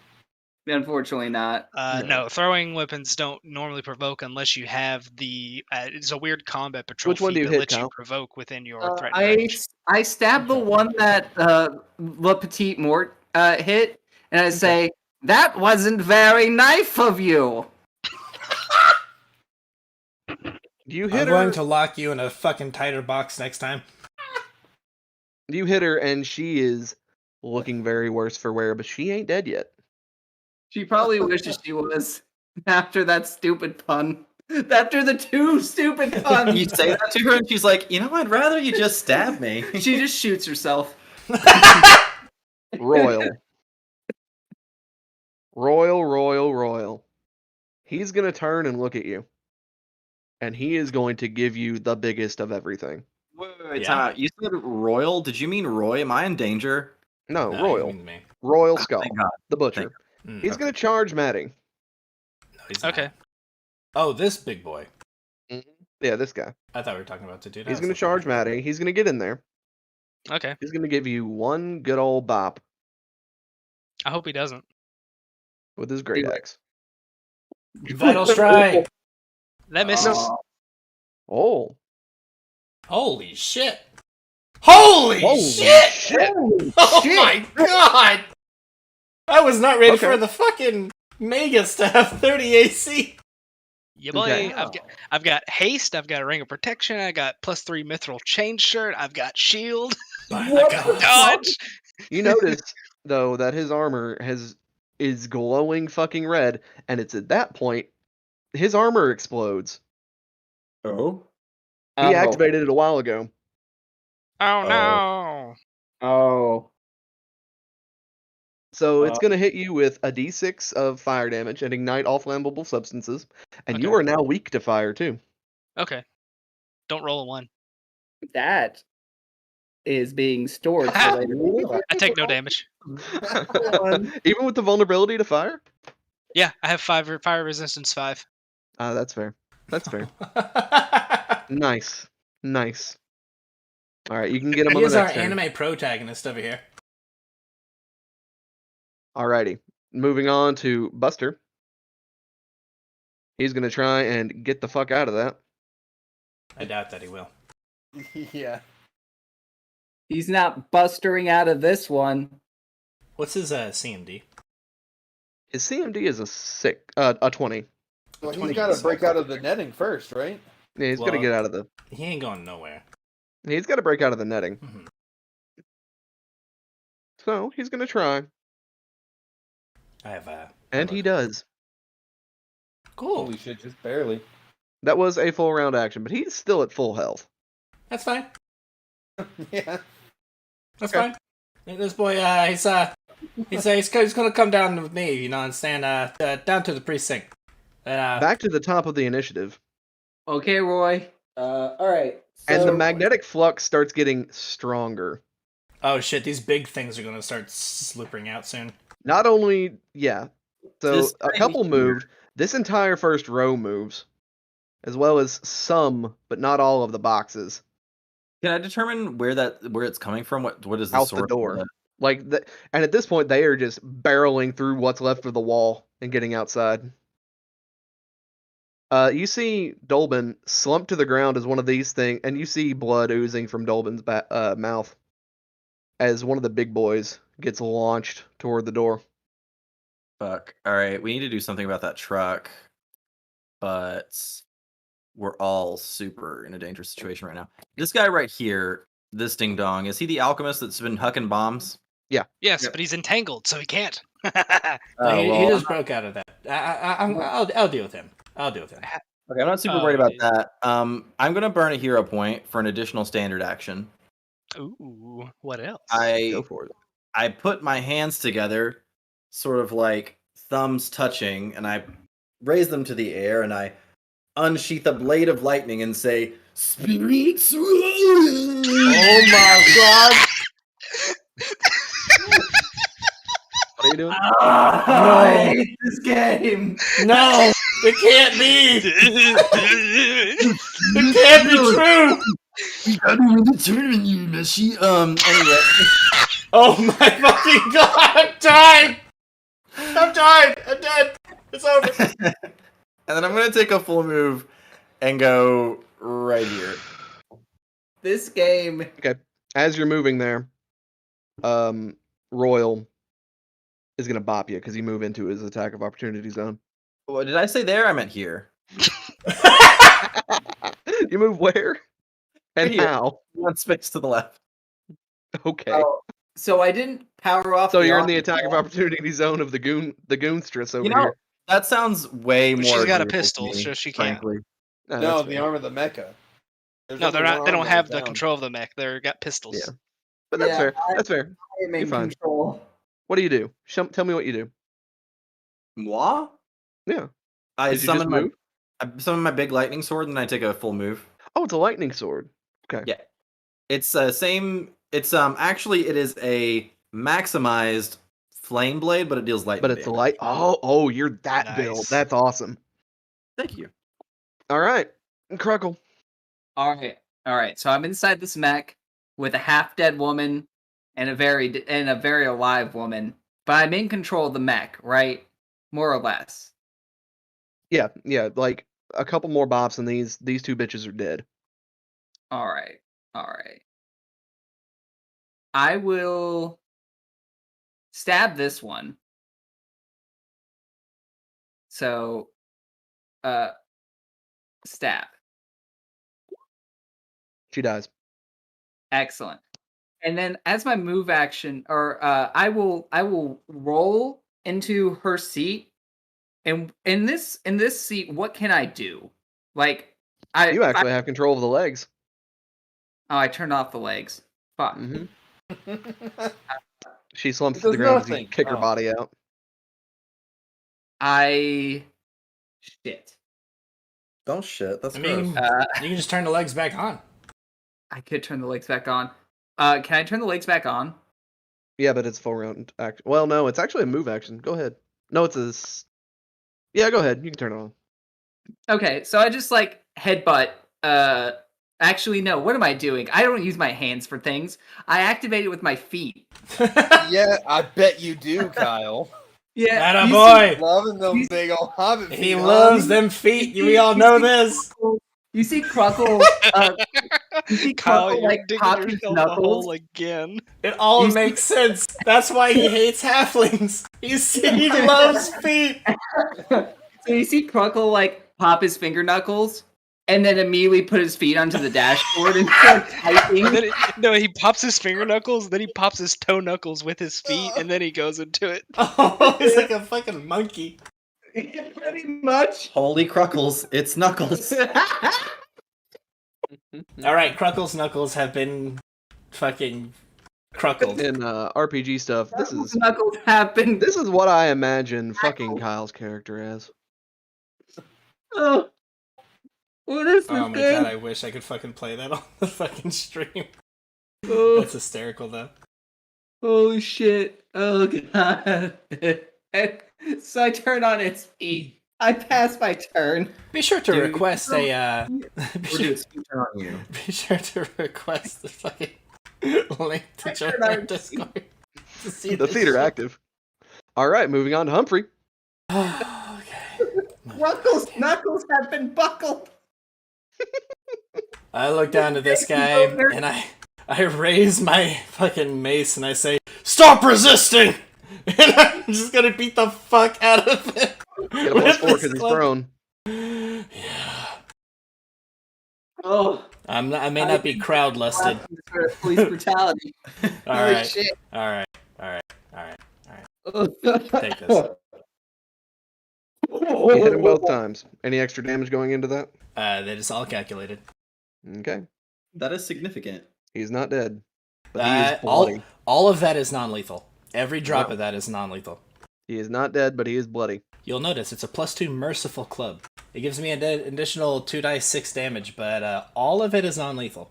Unfortunately, not. No, throwing weapons don't normally provoke unless you have the. It's a weird combat patrol Which one feat do you that hit, lets you Kyle? provoke within your threatened I range. I stab the one that Le Petit Mort hit, and I say, "That wasn't very nice of you." Do you I'm hit her? going to lock you in a fucking tighter box next time. You hit her and she is looking very worse for wear, but she ain't dead yet. She probably wishes she was after that stupid pun. After the 2 stupid puns, You say that to her, and she's like, I'd rather you just stab me. she just shoots herself. Royal. Royal. He's gonna turn and look at you. And he is going to give you the biggest of everything. Wait, Yeah. time out. You said Royal? Did you mean Roy? Am I in danger? No, No, Royal. you mean me. Royal Skull. Thank God. The Butcher. He's Okay. going to charge Maddie. No, he's Okay. not. Oh, this big boy. Yeah, this guy. I thought we were talking about the dude. I He's was going to looking charge at. Maddie. He's going to get in there. Okay. He's going to give you one good old bop I hope he doesn't. with his great axe. Vital strike. That misses. Oh. Holy shit. Holy shit. shit. Oh my god. I was not ready Okay. for the fucking Magus to have 30 AC. Yeah, boy. Okay. I've got haste. I've got a ring of protection. I got +3 mithril chain shirt. I've got shield. By the gods. Dodge. You notice, though, that his armor is glowing fucking red, and it's at that point his armor explodes. Oh. He activated it a while ago. Oh no. Oh. So it's going to hit you with a d6 of fire damage and ignite all flammable substances, and you Okay. are now weak to fire too. Okay. Don't roll a 1. That is being stored for later. I take no damage. Even with the vulnerability to fire? Yeah, I have fire resistance 5. That's fair. That's fair. Nice. Nice. All right, you can get him on He the is our next turn. anime protagonist over here. Alrighty. Moving on to Buster. He's going to try and get the fuck out of that. I doubt that he will. Yeah. He's not bustering out of this one. What's his CMD? His CMD is a 20. Well, 20 he's got to is break so out of the netting first, right? Yeah, he's got to Well- get out of the. He ain't going nowhere. He's got to break out of the netting. Mhm. So he's going to try, I have and he does. Cool. Holy shit, just barely. That was a full round action, but he's still at full health. That's fine. Yeah. That's Okay. fine. This boy, he's gonna come down with me, you know, and stand down to the precinct. Back to the top of the initiative, Okay, Roy. All right. and the so- magnetic flux starts getting stronger. Oh shit, these big things are gonna start slipping out soon. Not only, yeah. So This a thing couple here- moved. This entire first row moves, as well as some, but not all of the boxes Can I determine where it's coming from? What is the out the source? door. Of Like, and at this point, they are just barreling through what's left of the wall and getting outside. You see Dolben slump to the ground as one of these things, and you see blood oozing from Dolben's mouth as one of the big boys gets launched toward the door. Fuck. All right, we need to do something about that truck, but we're all super in a dangerous situation right now. This guy right here, this ding dong, is he the alchemist that's been hucking bombs? Yes, Yeah. but he's entangled, so he can't. He just broke out of that. I'll deal with him. I'll deal with him. Okay, I'm not super Oh, worried about geez. that. I'm gonna burn a hero point for an additional standard action. Ooh, what else? Go for it. I put my hands together, sort of like thumbs touching, and I raise them to the air, and I unsheath a blade of lightning and say, "Spirits!" Oh my god! What are you doing? I hate this game. No, it can't be. It can't be true. Anyway, Oh my fucking god! I'm dying. I'm dying. I'm dead. It's over. and then I'm gonna take a full move and go right here. This game. As you're moving there, Royal is gonna bop you because you move into his attack of opportunity zone. What did I say there? I meant here. You move where? And Here. how? One space to the left. Okay. Oh, so I didn't power off. So you're in the auto attack of wall. opportunity zone of the goonstress over You know, here. that sounds way But more. she's got a agreeable to pistol, me, so she can't. frankly. No, No, that's the fair. arm of the mecha. There's No, they're only not. one They don't arm have going the down. control of the mech. They're got pistols. Yeah. But that's Yeah, fair. I- That's fair. I am in You're fine. control. What do you do? Tell me what you do. Moi? Yeah. I Did you just summon my move? big lightning sword, and then I take a full move. Oh, it's a lightning sword. Okay. Yeah. It's same. It's actually it is a maximized flame blade, but it deals light. But it's a damage. light. Oh, you're that build. Nice. That's awesome. Thank you. All right, Cruckle. All right. So I'm inside this mech with a half-dead woman and a very alive woman, but I'm in control of the mech, right? More or less. Yeah, like a couple more bops and these two bitches are dead. All right. I will stab this one. So, stab. She dies. Excellent. And then as my move action, I will roll into her seat. And in this seat, what can I do? Like You actually have control of the legs. Oh, I turned off the legs. Fuck. Mm-hmm. She slumps It to the does ground as you nothing. kick her Oh. body out. Shit. Don't shit. That's I mean, gross. you can just turn the legs back on. I could turn the legs back on. Can I turn the legs back on? Yeah, but it's full round action. Well, no, it's actually a move action. Go ahead. No, it's a. Yeah, go ahead. You can turn it on. Okay, so I just like headbutt. Actually, no. What am I doing? I don't use my hands for things. I activate it with my feet. Yeah, I bet you do, Kyle. Yeah, Atta you boy. Loving them big old hobbit feet. He huh? loves them feet. We all know this. You see Cruckle. You see Kyle, Cruckle you're like digging pop his yourself a knuckles. hole again. It all You see- makes sense. That's why he hates halflings. He loves feet. So you see Cruckle like pop his finger knuckles, and then immediately put his feet onto the dashboard and start typing. And then he pops his finger knuckles, then he pops his toe knuckles with his feet, and then he goes into it. Oh, he's like a fucking monkey. Pretty much. Holy cruckles! It's Knuckles. All right, Cruckle's knuckles have been fucking cruckled. In RPG stuff, this is Knuckles happen. what I imagine fucking Kyle's character as. Oh. What is this Oh my game? god, I wish I could fucking play that on the fucking stream. Oh, That's hysterical though. holy shit. Oh god. So I turn on its feet. I pass my turn. Be sure to Dude, request a We're doing speech on you. be sure to request the fucking link to join turn our on- Discord to see The this theater shit. active. All right, moving on to Humphrey. Okay. Knuckles have been buckled. I look down to this guy and I raise my fucking mace and I say, "Stop resisting!" And I'm just gonna beat the fuck out of him. Get a with plus 4 this because he's club. prone. Yeah. Oh. I may not be crowd lusted. Police brutality. All Holy right. shit. All right. Take this. You hit him both times. Any extra damage going into that? That is all calculated. Okay. That is significant. He's not dead. But he is all bloody. of that is non-lethal. Every drop Wow. of that is non-lethal. He is not dead, but he is bloody. You'll notice it's a +2 merciful club. It gives me an additional 2 dice 6 damage, but all of it is non-lethal.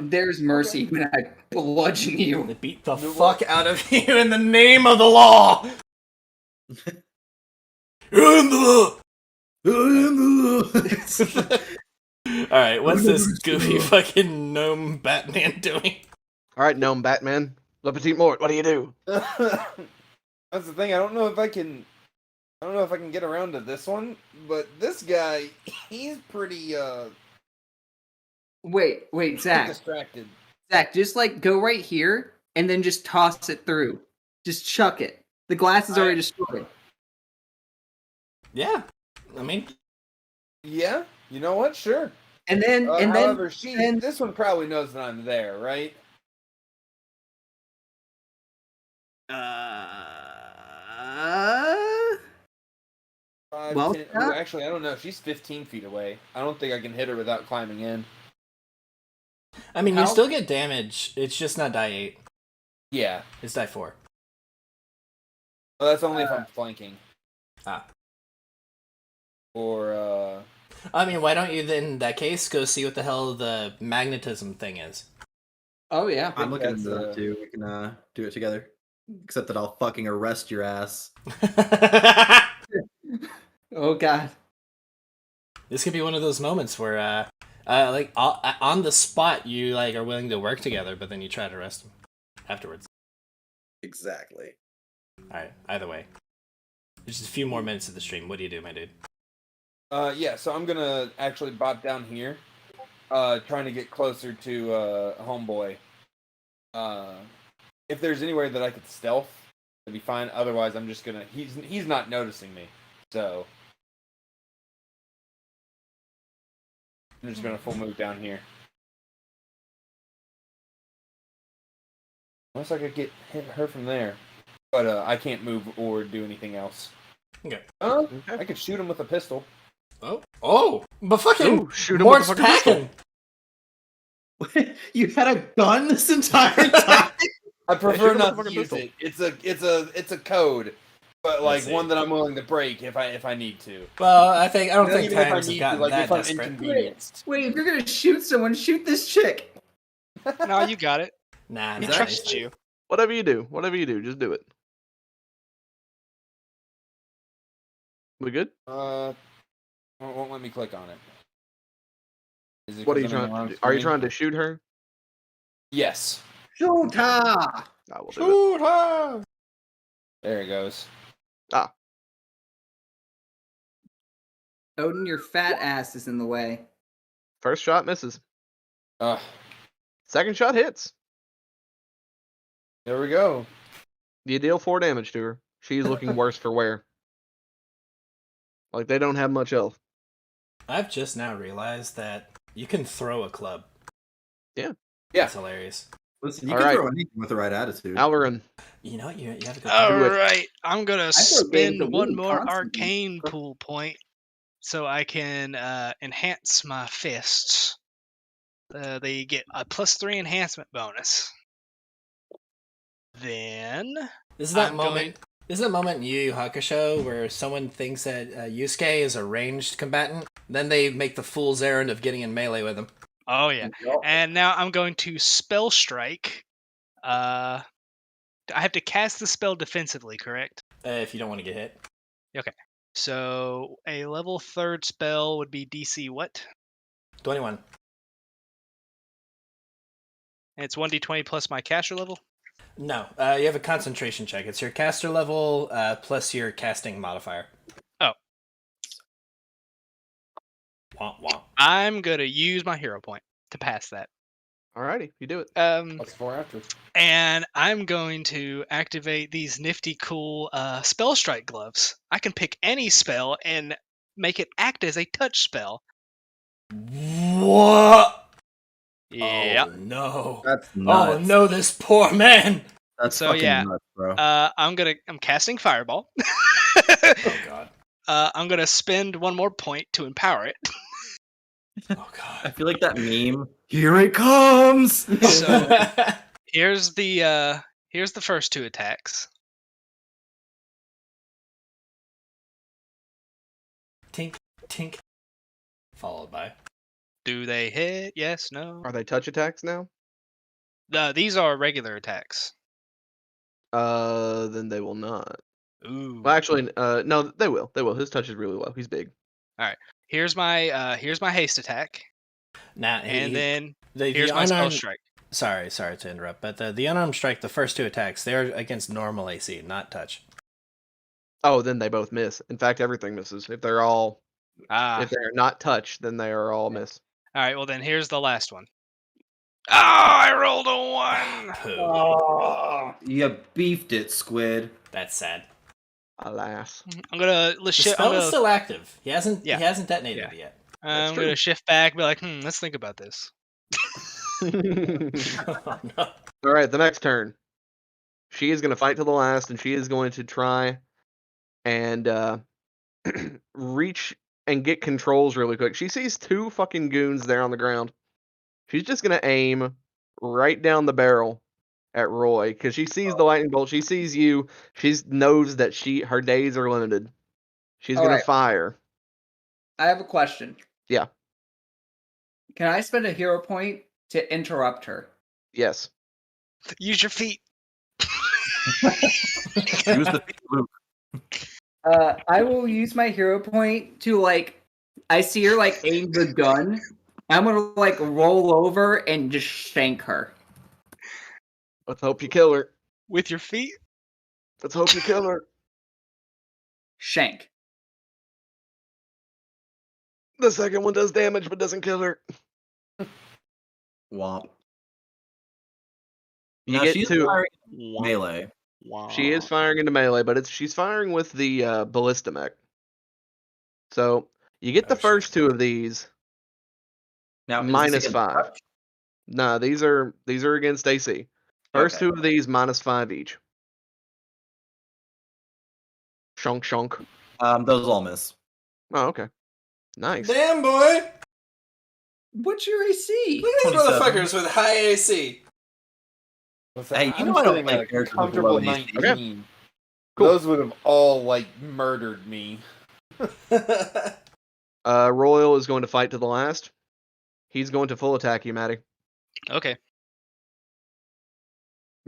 There's mercy when I bludgeon you. They beat the fuck out of you in the name of the law. In the All right, what's this goofy fucking gnome Batman doing? All right, Gnome Batman. Le Petit Mort, what do you do? That's the thing. I don't know if I can get around to this one, but this guy, he's pretty Wait, Zach. distracted. Zach, just like go right here and then just toss it through. Just chuck it. The glass is already destroyed. Yeah, I mean, Yeah, you know what? Sure. And then However, then- this one probably knows that I'm there, right? Five, Well, 10 ooh, actually, I don't know. She's 15 feet away. I don't think I can hit her without climbing in. I mean, you How- still get damage. It's just not die 8. Yeah. It's die 4. Well, that's only if I'm flanking. Ah. Or, I mean, why don't you then, in that case, go see what the hell the magnetism thing is? Oh yeah. I'm looking that's, into that too. We can do it together. Except that I'll fucking arrest your ass. Oh god. This could be one of those moments where, like on the spot, you like are willing to work together, but then you try to arrest him afterwards. Exactly. All right. Either way, there's just a few more minutes of the stream. What do you do, my dude? Yeah, so I'm gonna actually bot down here, trying to get closer to homeboy. If there's anywhere that I could stealth, it'd be fine. Otherwise, I'm just gonna. He's not noticing me, so I'm just gonna full move down here. Unless I could hit her from there, but I can't move or do anything else. Okay. I could shoot him with a pistol. Oh, but fucking Ooh, shoot him with Mort's a fucking packing. You had a gun this entire time? I prefer shoot him with a not to fucking use pistol. it. It's a code, but like Let's see. one that I'm willing to break if I need to. Well, I don't think Even if I times have need to, gotten like that if I'm desperate. inconvenienced. Wait, if you're gonna shoot someone, shoot this chick. No, you got it. Nah, He nah, trusts nice. you. Whatever you do, just do it. We good? Won't let me click on it. Is it What are 'cause you I'm in the trying wrong to do? Are you screen? trying to shoot her? Yes. Shoot her! I will do it. Shoot her! There it goes. Odin, your fat ass is in the way. First shot misses. Uh, Second shot hits. there we go. You deal 4 damage to her. She's looking worse for wear. Like they don't have much health. I've just now realized that you can throw a club. Yeah. That's hilarious. Listen, you All can right. throw anything with the right attitude. Alvarin. You know what? You have a good All do it. right, I'm gonna throw games spend of one Wii more constantly. arcane pool point so I can enhance my fists. They get a +3 enhancement bonus. Then This is that I'm moment. going- This is a moment in Yu Yu Hakusho where someone thinks that Yusuke is a ranged combatant. Then they make the fool's errand of getting in melee with him. Oh yeah, and now I'm going to spell strike. I have to cast the spell defensively, correct? If you don't want to get hit. So a level 3rd spell would be DC what? 21. And it's 1d20 plus my caster level. No, you have a concentration check. It's your caster level plus your casting modifier. Oh. Womp womp. I'm gonna use my hero point to pass that. Alrighty, you do it. Plus 4 after. And I'm going to activate these nifty, cool spell strike gloves. I can pick any spell and make it act as a touch spell. What? Yeah. Oh no. That's nuts. Oh no, this poor man. That's So, fucking yeah. nuts, bro. I'm casting fireball. Oh god. I'm gonna spend one more point to empower it. Oh I god. feel like that meme. Here it comes. So here's the first 2 attacks. Tink, tink. Followed by. Do they hit? Yes, no. Are they touch attacks now? These are regular attacks. Then they will not. Ooh. Well, actually, no, they will. They will. His touch is really low. He's big. Here's my haste attack, Now, and then the here's my spell unarmed. strike. Sorry to interrupt, but the unarmed strike, the first 2 attacks, they're against normal AC, not touch. Oh, then they both miss. In fact, everything misses. If they're all, if All they're not touched, then they are all miss. right. Well, then here's the last one. Oh, I rolled a 1. Poo. Oh, you beefed it, Squid. That's sad. Alas. I'm gonna The shift. spell is still active. He hasn't detonated Yeah. it yet. I'm true. gonna shift back. Be like, let's think about this. All Oh, no. right, the next turn. She is going to fight to the last, and she is going to try and reach and get controls really quick. She sees 2 fucking goons there on the ground. She's just going to aim right down the barrel at Roy because she sees the lightning bolt. She sees you. She knows that her days are limited. She's All going right. to fire. I have a question. Yeah. Can I spend a hero point to interrupt her? Yes. Use your feet. Use the feet loop. I will use my hero point to I see her aim the gun. I'm gonna roll over and just shank her. Let's hope you kill her. With your feet? Let's hope you kill her. Shank. The second one does damage but doesn't kill her. Womp. You Now get she's two. firing melee. Wow. She is firing into melee, but she's firing with the ballista mech. So you get the first two of these Now, is this minus against 5. touch? Nah, these are against AC. First Okay. two of these minus 5 each. Shunk shunk. Those all miss. Oh, okay. Nice. Damn, boy! What's your AC? Look at these 27. motherfuckers with high AC. Listen, Hey, you I'm know I don't sitting play at a characters with comfortable low AC. 19. Okay. Cool. Those would have all murdered me. Royal is going to fight to the last. He's going to full attack you, Maddie. Okay.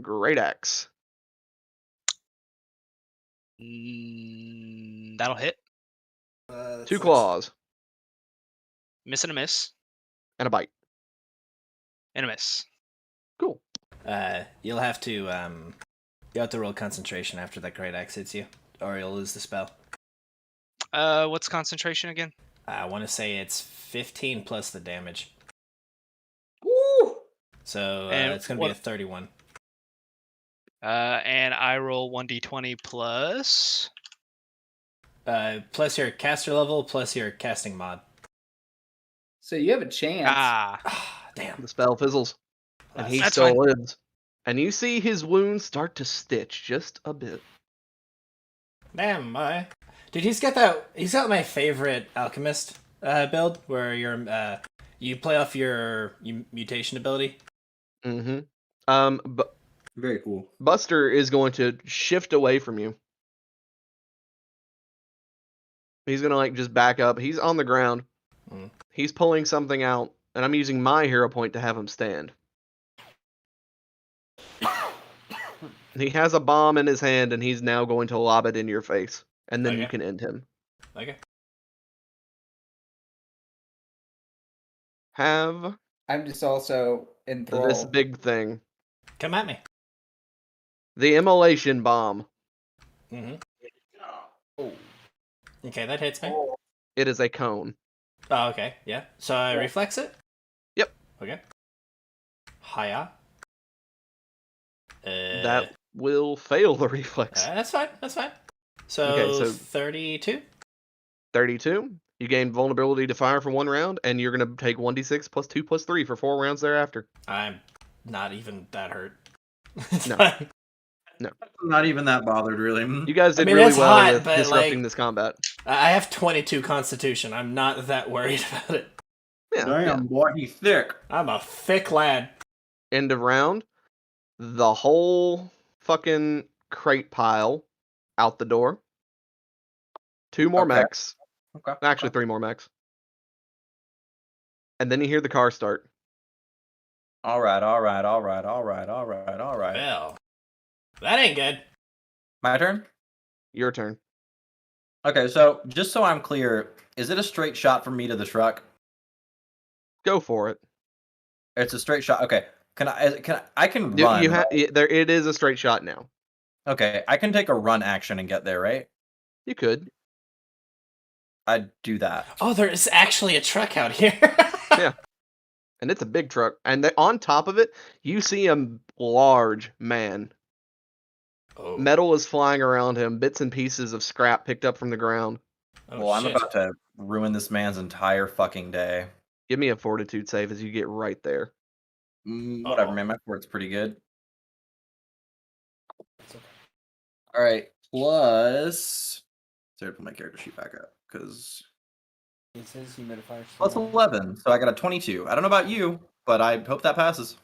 Great axe. That'll hit. 2 claws Miss and a miss. and a bite. And a miss. Cool. You'll have to roll concentration after that great axe hits you, or you'll lose the spell. What's concentration again? I want to say it's 15 plus the damage. Woo! So And it's going to be a 31. And I roll 1d20 plus. Plus your caster level, plus your casting mod. So you have a chance. Ah, damn. The spell fizzles. And he That's still fine. lives. And you see his wounds start to stitch just a bit. Damn, boy. Dude, he's got my favorite alchemist build, where you play off your mutation ability. Mm-hmm. But Very cool. Buster is going to shift away from you. He's gonna just back up. He's on the ground. Mm. He's pulling something out, and I'm using my hero point to have him stand. He has a bomb in his hand, and he's now going to lob it in your face, and then you Okay. can end him. Okay. Have I'm just also enthralled. this big thing. Come at me. The immolation bomb. Mm-hmm. Oh. Okay, that hits me. It is a cone. Oh, okay. Yeah. So I reflex it? Yep. Okay. Hiya. That will fail the reflex. That's fine. That's fine. So, Okay, so 32? 32. You gain vulnerability to fire for 1 round, and you're going to take 1d6 plus 2 plus 3 for 4 rounds thereafter. I'm not even that hurt. No. Fine. No. Not even that bothered, really. You guys did mean, really it's well hot, with but, disrupting this combat. I have 22 constitution. I'm not that worried about it. Yeah, Damn, yeah. boy, he's thick. I'm a thick lad. End of round. The whole fucking crate pile out the door. 2 more Okay. mechs. Okay. Actually, 3 more mechs. And then you hear the car start. All right. Well, that ain't good. My turn? Your turn. Okay, so just so I'm clear, is it a straight shot from me to the truck? Go for it. It's a straight shot. Okay. I can run. It is a straight shot now. Okay, I can take a run action and get there, right? You could. I'd do that. Oh, there is actually a truck out here. Yeah. And it's a big truck. And on top of it, you see a large man. Oh. Metal is flying around him, bits and pieces of scrap picked up from the ground. Oh, Well, I'm shit. about to ruin this man's entire fucking day. Give me a fortitude save as you get right there. Whatever, man. My fort's pretty good. All right, plus. Sorry, put my character sheet back up because It says humidifier. plus 11, so I got a 22. I don't know about you, but I hope that passes.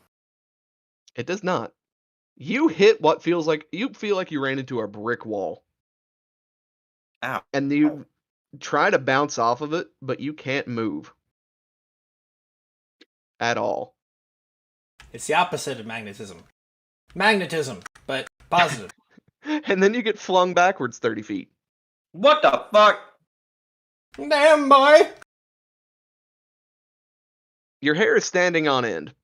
It does not. You hit what feels like you ran into a brick wall. Ow. And you try to bounce off of it, but you can't move. At all. It's the opposite of magnetism. Magnetism, but positive. And then you get flung backwards 30 feet. What the fuck? Damn, boy! Your hair is standing on end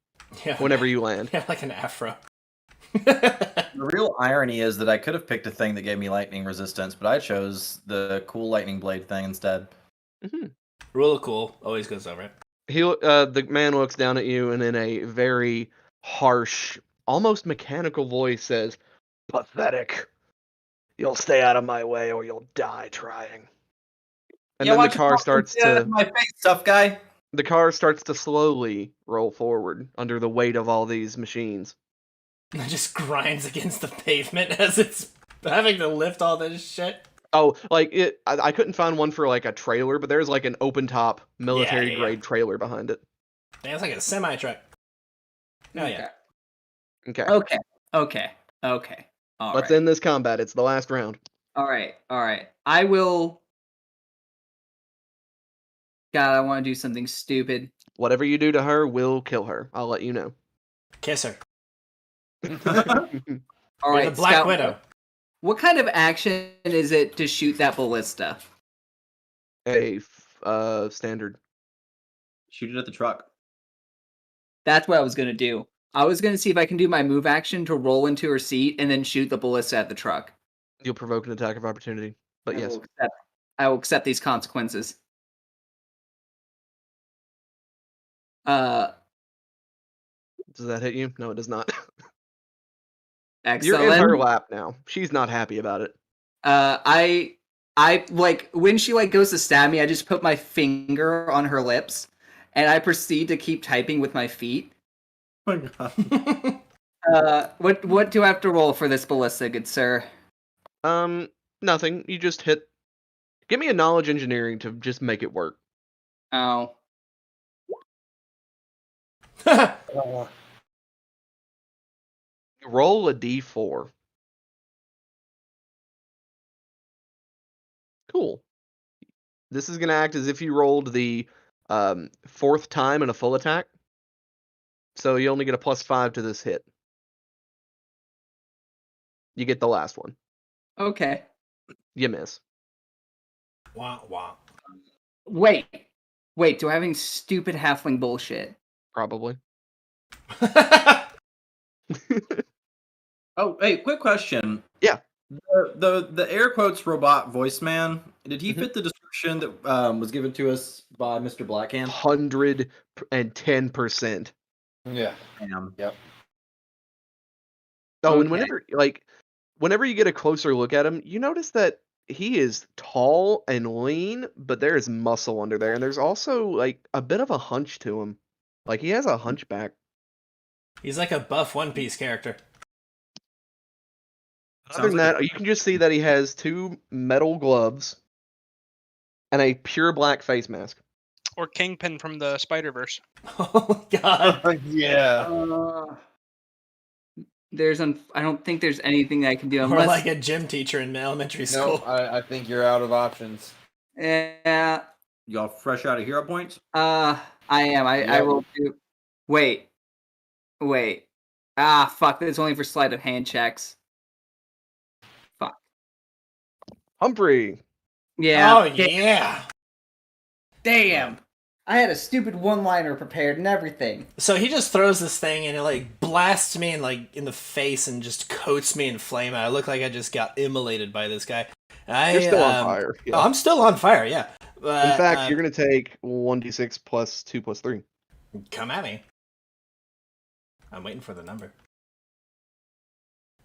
Yeah, whenever you land. yeah, like an afro. The real irony is that I could have picked a thing that gave me lightning resistance, but I chose the cool lightning blade thing instead. Mm-hmm. Rule of cool always goes over it. The man looks down at you and in a very harsh, almost mechanical voice says, "Pathetic. You'll stay out of my way or you'll die trying." And then the car starts to my face, tough guy. the car starts to slowly roll forward under the weight of all these machines. It just grinds against the pavement as it's having to lift all this shit. Oh, like I couldn't find one for like a trailer, but there's like an open top military grade trailer behind it. Man, it's like a semi truck. Oh yeah. Okay. Okay. All Let's right. end this combat. It's the last round. All right. I will. God, I want to do something stupid. Whatever you do to her will kill her. I'll let you know. Kiss her. All You're right, the Black Scout, Widow. What kind of action is it to shoot that ballista? A standard. Shoot it at the truck. That's what I was gonna do. I was gonna see if I can do my move action to roll into her seat and then shoot the ballista at the truck. You'll provoke an attack of opportunity. But yes. I will accept these consequences. Does that hit you? No, it does not. Excellent. You're in her lap now. She's not happy about it. I like when she like goes to stab me, I just put my finger on her lips and I proceed to keep typing with my feet. Oh my god. What do I have to roll for this ballista, good sir? Nothing. You just hit. Give me a knowledge engineering to just make it work. Oh. Roll a d4. Cool. This is going to act as if you rolled the fourth time in a full attack. So you only get a +5 to this hit. You get the last one. Okay. You miss. Wah, wah. Wait, do I have any stupid halfling bullshit? Probably. Oh, hey, quick question. Yeah. The air quotes robot voice man, did he Mhm. fit the description that was given to us by Mr. Blackhand? 110%. Yeah. Damn. Yep. Oh, and Okay. whenever you get a closer look at him, you notice that he is tall and lean, but there is muscle under there, and there's also like a bit of a hunch to him. Like he has a hunchback. He's like a buff One Piece character. Other than that, you can just see that he has 2 metal gloves and a pure black face mask. Or Kingpin from the Spider-Verse. Oh god. Yeah. I don't think there's anything that I can do Or unless. like a gym teacher in elementary school. No, I think you're out of options. Yeah. Y'all fresh out of hero points? I am. I Yeah. rolled 2. Wait. Ah, fuck. That's only for sleight of hand checks. Fuck. Humphrey. Yeah. Oh yeah. Damn. I had a stupid one-liner prepared and everything. So he just throws this thing and it like blasts me in the face and just coats me in flame. I look like I just got immolated by this guy. You're still on fire. Yeah. Oh, I'm still on fire. Yeah. In fact, you're gonna take 1d6 plus 2 plus 3. Come at me. I'm waiting for the number.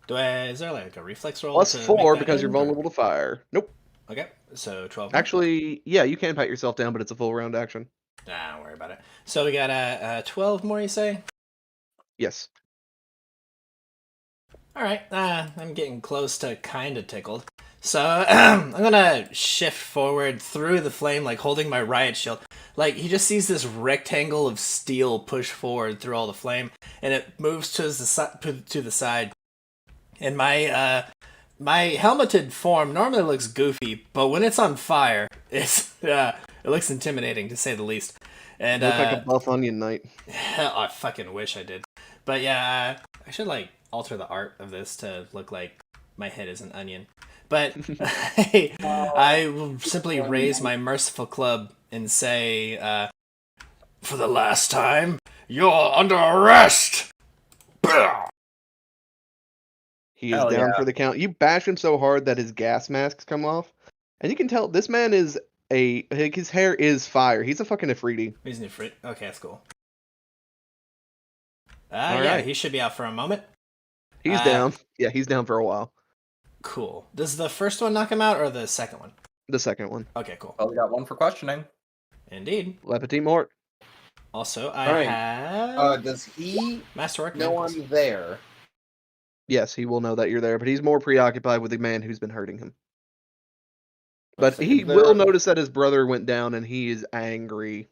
Is there like a reflex roll? Plus to 4 make that because you're end, or- vulnerable to fire. Nope. Okay, so 12. Actually, yeah, you can pat yourself down, but it's a full round action. Nah, don't worry about it. So we got 12 more, you say? Yes. All right, I'm getting close to kind of tickled. So I'm gonna shift forward through the flame, like holding my riot shield. Like he just sees this rectangle of steel push forward through all the flame, and it moves to the side. And my helmeted form normally looks goofy, but when it's on fire, it looks intimidating to say the least. And Look like a buff onion knight. I fucking wish I did. But yeah, I should like alter the art of this to look like my head is an onion. But I will simply raise my merciful club and say, for the last time, you're under arrest! He is Hell down yeah. for the count. You bash him so hard that his gas masks come off, and you can tell this man is his hair is fire. He's a fucking Ifriti. He's new fruit. Okay, that's cool. All Yeah, right. he should be out for a moment. He's down. Yeah, he's down for a while. Cool. Does the first one knock him out or the second one? The second one. Okay, cool. Well, we got one for questioning. Indeed. Le Petit Mort. Also, I Alright. have Does he Masterwork. know I'm there? Yes, he will know that you're there, but he's more preoccupied with the man who's been hurting him. But So he is there- will notice that his brother went down, and he is angry.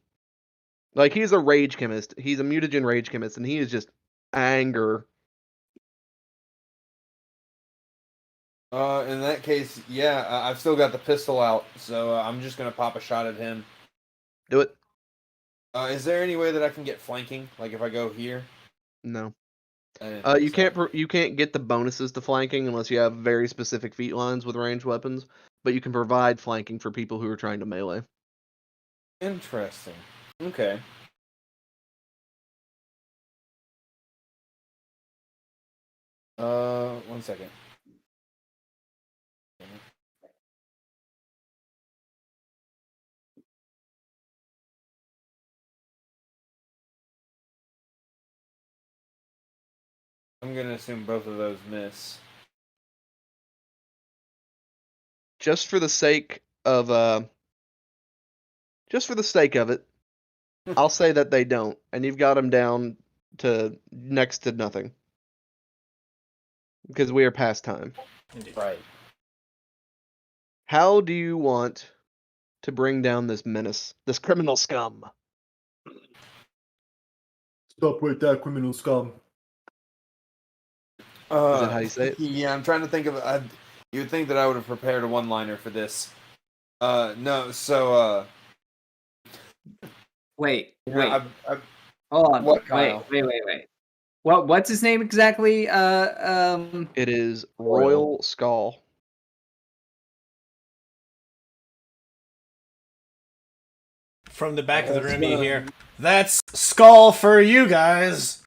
Like, he's a rage chemist. He's a mutagen rage chemist, and he is just anger. In that case, yeah, I've still got the pistol out, so I'm just gonna pop a shot at him. Do it. Is there any way that I can get flanking? Like if I go here? No. I didn't think so. You can't get the bonuses to flanking unless you have very specific feat lines with ranged weapons, but you can provide flanking for people who are trying to melee. Interesting. Okay. One second. I'm gonna assume both of those miss. Just for the sake of it, I'll say that they don't, and you've got them down to next to nothing. Because we are past time. Right. How do you want to bring down this menace, this criminal scum? Stop with that, criminal scum. Is that how you say it? Yeah, I'm trying to think of. You'd think that I would have prepared a one-liner for this. No. So, Wait. I've, Hold on. What, Kyle? Wait. What's his name exactly? It is Royal Skull. From the back of the room, you hear, "That's Skull for you guys."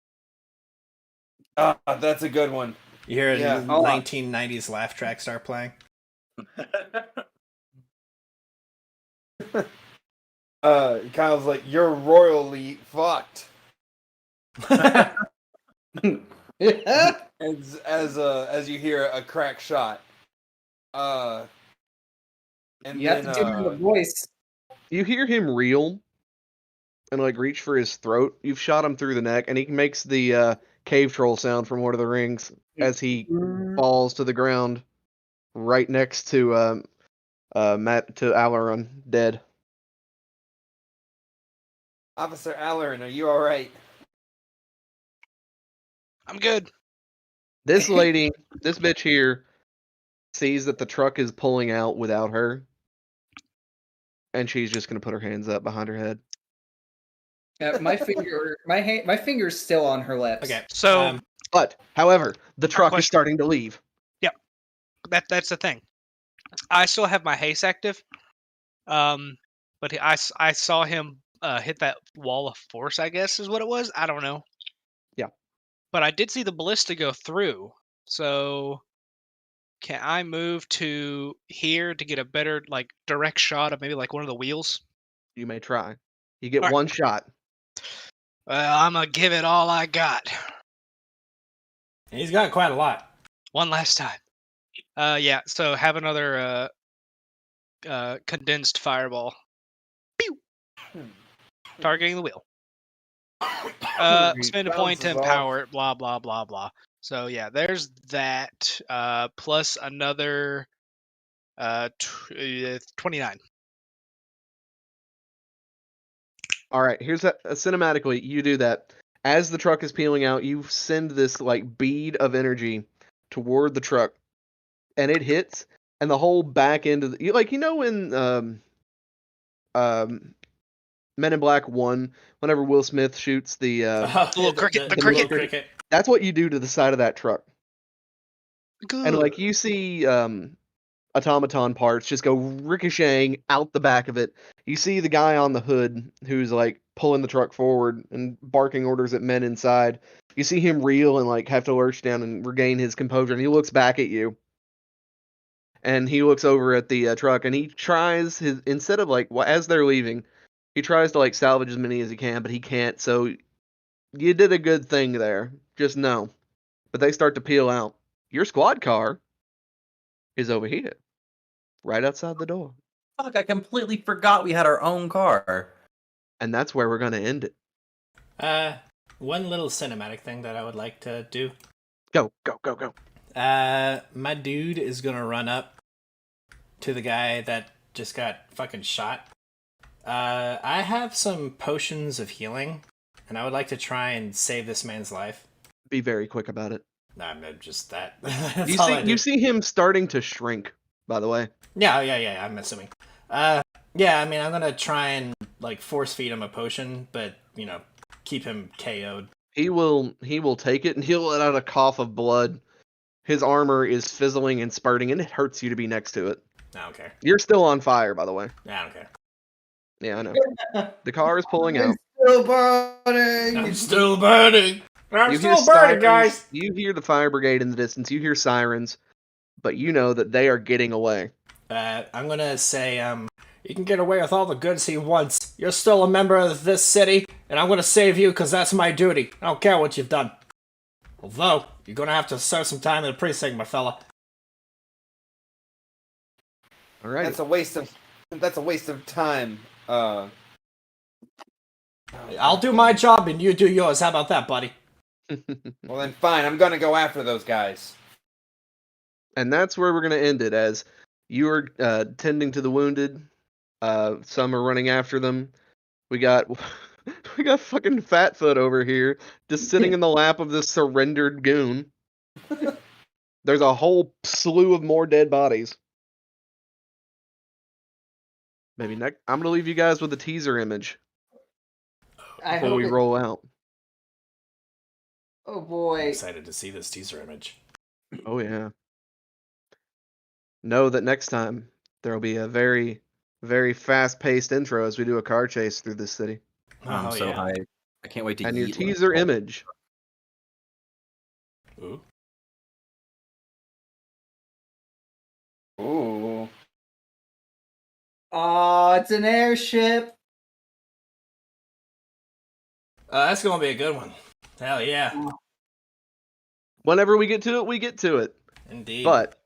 that's a good one. You hear a Yeah. 1990s laugh track start playing. Kyle's like, "You're royally fucked." As you hear a crack shot. And You have to do the voice. You hear him reel and like reach for his throat. You've shot him through the neck, and he makes the cave troll sound from Lord of the Rings as he falls to the ground right next to Alaron, dead. Officer Allerin, are you all right? I'm good. This lady, this bitch here, sees that the truck is pulling out without her, and she's just gonna put her hands up behind her head. My finger's still on her lips. Okay. So But, however, the truck is question. starting to leave. that's the thing. I still have my haste active. But I saw him hit that wall of force, I guess is what it was. I don't know. Yeah. But I did see the ballista go through. So can I move to here to get a better like direct shot of maybe like one of the wheels? You may try. You get Alright. one shot. Well, I'm gonna give it all I got. He's got quite a lot. One last time. Yeah, so have another condensed fireball. Pew! Targeting the wheel. Spend a point to Bounces off. empower it, blah, blah, blah, blah. So, yeah, there's that, plus another 29. All right, here's cinematically. You do that as the truck is peeling out. You send this like bead of energy toward the truck, and it hits, and the whole back end of when Men in Black 1, whenever Will Smith shoots the little cricket, the cricket. That's what you do to the side of that truck. Good. And like you see automaton parts just go ricocheting out the back of it. You see the guy on the hood who's like pulling the truck forward and barking orders at men inside. You see him reel and like have to lurch down and regain his composure, and he looks back at you. And he looks over at the truck, and he tries his, instead of like as they're leaving, he tries to like salvage as many as he can, but he can't. So you did a good thing there. Just know. But they start to peel out. Your squad car is over here, right outside the door. Fuck, I completely forgot we had our own car. And that's where we're going to end it. One little cinematic thing that I would like to do. Go. My dude is gonna run up to the guy that just got fucking shot. I have some potions of healing, and I would like to try and save this man's life. Be very quick about it. I'm just that. You see him starting to shrink, by the way. Yeah, I'm assuming. Yeah, I mean, I'm gonna try and like force feed him a potion, but keep him KO'd. He will take it, and he'll let out a cough of blood. His armor is fizzling and spurting, and it hurts you to be next to it. I don't care. You're still on fire, by the way. I don't care. Yeah, I know. The car is pulling out. Still burning. I'm still burning. I'm You hear still burning, sirens. guys. You hear the fire brigade in the distance. You hear sirens, but you know that they are getting away. I'm gonna say, you can get away with all the goods he wants. You're still a member of this city, and I'm gonna save you because that's my duty. I don't care what you've done. Although, you're gonna have to serve some time in the precinct, my fella. All right. That's a waste of time. I'll do my job and you do yours. How about that, buddy? Well then, fine. I'm gonna go after those guys. And that's where we're going to end it, as you are tending to the wounded. Some are running after them. We got fucking Fatfoot over here, just sitting in the lap of this surrendered goon. There's a whole slew of more dead bodies. Maybe next. I'm going to leave you guys with a teaser image before we roll out. Oh boy. Excited to see this teaser image. Oh yeah. Know that next time there will be a very, very fast-paced intro as we do a car chase through this city. I'm so high. I can't wait to And your eat teaser image. Ooh. Ooh. Oh, it's an airship. That's gonna be a good one. Hell yeah. Whenever we get to it, we get to it. Indeed. But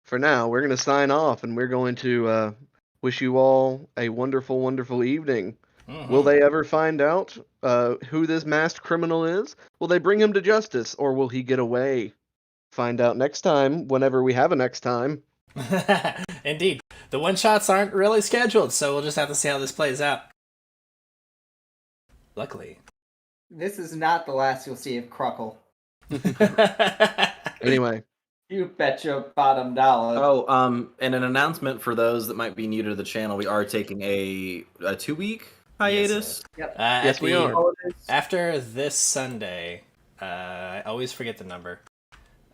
for now, we're going to sign off, and we're going to wish you all a wonderful, wonderful evening. Mhm. Will they ever find out who this masked criminal is? Will they bring him to justice, or will he get away? Find out next time, whenever we have a next time. Indeed. The one-shots aren't really scheduled, so we'll just have to see how this plays out. Luckily. This is not the last you'll see of Cruckle. Anyway. You bet your bottom dollar. Oh, and an announcement for those that might be new to the channel: we are taking a 2-week hiatus. Yes, we are. After this Sunday, I always forget the number.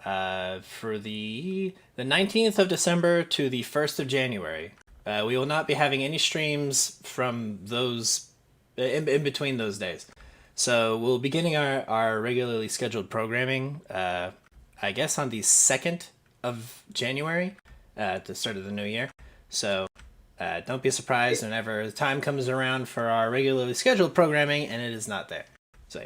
For the 19th of December to the 1st of January, we will not be having any streams from those in between those days. So we'll be getting our regularly scheduled programming, I guess on the 2nd of January, at the start of the new year. So don't be surprised whenever the time comes around for our regularly scheduled programming and it is not there. So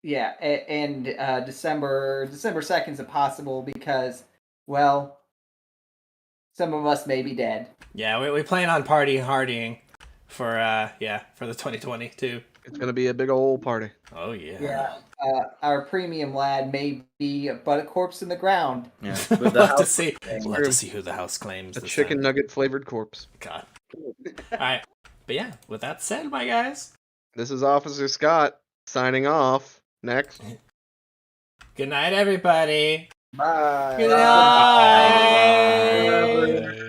Yeah, and December 2nd is impossible because, well, some of us may be dead. Yeah, we plan on hardying for the 2020 too. It's going to be a big old party. Oh yeah. Yeah. Our premium lad may be but a corpse in the ground. Yeah, We'll have to see who the house claims. A this chicken time. nugget flavored corpse. God. All right, but yeah. With that said, my guys. This is Officer Scott signing off. Next. Good night, everybody. Bye. Good night.